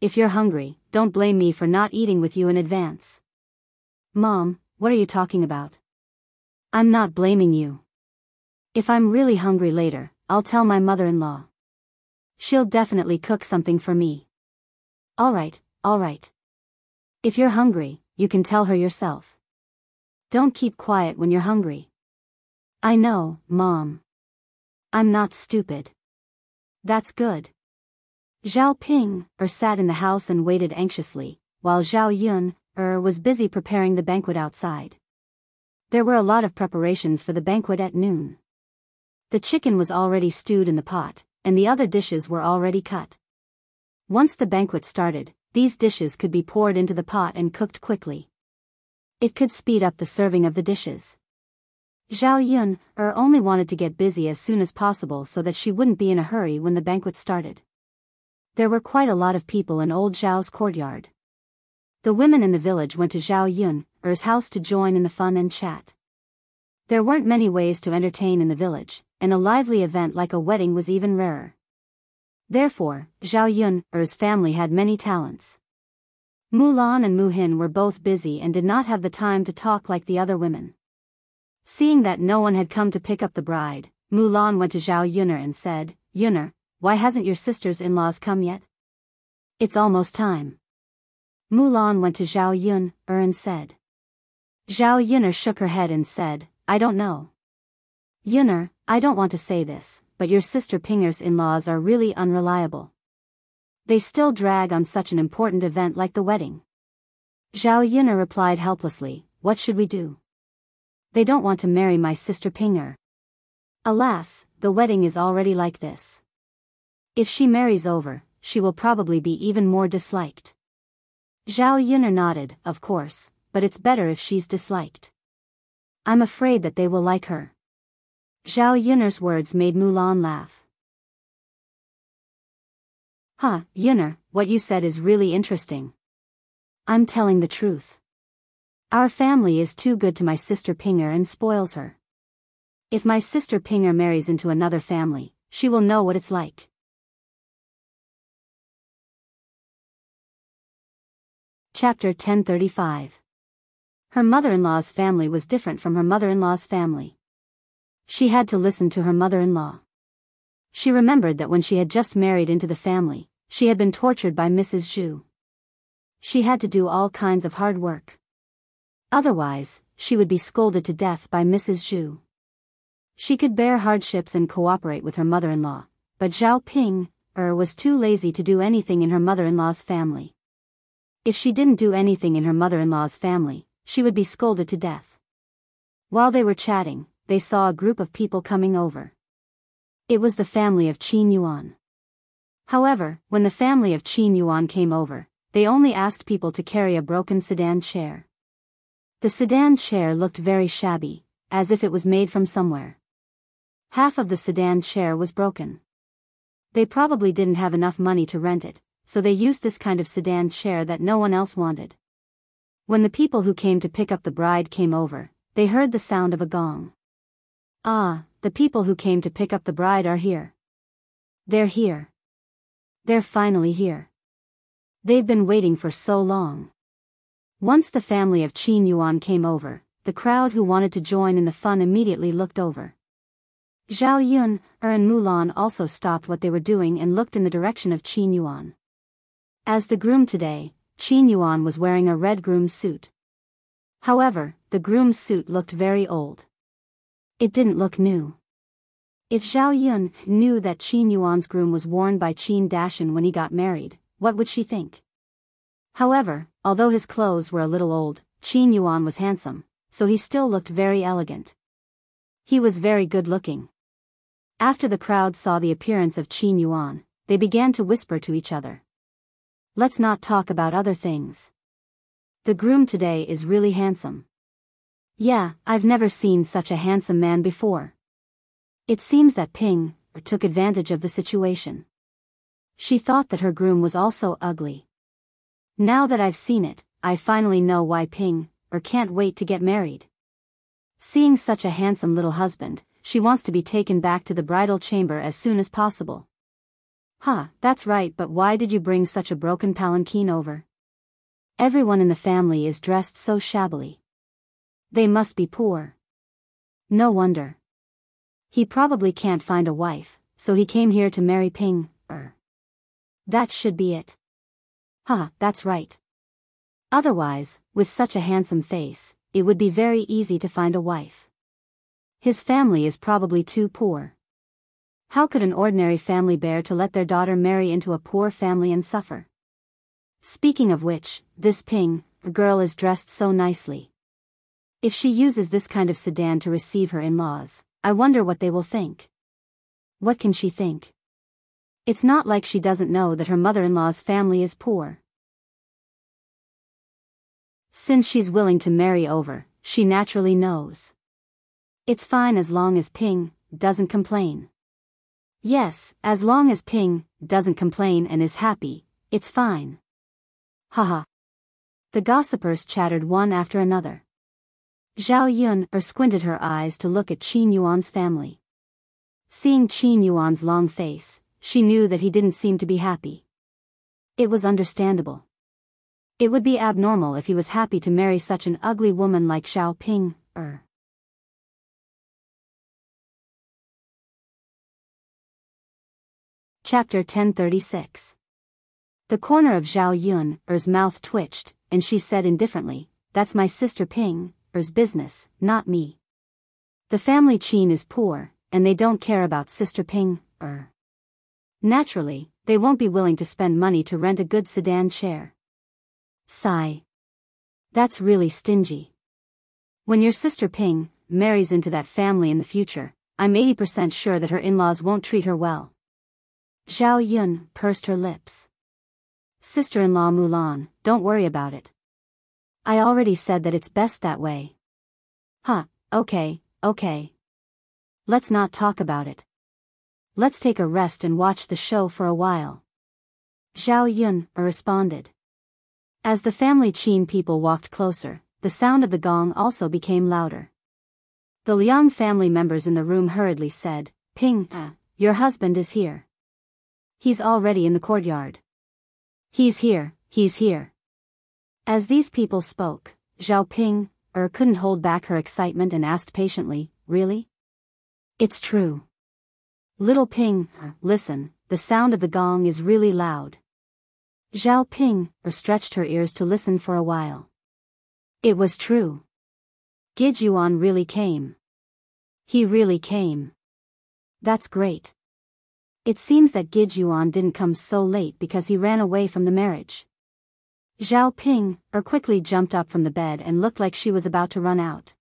if you're hungry, don't blame me for not eating with you in advance. Mom, what are you talking about? I'm not blaming you. If I'm really hungry later, I'll tell my mother-in-law. She'll definitely cook something for me. All right. If you're hungry, you can tell her yourself. Don't keep quiet when you're hungry. I know, Mom. I'm not stupid. That's good. Zhao Ping sat in the house and waited anxiously, while Zhao Yun was busy preparing the banquet outside. There were a lot of preparations for the banquet at noon. The chicken was already stewed in the pot, and the other dishes were already cut. Once the banquet started, these dishes could be poured into the pot and cooked quickly. It could speed up the serving of the dishes. Zhao Yun only wanted to get busy as soon as possible so that she wouldn't be in a hurry when the banquet started. There were quite a lot of people in old Zhao's courtyard. The women in the village went to Zhao Yun's house to join in the fun and chat. There weren't many ways to entertain in the village, and a lively event like a wedding was even rarer. Therefore, Zhao Yun's family had many talents. Mulan and Muhin were both busy and did not have the time to talk like the other women. Seeing that no one had come to pick up the bride, Mulan went to Zhao Yun'er and said, Yun'er, why hasn't your sister's-in-laws come yet? It's almost time. Mulan went to Zhao Yun'er and said. Zhao Yun'er shook her head and said, I don't know. Yun'er, I don't want to say this, but your sister Pinger's in-laws are really unreliable. They still drag on such an important event like the wedding. Zhao Yun'er replied helplessly, what should we do? They don't want to marry my sister Pinger. Alas, the wedding is already like this. If she marries over, she will probably be even more disliked. Zhao Yun'er nodded, of course, but it's better if she's disliked. I'm afraid that they will like her. Zhao Yun'er's words made Mulan laugh. Huh, Yun'er, what you said is really interesting. I'm telling the truth. Our family is too good to my sister Ping'er and spoils her. If my sister Ping'er marries into another family, she will know what it's like. Chapter 1035. Her mother-in-law's family was different from her mother-in-law's family. She had to listen to her mother-in-law. She remembered that when she had just married into the family, she had been tortured by Mrs. Zhu. She had to do all kinds of hard work. Otherwise, she would be scolded to death by Mrs. Zhu. She could bear hardships and cooperate with her mother-in-law, but Zhao Ping'er was too lazy to do anything in her mother-in-law's family. If she didn't do anything in her mother-in-law's family, she would be scolded to death. While they were chatting, they saw a group of people coming over. It was the family of Qin Yuan. However, when the family of Qin Yuan came over, they only asked people to carry a broken sedan chair. The sedan chair looked very shabby, as if it was made from somewhere. Half of the sedan chair was broken. They probably didn't have enough money to rent it, so they used this kind of sedan chair that no one else wanted. When the people who came to pick up the bride came over, they heard the sound of a gong. Ah, the people who came to pick up the bride are here. They're here. They're finally here. They've been waiting for so long. Once the family of Qin Yuan came over, the crowd who wanted to join in the fun immediately looked over. Zhao Yun'er and Mulan also stopped what they were doing and looked in the direction of Qin Yuan. As the groom today, Qin Yuan was wearing a red groom's suit. However, the groom's suit looked very old. It didn't look new. If Zhao Yun knew that Qin Yuan's groom was worn by Qin Dashan when he got married, what would she think? However, although his clothes were a little old, Qin Yuan was handsome, so he still looked very elegant. He was very good-looking. After the crowd saw the appearance of Qin Yuan, they began to whisper to each other. Let's not talk about other things. The groom today is really handsome. Yeah, I've never seen such a handsome man before. It seems that Ping'er took advantage of the situation. She thought that her groom was also ugly. Now that I've seen it, I finally know why Ping'er can't wait to get married. Seeing such a handsome little husband, she wants to be taken back to the bridal chamber as soon as possible. Huh, that's right, but why did you bring such a broken palanquin over? Everyone in the family is dressed so shabbily. They must be poor. No wonder. He probably can't find a wife, so he came here to marry Ping'er. That should be it. Huh, that's right. Otherwise, with such a handsome face, it would be very easy to find a wife. His family is probably too poor. How could an ordinary family bear to let their daughter marry into a poor family and suffer? Speaking of which, this Ping'er girl is dressed so nicely. If she uses this kind of sedan to receive her in-laws, I wonder what they will think. What can she think? It's not like she doesn't know that her mother-in-law's family is poor. Since she's willing to marry over, she naturally knows. It's fine as long as Ping'er doesn't complain. Yes, as long as Ping'er doesn't complain and is happy, it's fine. Haha. The gossipers chattered one after another. Zhao Yun'er squinted her eyes to look at Qin Yuan's family. Seeing Qin Yuan's long face, she knew that he didn't seem to be happy. It was understandable. It would be abnormal if he was happy to marry such an ugly woman like Zhao Ping'er. Chapter 1036. The corner of Zhao Yun'er's mouth twitched, and she said indifferently, "That's my sister Ping'er's business, not me. The family Qin is poor, and they don't care about sister Ping'er. Naturally, they won't be willing to spend money to rent a good sedan chair." Sigh. That's really stingy. When your sister Ping'er marries into that family in the future, I'm 80% sure that her in-laws won't treat her well. Zhao Yun pursed her lips. Sister-in-law Mulan, don't worry about it. I already said that it's best that way. Huh, okay. Let's not talk about it. Let's take a rest and watch the show for a while. Zhao Yun responded. As the family Qin people walked closer, the sound of the gong also became louder. The Liang family members in the room hurriedly said, Ping, your husband is here. He's already in the courtyard. He's here. As these people spoke, Zhao Ping couldn't hold back her excitement and asked patiently, really? It's true. Little Ping, listen, the sound of the gong is really loud. Zhao Ping stretched her ears to listen for a while. It was true. Gijuan really came. He really came. That's great. It seems that Gijuan didn't come so late because he ran away from the marriage. Zhao Ping quickly jumped up from the bed and looked like she was about to run out.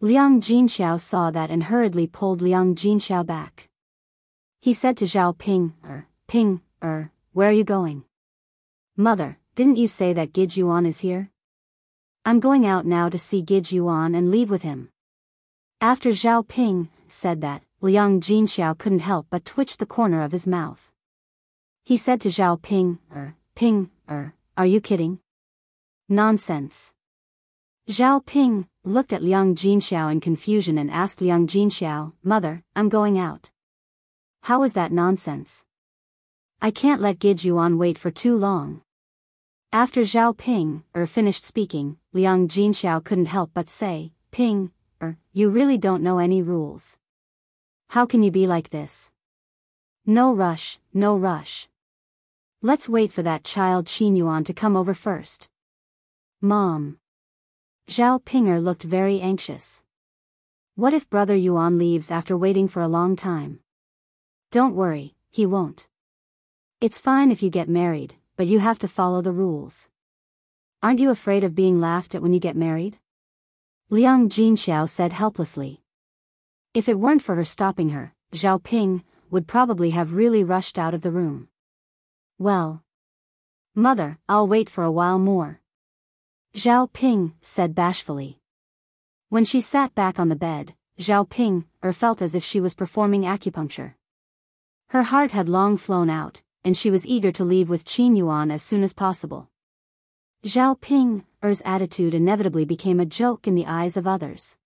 Liang Jinxiao saw that and hurriedly pulled Liang Jinxiao back. He said to Zhao Ping, where are you going? Mother, didn't you say that Gijuan is here? I'm going out now to see Gijuan and leave with him. After Zhao Ping said that, Liang Jinxiao couldn't help but twitch the corner of his mouth. He said to Zhao Ping, are you kidding? Nonsense. Zhao Ping looked at Liang Jinxiao in confusion and asked Liang Jinxiao, Mother, I'm going out. How is that nonsense? I can't let Gijuan wait for too long. After Zhao Ping finished speaking, Liang Jinxiao couldn't help but say, Ping, you really don't know any rules. How can you be like this? No rush. Let's wait for that child Qin Yuan to come over first. Mom. Zhao Pinger looked very anxious. What if Brother Yuan leaves after waiting for a long time? Don't worry, he won't. It's fine if you get married, but you have to follow the rules. Aren't you afraid of being laughed at when you get married? Liang Jinxiao said helplessly. If it weren't for her stopping her, Zhao Ping would probably have really rushed out of the room. Well. Mother, I'll wait for a while more. Zhao Ping said bashfully. When she sat back on the bed, Zhao Ping felt as if she was performing acupuncture. Her heart had long flown out, and she was eager to leave with Qin Yuan as soon as possible. Zhao Ping's attitude inevitably became a joke in the eyes of others.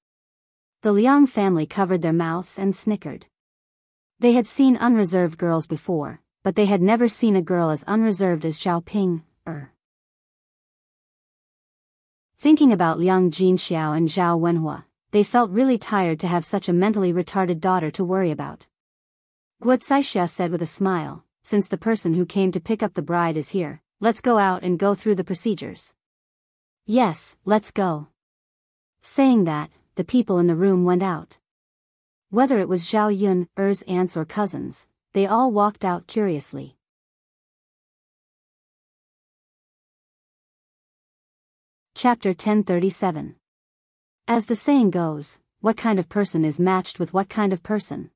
The Liang family covered their mouths and snickered. They had seen unreserved girls before, but they had never seen a girl as unreserved as Zhao Ping. Thinking about Liang Jinxiao and Zhao Wenhua, they felt really tired to have such a mentally retarded daughter to worry about. Guocaixia said with a smile, since the person who came to pick up the bride is here, let's go out and go through the procedures. Yes, let's go. Saying that, the people in the room went out. Whether it was Zhao Yun's aunts or cousins, they all walked out curiously. Chapter 1037. As the saying goes, what kind of person is matched with what kind of person?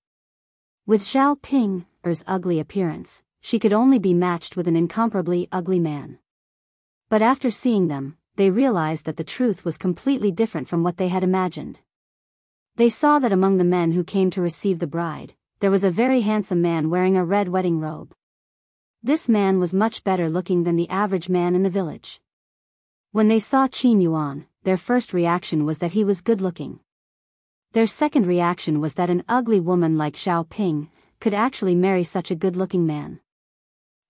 With Zhao Ping's ugly appearance, she could only be matched with an incomparably ugly man. But after seeing them, they realized that the truth was completely different from what they had imagined. They saw that among the men who came to receive the bride, there was a very handsome man wearing a red wedding robe. This man was much better looking than the average man in the village. When they saw Qin Yuan, their first reaction was that he was good-looking. Their second reaction was that an ugly woman like Zhao Ping could actually marry such a good-looking man.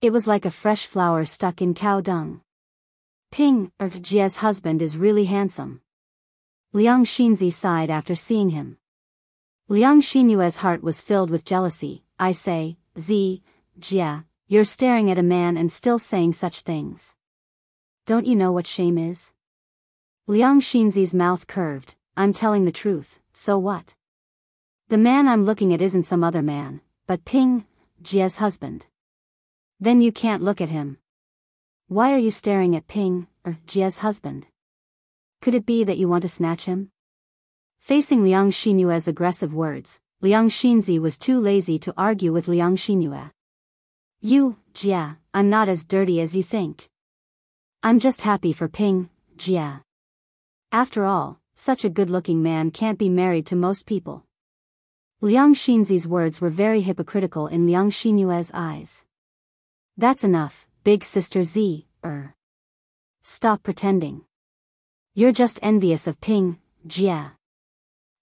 It was like a fresh flower stuck in cow dung. Jie's husband is really handsome. Liang Xinzi sighed after seeing him. Liang Xinyue's heart was filled with jealousy. I say, Jia, you're staring at a man and still saying such things. Don't you know what shame is? Liang Xinzi's mouth curved. I'm telling the truth, so what? The man I'm looking at isn't some other man, but Jie's husband. Then you can't look at him. Why are you staring at Jie's husband? Could it be that you want to snatch him? Facing Liang Xinyue's aggressive words, Liang Xinzi was too lazy to argue with Liang Xinyue. Jia, I'm not as dirty as you think. I'm just happy for Ping, Jia. After all, such a good-looking man can't be married to most people. Liang Xinzi's words were very hypocritical in Liang Xinyue's eyes. That's enough, big sister Z, Stop pretending. You're just envious of Ping, Jia.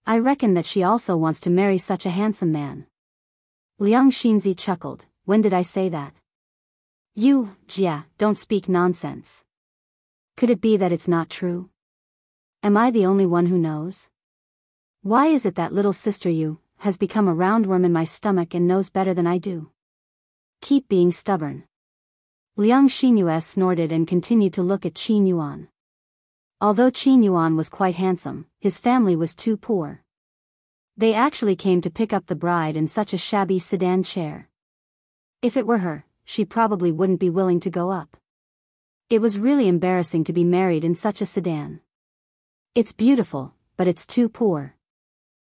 I reckon that she also wants to marry such a handsome man. Liang Xinzi chuckled. When did I say that? Jia, don't speak nonsense. Could it be that it's not true? Am I the only one who knows? Why is it that little sister Yu has become a roundworm in my stomach and knows better than I do? Keep being stubborn. Liang Xinyue snorted and continued to look at Qin Yuan. Although Qin Yuan was quite handsome, his family was too poor. They actually came to pick up the bride in such a shabby sedan chair. If it were her, she probably wouldn't be willing to go up. It was really embarrassing to be married in such a sedan. It's beautiful, but it's too poor.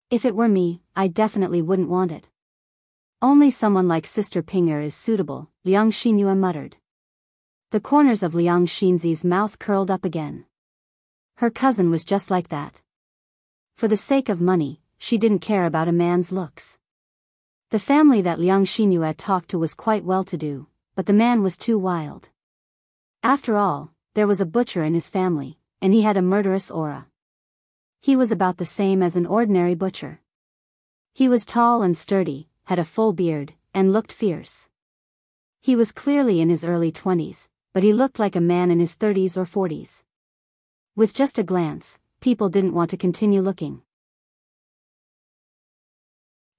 If it were me, I definitely wouldn't want it. Only someone like Sister Pinger is suitable, Liang Xinyue muttered. The corners of Liang Xinzi's mouth curled up again. Her cousin was just like that. For the sake of money, she didn't care about a man's looks. The family that Liang Xinyue talked to was quite well-to-do, but the man was too wild. After all, there was a butcher in his family, and he had a murderous aura. He was about the same as an ordinary butcher. He was tall and sturdy, had a full beard, and looked fierce. He was clearly in his early 20s, but he looked like a man in his 30s or 40s. With just a glance, people didn't want to continue looking.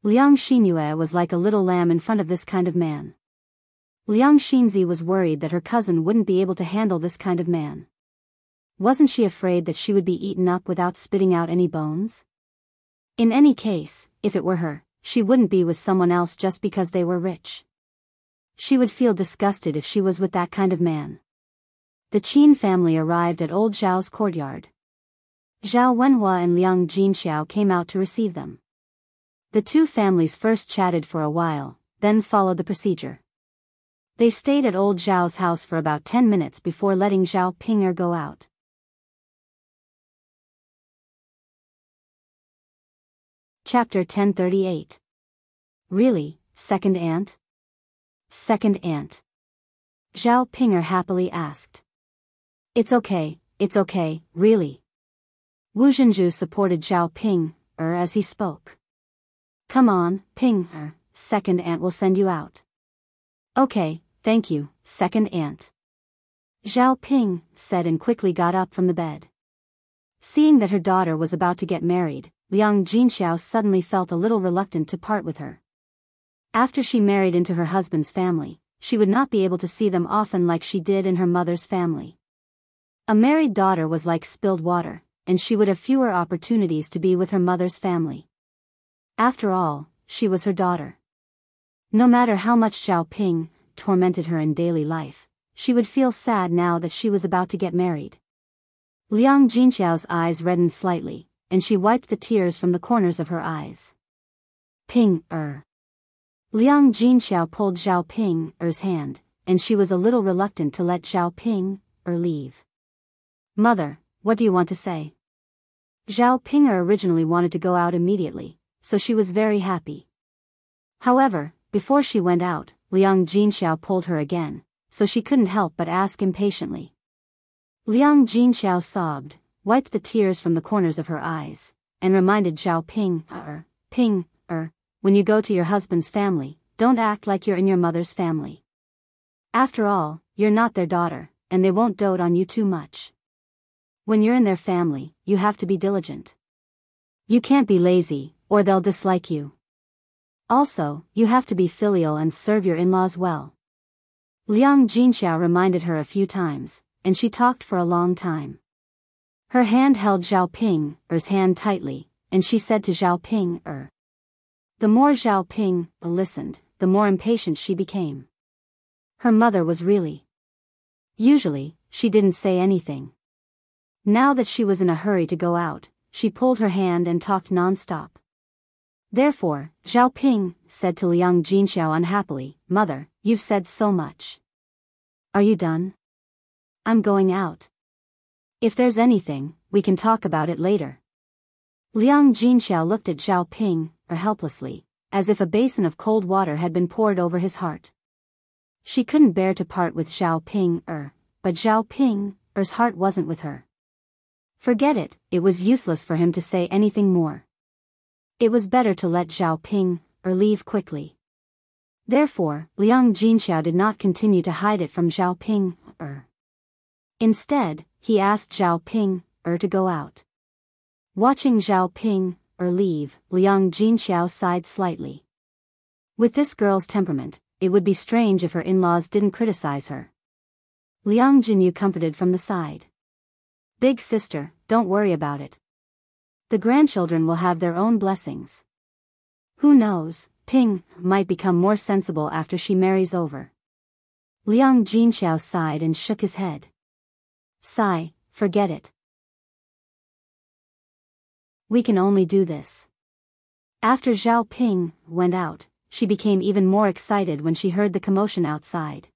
Liang Xinyue was like a little lamb in front of this kind of man. Liang Xinzi was worried that her cousin wouldn't be able to handle this kind of man. Wasn't she afraid that she would be eaten up without spitting out any bones? In any case, if it were her, she wouldn't be with someone else just because they were rich. She would feel disgusted if she was with that kind of man. The Qin family arrived at old Zhao's courtyard. Zhao Wenhua and Liang Jinxiao came out to receive them. The two families first chatted for a while, then followed the procedure. They stayed at old Zhao's house for about 10 minutes before letting Zhao Pinger go out. Chapter 1038. Really, second aunt? Second aunt. Zhao Pinger happily asked. It's okay, really. Wu Zhenju supported Zhao Pinger as he spoke. Come on, Pinger, second aunt will send you out. Okay, thank you, second aunt. Zhao Ping said and quickly got up from the bed. Seeing that her daughter was about to get married, Liang Jinxiao suddenly felt a little reluctant to part with her. After she married into her husband's family, she would not be able to see them often like she did in her mother's family. A married daughter was like spilled water, and she would have fewer opportunities to be with her mother's family. After all, she was her daughter. No matter how much Zhao Ping tormented her in daily life, she would feel sad now that she was about to get married. Liang Jinxiao's eyes reddened slightly, and she wiped the tears from the corners of her eyes. Liang Jinxiao pulled Zhao Pinger's hand, and she was a little reluctant to let Zhao Pinger leave. Mother, what do you want to say? Zhao Pinger originally wanted to go out immediately, so she was very happy. However, before she went out, Liang Jinxiao pulled her again, so she couldn't help but ask impatiently. Liang Jinxiao sobbed, wiped the tears from the corners of her eyes, and reminded Zhao Pinger, when you go to your husband's family, don't act like you're in your mother's family. After all, you're not their daughter, and they won't dote on you too much. When you're in their family, you have to be diligent. You can't be lazy, or they'll dislike you. Also, you have to be filial and serve your in-laws well. Liang Jinxiao reminded her a few times, and she talked for a long time. Her hand held Zhao Pinger's hand tightly, and she said to Zhao Pinger. The more Zhao Ping listened, the more impatient she became. Her mother was really. Usually, she didn't say anything. Now that she was in a hurry to go out, she pulled her hand and talked non-stop. Therefore, Zhao Ping said to Liang Jinxiao unhappily, "Mother, you've said so much. Are you done? I'm going out. If there's anything, we can talk about it later." Liang Jinxiao looked at Zhao Ping, helplessly, as if a basin of cold water had been poured over his heart. She couldn't bear to part with Zhao Ping, but Zhao Ping's heart wasn't with her. Forget it, it was useless for him to say anything more. It was better to let Zhao Ping leave quickly. Therefore, Liang Jinxiao did not continue to hide it from Zhao Ping. Instead, he asked Zhao Ping to go out. Watching Zhao Ping leave, Liang Jinxiao sighed slightly. With this girl's temperament, it would be strange if her in-laws didn't criticize her. Liang Jinyu comforted from the side. "Big sister, don't worry about it. The grandchildren will have their own blessings. Who knows, Ping might become more sensible after she marries over." Liang Jinxiao sighed and shook his head. "Sigh, forget it. We can only do this." After Zhao Ping went out, she became even more excited when she heard the commotion outside.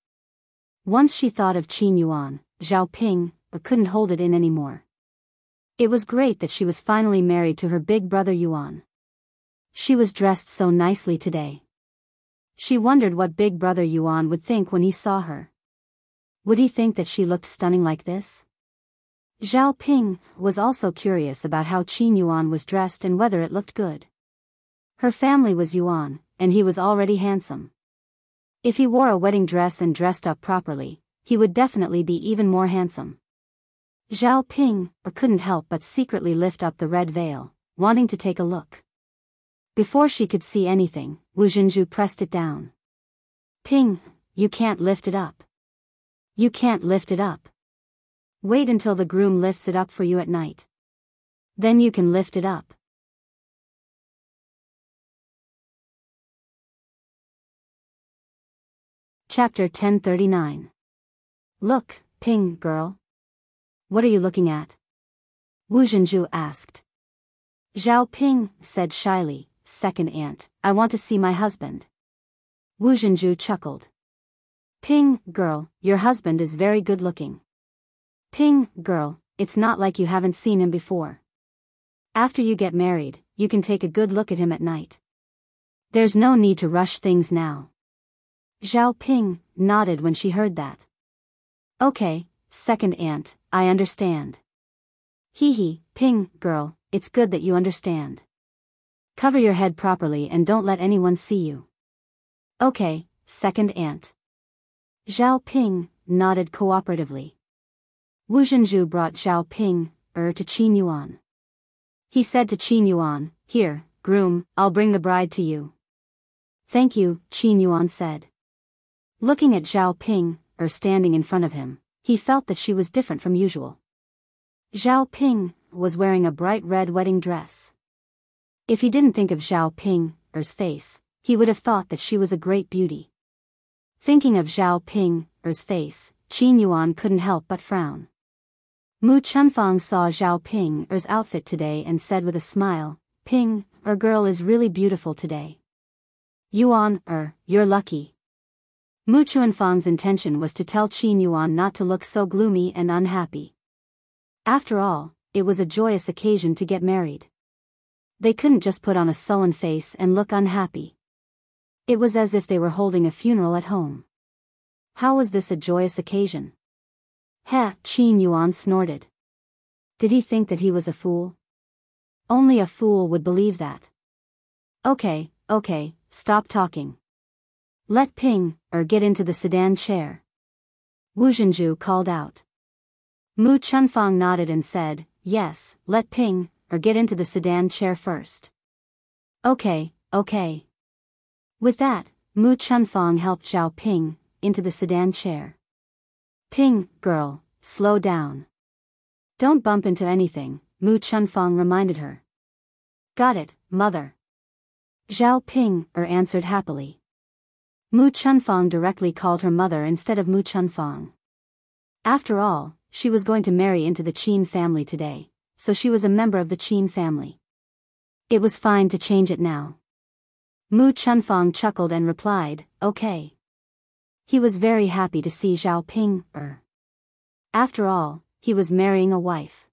Once she thought of Qin Yuan, Zhao Ping couldn't hold it in anymore. It was great that she was finally married to her big brother Yuan. She was dressed so nicely today. She wondered what big brother Yuan would think when he saw her. Would he think that she looked stunning like this? Zhao Ping was also curious about how Qin Yuan was dressed and whether it looked good. Her family was Yuan, and he was already handsome. If he wore a wedding dress and dressed up properly, he would definitely be even more handsome. Zhao Ping couldn't help but secretly lift up the red veil, wanting to take a look. Before she could see anything, Wu Zhenju pressed it down. "Ping, you can't lift it up. You can't lift it up. Wait until the groom lifts it up for you at night. Then you can lift it up." Chapter 1039. "Look, Ping, girl. What are you looking at?" Wu Zhenju asked. Zhao Ping said shyly, "Second aunt, I want to see my husband." Wu Zhenju chuckled. "Ping, girl, your husband is very good looking. Ping, girl, it's not like you haven't seen him before. After you get married, you can take a good look at him at night. There's no need to rush things now." Zhao Ping nodded when she heard that. "Okay, second aunt, I understand." "Hee, Ping, girl, it's good that you understand. Cover your head properly and don't let anyone see you." "Okay, second aunt." Zhao Ping nodded cooperatively. Wu Zhenju brought Zhao Ping to Qin Yuan. He said to Qin Yuan, "Here, groom, I'll bring the bride to you." "Thank you," Qin Yuan said. Looking at Zhao Ping standing in front of him, he felt that she was different from usual. Zhao Ping was wearing a bright red wedding dress. If he didn't think of Zhao Ping's face, he would have thought that she was a great beauty. Thinking of Zhao Ping's face, Qin Yuan couldn't help but frown. Mu Chunfang saw Zhao Ping's outfit today and said with a smile, "Ping, our girl is really beautiful today. Yuan, you're lucky." Mu Chunfang's intention was to tell Qin Yuan not to look so gloomy and unhappy. After all, it was a joyous occasion to get married. They couldn't just put on a sullen face and look unhappy. It was as if they were holding a funeral at home. How was this a joyous occasion? "Heh," Qin Yuan snorted. Did he think that he was a fool? Only a fool would believe that. Okay, stop talking. Let Ping get into the sedan chair." Wu Zhenju called out. Mu Chunfang nodded and said, "Yes, let Ping get into the sedan chair first." Okay. With that, Mu Chunfang helped Zhao Ping into the sedan chair. "Ping, girl, slow down. Don't bump into anything," Mu Chunfang reminded her. "Got it, mother." Zhao Ping answered happily. Mu Chunfang directly called her mother instead of Mu Chunfang. After all, she was going to marry into the Qin family today, so she was a member of the Qin family. It was fine to change it now. Mu Chunfang chuckled and replied, okay. He was very happy to see Zhao Ping. After all, he was marrying a wife.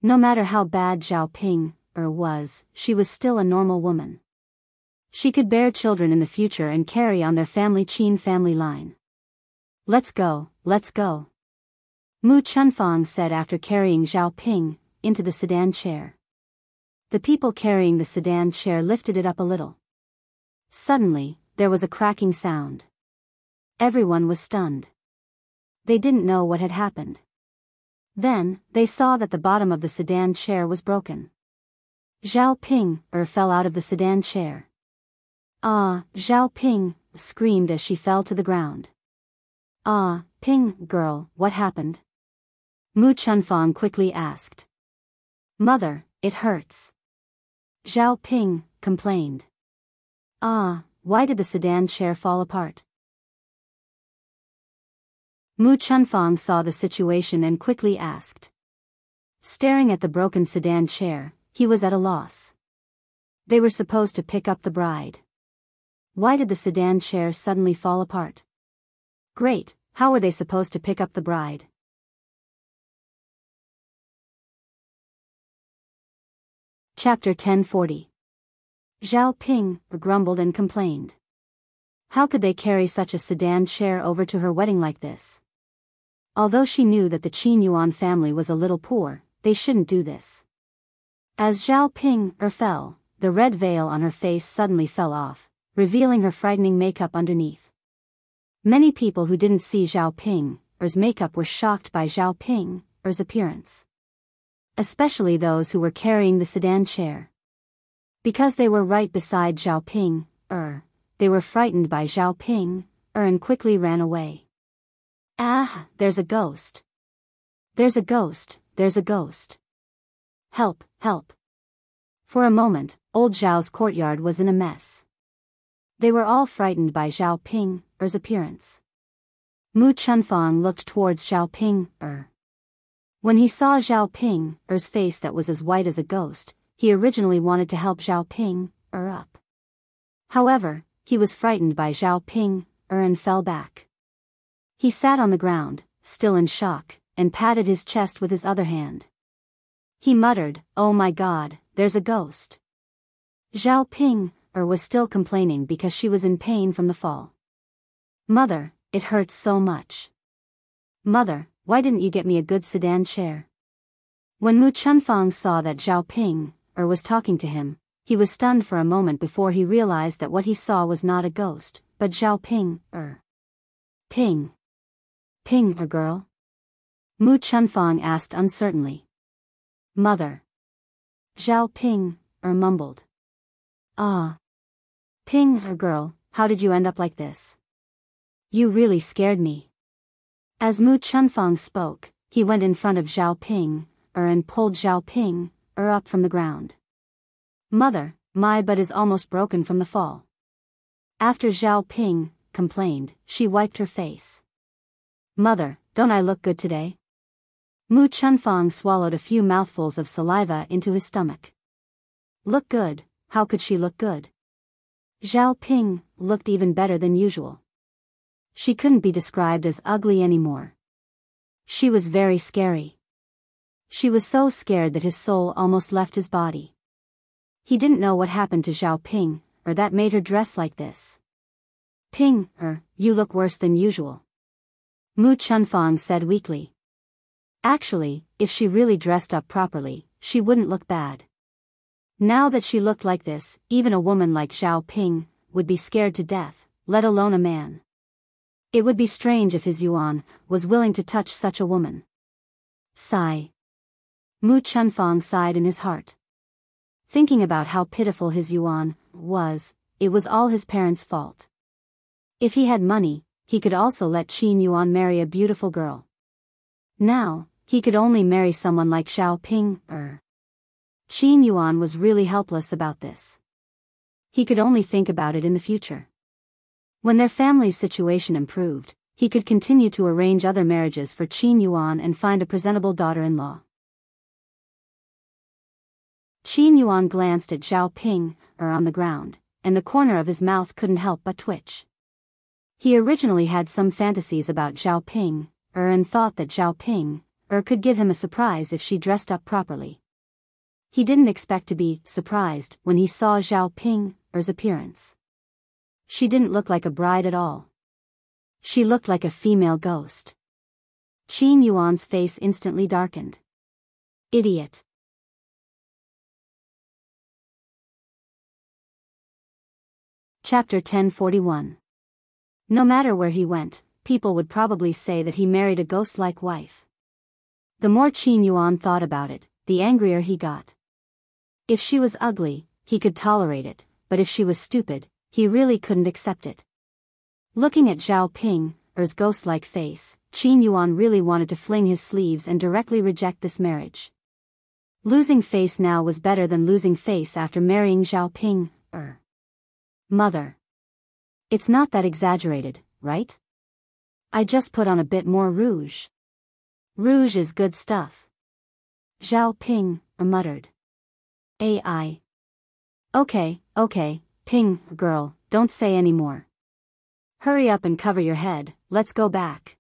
No matter how bad Zhao Ping was, she was still a normal woman. She could bear children in the future and carry on their Qin family line. Let's go, let's go. Mu Chunfang said after carrying Zhao Ping into the sedan chair. The people carrying the sedan chair lifted it up a little. Suddenly, there was a cracking sound. Everyone was stunned. They didn't know what had happened. Then, they saw that the bottom of the sedan chair was broken. Zhao Ping fell out of the sedan chair. Ah, Zhao Ping screamed as she fell to the ground. Ah, Ping, girl, what happened? Mu Chunfang quickly asked. Mother, it hurts. Zhao Ping complained. Ah, why did the sedan chair fall apart? Mu Chunfang saw the situation and quickly asked. Staring at the broken sedan chair, he was at a loss. They were supposed to pick up the bride. Why did the sedan chair suddenly fall apart? Great, how were they supposed to pick up the bride? Chapter 1040. Zhao Ping grumbled and complained. How could they carry such a sedan chair over to her wedding like this? Although she knew that the Qin Yuan family was a little poor, they shouldn't do this. As Zhao Ping fell, the red veil on her face suddenly fell off, revealing her frightening makeup underneath. Many people who didn't see Zhao Ping's makeup were shocked by Zhao Ping's appearance. Especially those who were carrying the sedan chair. Because they were right beside Zhao Ping, they were frightened by Zhao Ping, and quickly ran away. Ah, there's a ghost. There's a ghost, there's a ghost. Help, help. For a moment, old Zhao's courtyard was in a mess. They were all frightened by Zhao Ping's appearance. Mu Chunfang looked towards Zhao Ping. When he saw Zhao Ping's face that was as white as a ghost, he originally wanted to help Zhao Ping up. However, he was frightened by Zhao Ping and fell back. He sat on the ground, still in shock, and patted his chest with his other hand. He muttered, "Oh my God, there's a ghost." Zhao Ping was still complaining because she was in pain from the fall. Mother, it hurts so much. Mother, why didn't you get me a good sedan chair? When Mu Chunfang saw that Zhao Ping was talking to him, he was stunned for a moment before he realized that what he saw was not a ghost, but Zhao Ping. Ping, girl? Mu Chunfang asked uncertainly. Mother. Zhao Ping mumbled. Ah. Ping, girl, how did you end up like this? You really scared me. As Mu Chunfang spoke, he went in front of Zhao Ping and pulled Zhao Ping up from the ground. Mother, my butt is almost broken from the fall. After Zhao Ping complained, she wiped her face. Mother, don't I look good today? Mu Chunfang swallowed a few mouthfuls of saliva into his stomach. Look good, how could she look good? Zhao Ping looked even better than usual. She couldn't be described as ugly anymore. She was very scary. She was so scared that his soul almost left his body. He didn't know what happened to Zhao Ping, or that made her dress like this. Ping, you look worse than usual. Mu Chunfang said weakly. Actually, if she really dressed up properly, she wouldn't look bad. Now that she looked like this, even a woman like Zhao Ping would be scared to death, let alone a man. It would be strange if his Yuan was willing to touch such a woman. Sigh. Mu Chunfang sighed in his heart. Thinking about how pitiful his Yuan was, it was all his parents' fault. If he had money, he could also let Qin Yuan marry a beautiful girl. Now, he could only marry someone like Zhao Ping. Qin Yuan was really helpless about this. He could only think about it in the future. When their family's situation improved, he could continue to arrange other marriages for Qin Yuan and find a presentable daughter-in-law. Qin Yuan glanced at Zhao Ping on the ground, and the corner of his mouth couldn't help but twitch. He originally had some fantasies about Zhao Ping, and thought that Zhao Ping, could give him a surprise if she dressed up properly. He didn't expect to be surprised when he saw Zhao Ping's appearance. She didn't look like a bride at all. She looked like a female ghost. Qin Yuan's face instantly darkened. Idiot. Chapter 1041. No matter where he went, people would probably say that he married a ghost-like wife. The more Qin Yuan thought about it, the angrier he got. If she was ugly, he could tolerate it, but if she was stupid, he really couldn't accept it. Looking at Zhao Ping's ghost-like face, Qin Yuan really wanted to fling his sleeves and directly reject this marriage. Losing face now was better than losing face after marrying Zhao Ping. Mother. It's not that exaggerated, right? I just put on a bit more rouge. Rouge is good stuff. Zhao Ping muttered. AI. Okay, Ping, girl, don't say any more. Hurry up and cover your head, let's go back.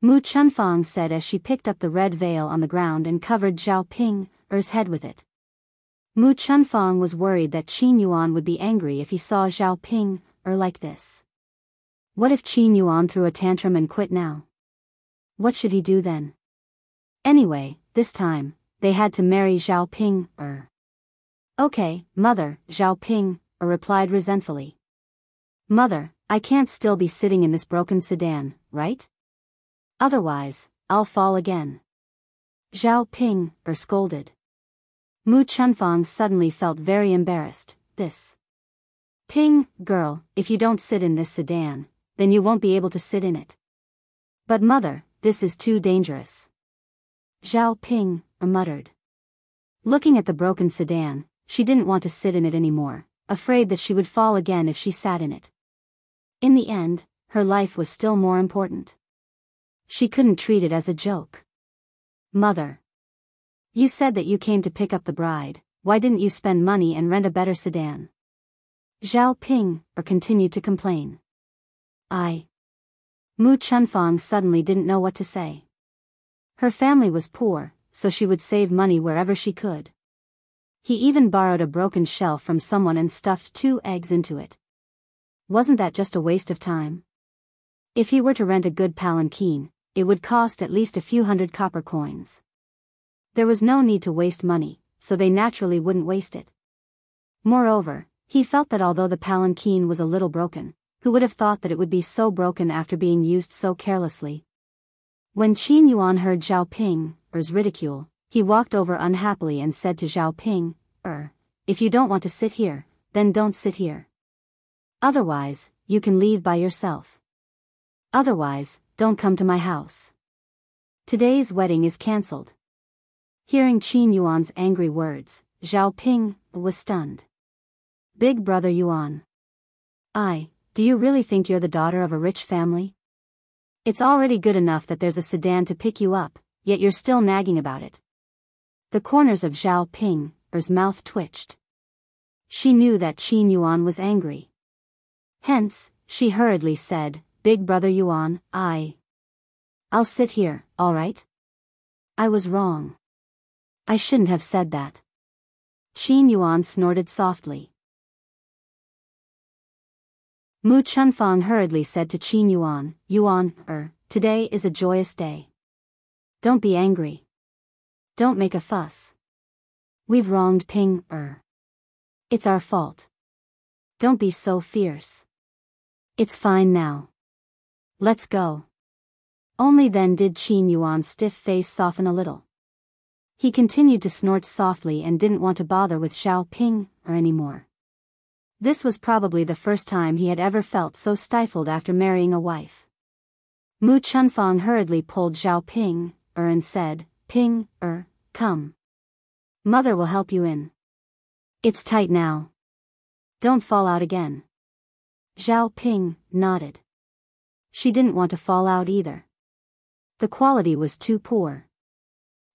Mu Chunfang said as she picked up the red veil on the ground and covered Zhao Ping's head with it. Mu Chunfang was worried that Qin Yuan would be angry if he saw Zhao Ping like this. What if Qin Yuan threw a tantrum and quit now? What should he do then? Anyway, this time, they had to marry Zhao Ping. Okay, mother, Zhao Ping replied resentfully. Mother, I can't still be sitting in this broken sedan, right? Otherwise, I'll fall again. Zhao Ping scolded. Mu Chunfang suddenly felt very embarrassed. This. Ping, girl, if you don't sit in this sedan, then you won't be able to sit in it. But mother, this is too dangerous. Zhao Ping muttered. Looking at the broken sedan, she didn't want to sit in it anymore, afraid that she would fall again if she sat in it. In the end, her life was still more important. She couldn't treat it as a joke. Mother. You said that you came to pick up the bride, why didn't you spend money and rent a better sedan? Zhao Ping continued to complain. Mu Chunfang suddenly didn't know what to say. Her family was poor, so she would save money wherever she could. He even borrowed a broken shelf from someone and stuffed 2 eggs into it. Wasn't that just a waste of time? If he were to rent a good palanquin, it would cost at least a few hundred copper coins. There was no need to waste money, so they naturally wouldn't waste it. Moreover, he felt that although the palanquin was a little broken, who would have thought that it would be so broken after being used so carelessly? When Qin Yuan heard Zhao Ping's ridicule, he walked over unhappily and said to Zhao Ping, if you don't want to sit here, then don't sit here. Otherwise, you can leave by yourself. Otherwise, don't come to my house. Today's wedding is cancelled. Hearing Qin Yuan's angry words, Zhao Ping was stunned. Big brother Yuan. Do you really think you're the daughter of a rich family? It's already good enough that there's a sedan to pick you up, yet you're still nagging about it. The corners of Zhao Ping's mouth twitched. She knew that Qin Yuan was angry. Hence, she hurriedly said, Big brother Yuan, I'll sit here, all right? I was wrong. I shouldn't have said that. Qin Yuan snorted softly. Mu Chunfang hurriedly said to Qin Yuan, today is a joyous day. Don't be angry. Don't make a fuss. We've wronged Ping. It's our fault. Don't be so fierce. It's fine now. Let's go. Only then did Qin Yuan's stiff face soften a little. He continued to snort softly and didn't want to bother with Zhao Ping anymore. This was probably the first time he had ever felt so stifled after marrying a wife. Mu Chunfang hurriedly pulled Zhao Ping and said, Ping, come. Mother will help you in. It's tight now. Don't fall out again. Zhao Ping nodded. She didn't want to fall out either. The quality was too poor.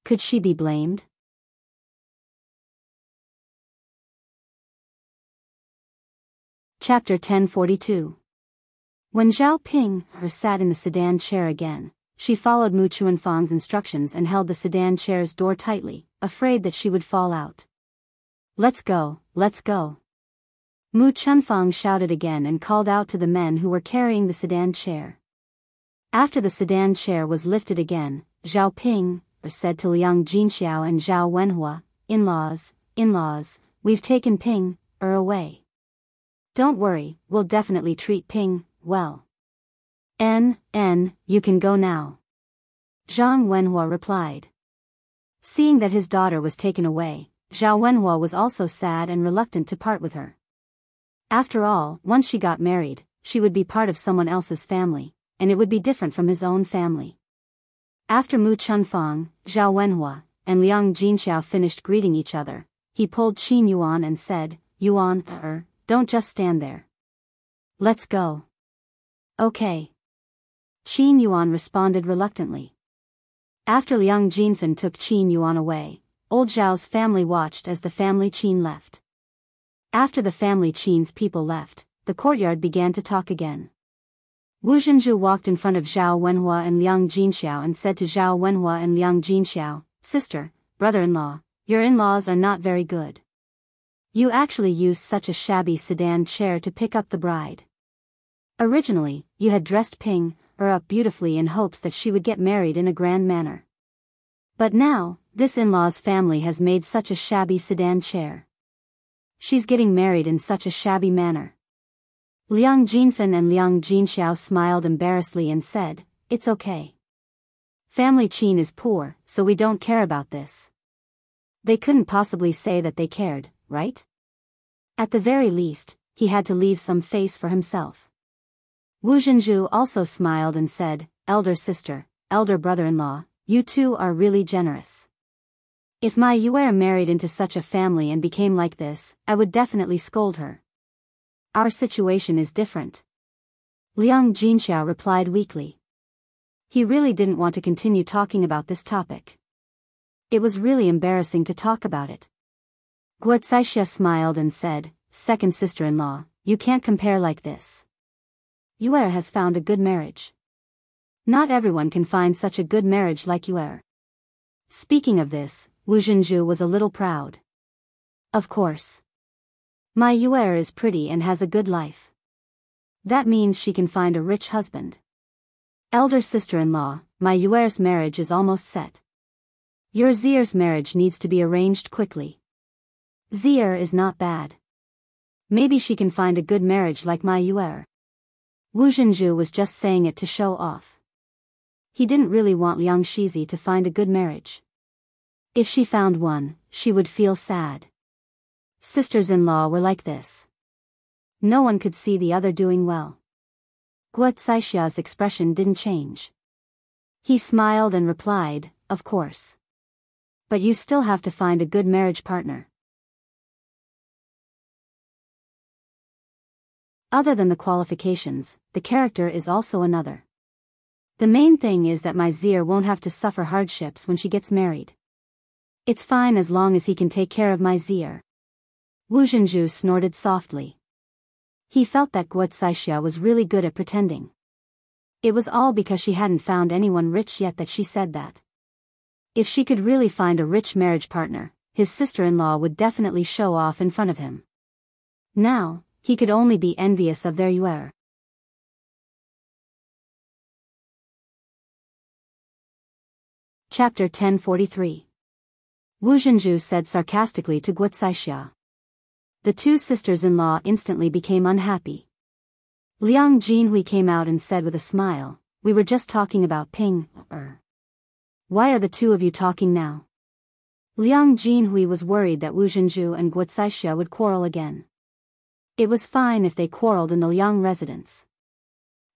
Could she be blamed? Chapter 1042. When Zhao Ping sat in the sedan chair again, she followed Mu Chuanfang's instructions and held the sedan chair's door tightly, afraid that she would fall out. Let's go, let's go. Mu Chunfang shouted again and called out to the men who were carrying the sedan chair. After the sedan chair was lifted again, Zhao Ping said to Liang Jinxiao and Zhao Wenhua, in-laws, we've taken Ping away. Don't worry, we'll definitely treat Ping well. You can go now. Zhang Wenhua replied. Seeing that his daughter was taken away, Zhao Wenhua was also sad and reluctant to part with her. After all, once she got married, she would be part of someone else's family, and it would be different from his own family. After Mu Chunfang, Zhao Wenhua, and Liang Jinxiao finished greeting each other, he pulled Qin Yuan and said, Yuan, don't just stand there. Let's go. Okay. Qin Yuan responded reluctantly. After Liang Jinfen took Qin Yuan away, old Zhao's family watched as the family Qin left. After the family Qin's people left, the courtyard began to talk again. Wu Zhenju walked in front of Zhao Wenhua and Liang Jinxiao and said to Zhao Wenhua and Liang Jinxiao, Sister, brother-in-law, your in-laws are not very good. You actually used such a shabby sedan chair to pick up the bride. Originally, you had dressed Ping up beautifully in hopes that she would get married in a grand manner. But now, this in-law's family has made such a shabby sedan chair. She's getting married in such a shabby manner. Liang Jinfen and Liang Jinxiao smiled embarrassedly and said, It's okay. Family Qin is poor, so we don't care about this. They couldn't possibly say that they cared, right? At the very least, he had to leave some face for himself. Wu Zhenju also smiled and said, Elder sister, elder brother-in-law, you two are really generous. If my Yuer married into such a family and became like this, I would definitely scold her. Our situation is different. Liang Jinxiao replied weakly. He really didn't want to continue talking about this topic. It was really embarrassing to talk about it. Guo Caixia smiled and said, Second sister-in-law, you can't compare like this. Yuer has found a good marriage. Not everyone can find such a good marriage like Yuer. Speaking of this, Wu Zhenju was a little proud. Of course. My Yuer is pretty and has a good life. That means she can find a rich husband. Elder sister-in-law, my Yuer's marriage is almost set. Your Zier's marriage needs to be arranged quickly. Zier is not bad. Maybe she can find a good marriage like my Yuer. Wu Zhenju was just saying it to show off. He didn't really want Liang Shizi to find a good marriage. If she found one, she would feel sad. Sisters-in-law were like this. No one could see the other doing well. Guo Caixia's expression didn't change. He smiled and replied, Of course. But you still have to find a good marriage partner. Other than the qualifications, the character is also another. The main thing is that my Zier won't have to suffer hardships when she gets married. It's fine as long as he can take care of my Zier. Wu Zhenju snorted softly. He felt that Guo Caixia was really good at pretending. It was all because she hadn't found anyone rich yet that she said that. If she could really find a rich marriage partner, his sister-in-law would definitely show off in front of him. Now, he could only be envious of their Yuer. Chapter 1043. Wu Zhenju said sarcastically to Guo Caixia. The two sisters-in-law instantly became unhappy. Liang Jinhui came out and said with a smile, We were just talking about Ping. Why are the two of you talking now? Liang Jinhui was worried that Wu Zhenju and Guo Caixia would quarrel again. It was fine if they quarreled in the Liang residence.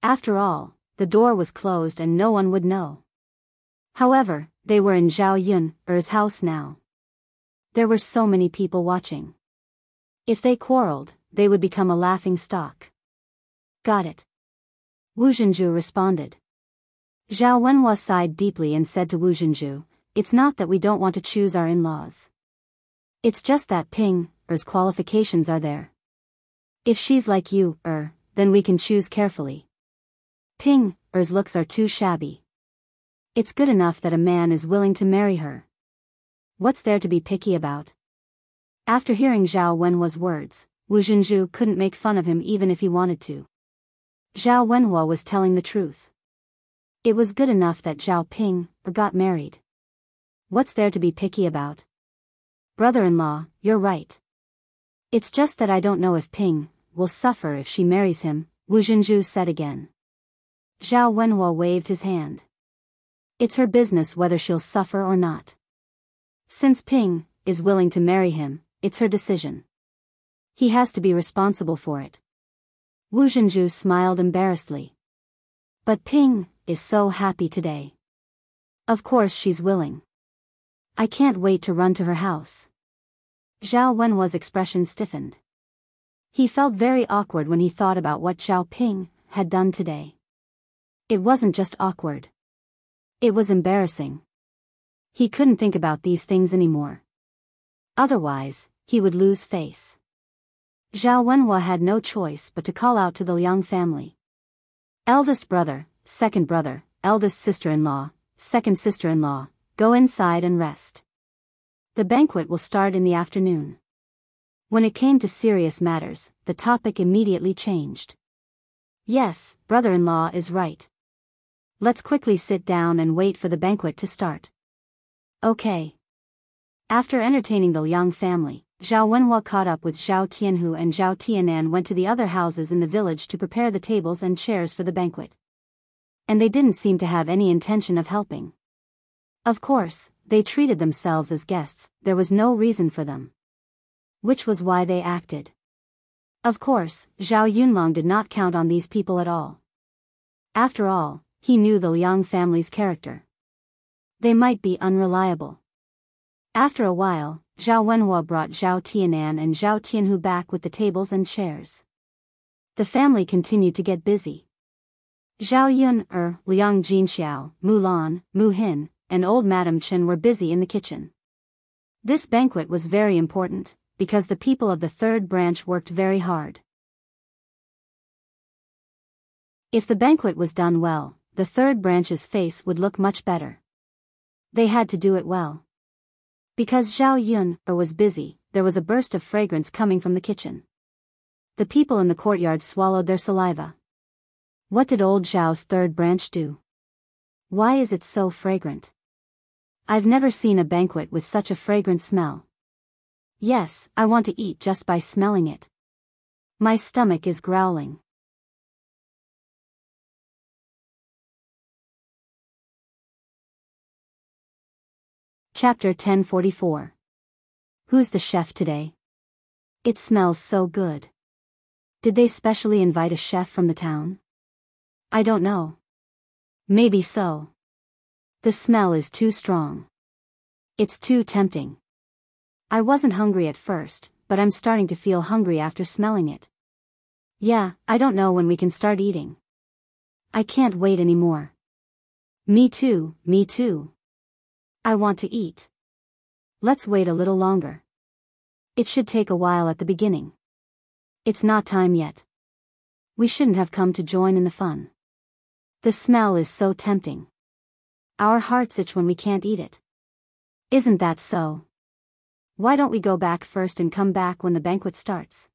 After all, the door was closed and no one would know. However, they were in Zhao Yun's house now. There were so many people watching. If they quarreled, they would become a laughing stock. Got it. Wu Zhenju responded. Zhao Wenhua sighed deeply and said to Wu Zhenju, It's not that we don't want to choose our in-laws. It's just that Ping's qualifications are there. If she's like you, then we can choose carefully. Ping-er's looks are too shabby. It's good enough that a man is willing to marry her. What's there to be picky about? After hearing Zhao Wenhua's words, Wu Zhenju couldn't make fun of him even if he wanted to. Zhao Wenhua was telling the truth. It was good enough that Zhao Ping-er got married. What's there to be picky about? Brother-in-law, you're right. It's just that I don't know if Ping will suffer if she marries him, Wu Zhenju said again. Zhao Wenhua waved his hand. It's her business whether she'll suffer or not. Since Ping is willing to marry him, it's her decision. He has to be responsible for it. Wu Zhenju smiled embarrassedly. But Ping is so happy today. Of course she's willing. I can't wait to run to her house. Zhao Wenhua's expression stiffened. He felt very awkward when he thought about what Zhao Ping had done today. It wasn't just awkward. It was embarrassing. He couldn't think about these things anymore. Otherwise, he would lose face. Zhao Wenhua had no choice but to call out to the Liang family. Eldest brother, second brother, eldest sister-in-law, second sister-in-law, go inside and rest. The banquet will start in the afternoon. When it came to serious matters, the topic immediately changed. Yes, brother-in-law is right. Let's quickly sit down and wait for the banquet to start. Okay. After entertaining the Liang family, Zhao Wenhua caught up with Zhao Tianhu and Zhao Tianan went to the other houses in the village to prepare the tables and chairs for the banquet. And they didn't seem to have any intention of helping. Of course, they treated themselves as guests, there was no reason for them. Which was why they acted. Of course, Zhao Yunlong did not count on these people at all. After all, he knew the Liang family's character. They might be unreliable. After a while, Zhao Wenhua brought Zhao Tianan and Zhao Tianhu back with the tables and chairs. The family continued to get busy. Zhao Yun, Liang Jinxiao, Mulan, Mu Hin, and old Madame Chen were busy in the kitchen. This banquet was very important, because the people of the third branch worked very hard. If the banquet was done well, the third branch's face would look much better. They had to do it well. Because Zhao Yun was busy, there was a burst of fragrance coming from the kitchen. The people in the courtyard swallowed their saliva. What did old Zhao's third branch do? Why is it so fragrant? I've never seen a banquet with such a fragrant smell. Yes, I want to eat just by smelling it. My stomach is growling. Chapter 1044. Who's the chef today? It smells so good. Did they specially invite a chef from the town? I don't know. Maybe so. The smell is too strong. It's too tempting. I wasn't hungry at first, but I'm starting to feel hungry after smelling it. Yeah, I don't know when we can start eating. I can't wait anymore. Me too, me too. I want to eat. Let's wait a little longer. It should take a while at the beginning. It's not time yet. We shouldn't have come to join in the fun. The smell is so tempting. Our hearts itch when we can't eat it. Isn't that so? Why don't we go back first and come back when the banquet starts?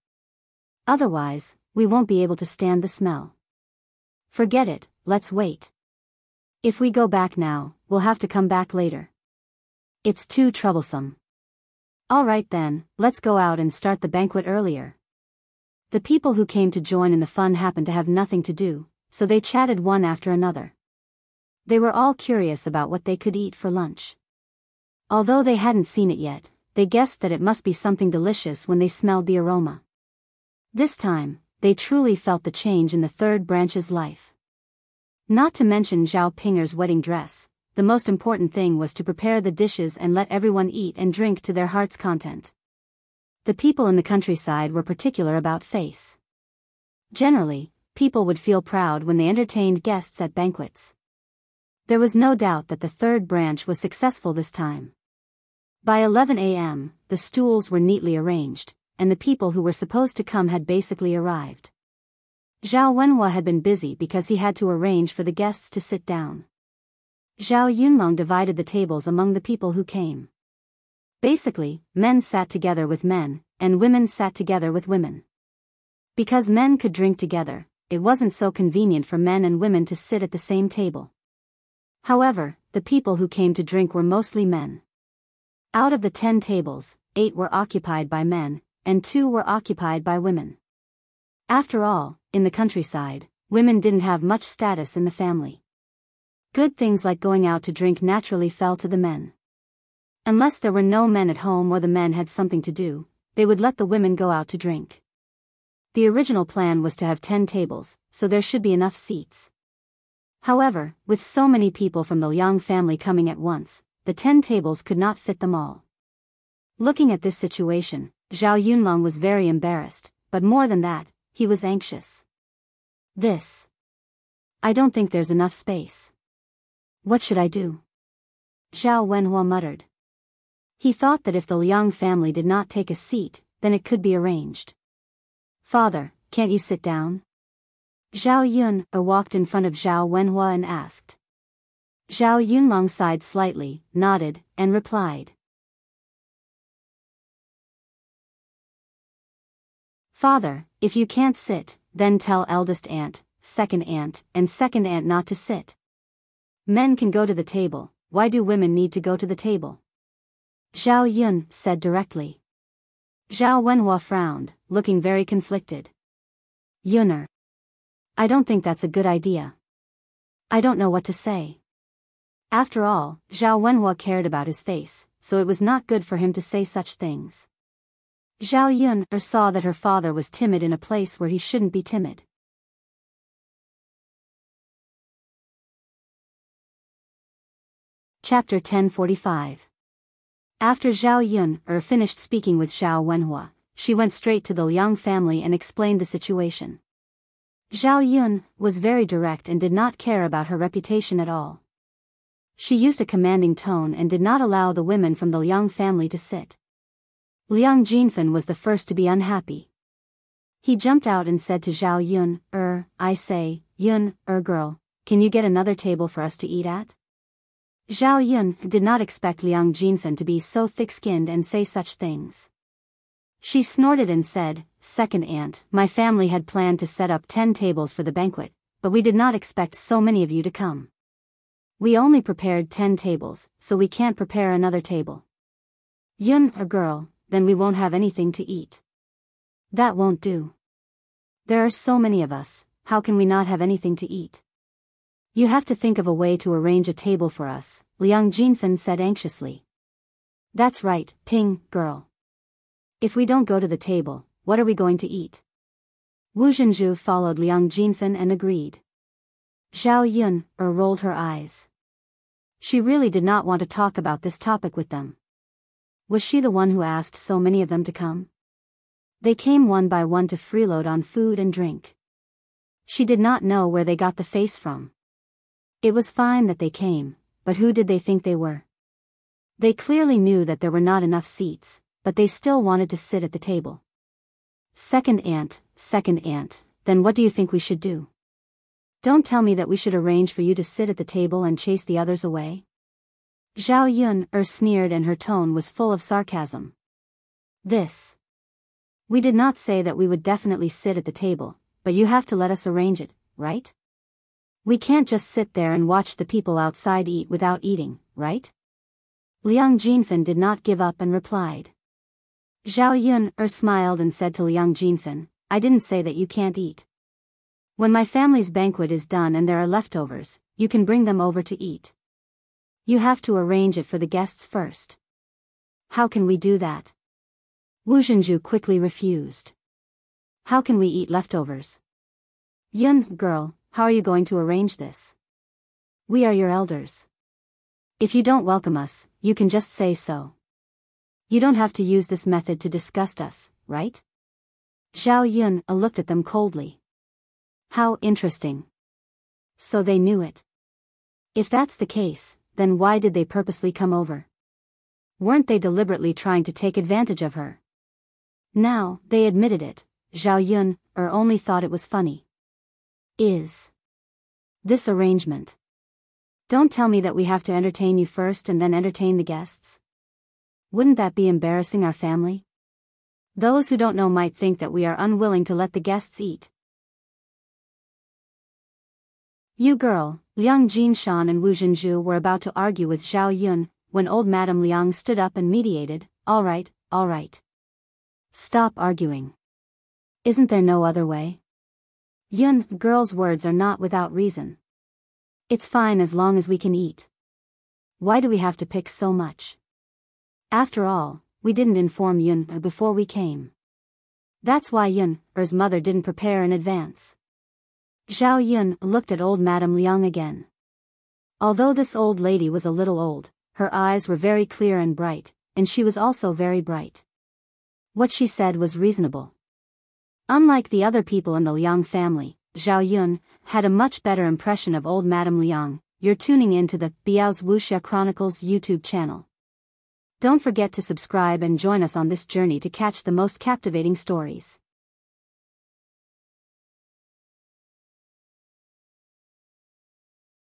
Otherwise, we won't be able to stand the smell. Forget it, let's wait. If we go back now, we'll have to come back later. It's too troublesome. All right then, let's go out and start the banquet earlier. The people who came to join in the fun happened to have nothing to do, so they chatted one after another. They were all curious about what they could eat for lunch. Although they hadn't seen it yet, they guessed that it must be something delicious when they smelled the aroma. This time, they truly felt the change in the third branch's life. Not to mention Zhao Pinger's wedding dress, the most important thing was to prepare the dishes and let everyone eat and drink to their heart's content. The people in the countryside were particular about face. Generally, people would feel proud when they entertained guests at banquets. There was no doubt that the third branch was successful this time. By 11 a.m., the stools were neatly arranged, and the people who were supposed to come had basically arrived. Zhao Wenhua had been busy because he had to arrange for the guests to sit down. Zhao Yunlong divided the tables among the people who came. Basically, men sat together with men, and women sat together with women. Because men could drink together, it wasn't so convenient for men and women to sit at the same table. However, the people who came to drink were mostly men. Out of the 10 tables, 8 were occupied by men, and 2 were occupied by women. After all, in the countryside, women didn't have much status in the family. Good things like going out to drink naturally fell to the men. Unless there were no men at home or the men had something to do, they would let the women go out to drink. The original plan was to have 10 tables, so there should be enough seats. However, with so many people from the Liang family coming at once, the 10 tables could not fit them all. Looking at this situation, Zhao Yunlong was very embarrassed, but more than that, he was anxious. I don't think there's enough space. What should I do? Zhao Wenhua muttered. He thought that if the Liang family did not take a seat, then it could be arranged. Father, can't you sit down? Zhao Yun walked in front of Zhao Wenhua and asked. Zhao Yunlong sighed slightly, nodded, and replied. Father, if you can't sit, then tell eldest aunt, and second aunt not to sit. Men can go to the table, why do women need to go to the table? Zhao Yun said directly. Zhao Wenhua frowned, looking very conflicted. Yuner. I don't think that's a good idea. I don't know what to say. After all, Zhao Wenhua cared about his face, so it was not good for him to say such things. Zhao Yun saw that her father was timid in a place where he shouldn't be timid. Chapter 1045. After Zhao Yun finished speaking with Zhao Wenhua, she went straight to the Liang family and explained the situation. Zhao Yun was very direct and did not care about her reputation at all. She used a commanding tone and did not allow the women from the Liang family to sit. Liang Jinfen was the first to be unhappy. He jumped out and said to Zhao Yun, I say, Yun, girl, can you get another table for us to eat at? Zhao Yun did not expect Liang Jinfen to be so thick-skinned and say such things. She snorted and said, Second aunt, my family had planned to set up 10 tables for the banquet, but we did not expect so many of you to come. We only prepared 10 tables, so we can't prepare another table. Yun, girl, then we won't have anything to eat. That won't do. There are so many of us, how can we not have anything to eat? You have to think of a way to arrange a table for us, Liang Jinfen said anxiously. That's right, Ping, girl. If we don't go to the table, what are we going to eat? Wu Zhenju followed Liang Jinfen and agreed. Zhao Yun rolled her eyes. She really did not want to talk about this topic with them. Was she the one who asked so many of them to come? They came one by one to freeload on food and drink. She did not know where they got the face from. It was fine that they came, but who did they think they were? They clearly knew that there were not enough seats, but they still wanted to sit at the table. Second aunt, then what do you think we should do? Don't tell me that we should arrange for you to sit at the table and chase the others away. Zhao Yun sneered and her tone was full of sarcasm. We did not say that we would definitely sit at the table, but you have to let us arrange it, right? We can't just sit there and watch the people outside eat without eating, right? Liang Jinfen did not give up and replied. Zhao Yun smiled and said to Liang Jinfen, I didn't say that you can't eat. When my family's banquet is done and there are leftovers, you can bring them over to eat. You have to arrange it for the guests first. How can we do that? Wu Zhenju quickly refused. How can we eat leftovers? Yun, girl, how are you going to arrange this? We are your elders. If you don't welcome us, you can just say so. You don't have to use this method to disgust us, right? Zhao Yun looked at them coldly. How interesting. So they knew it. If that's the case, then why did they purposely come over? Weren't they deliberately trying to take advantage of her? Now, they admitted it, Zhao Yun, only thought it was funny. Is this arrangement? Don't tell me that we have to entertain you first and then entertain the guests. Wouldn't that be embarrassing our family? Those who don't know might think that we are unwilling to let the guests eat. You girl, Liang Jinshan and Wu Zhenzhu were about to argue with Zhao Yun, when old Madame Liang stood up and mediated. All right. Stop arguing. Isn't there no other way? Yun, girl's words are not without reason. It's fine as long as we can eat. Why do we have to pick so much? After all, we didn't inform Yun before we came. That's why Yun's mother didn't prepare in advance. Zhao Yun looked at old Madame Liang again. Although this old lady was a little old, her eyes were very clear and bright, and she was also very bright. What she said was reasonable. Unlike the other people in the Liang family, Zhao Yun had a much better impression of old Madame Liang. You're tuning in to the Biyao's Wuxia Chronicles YouTube channel. Don't forget to subscribe and join us on this journey to catch the most captivating stories.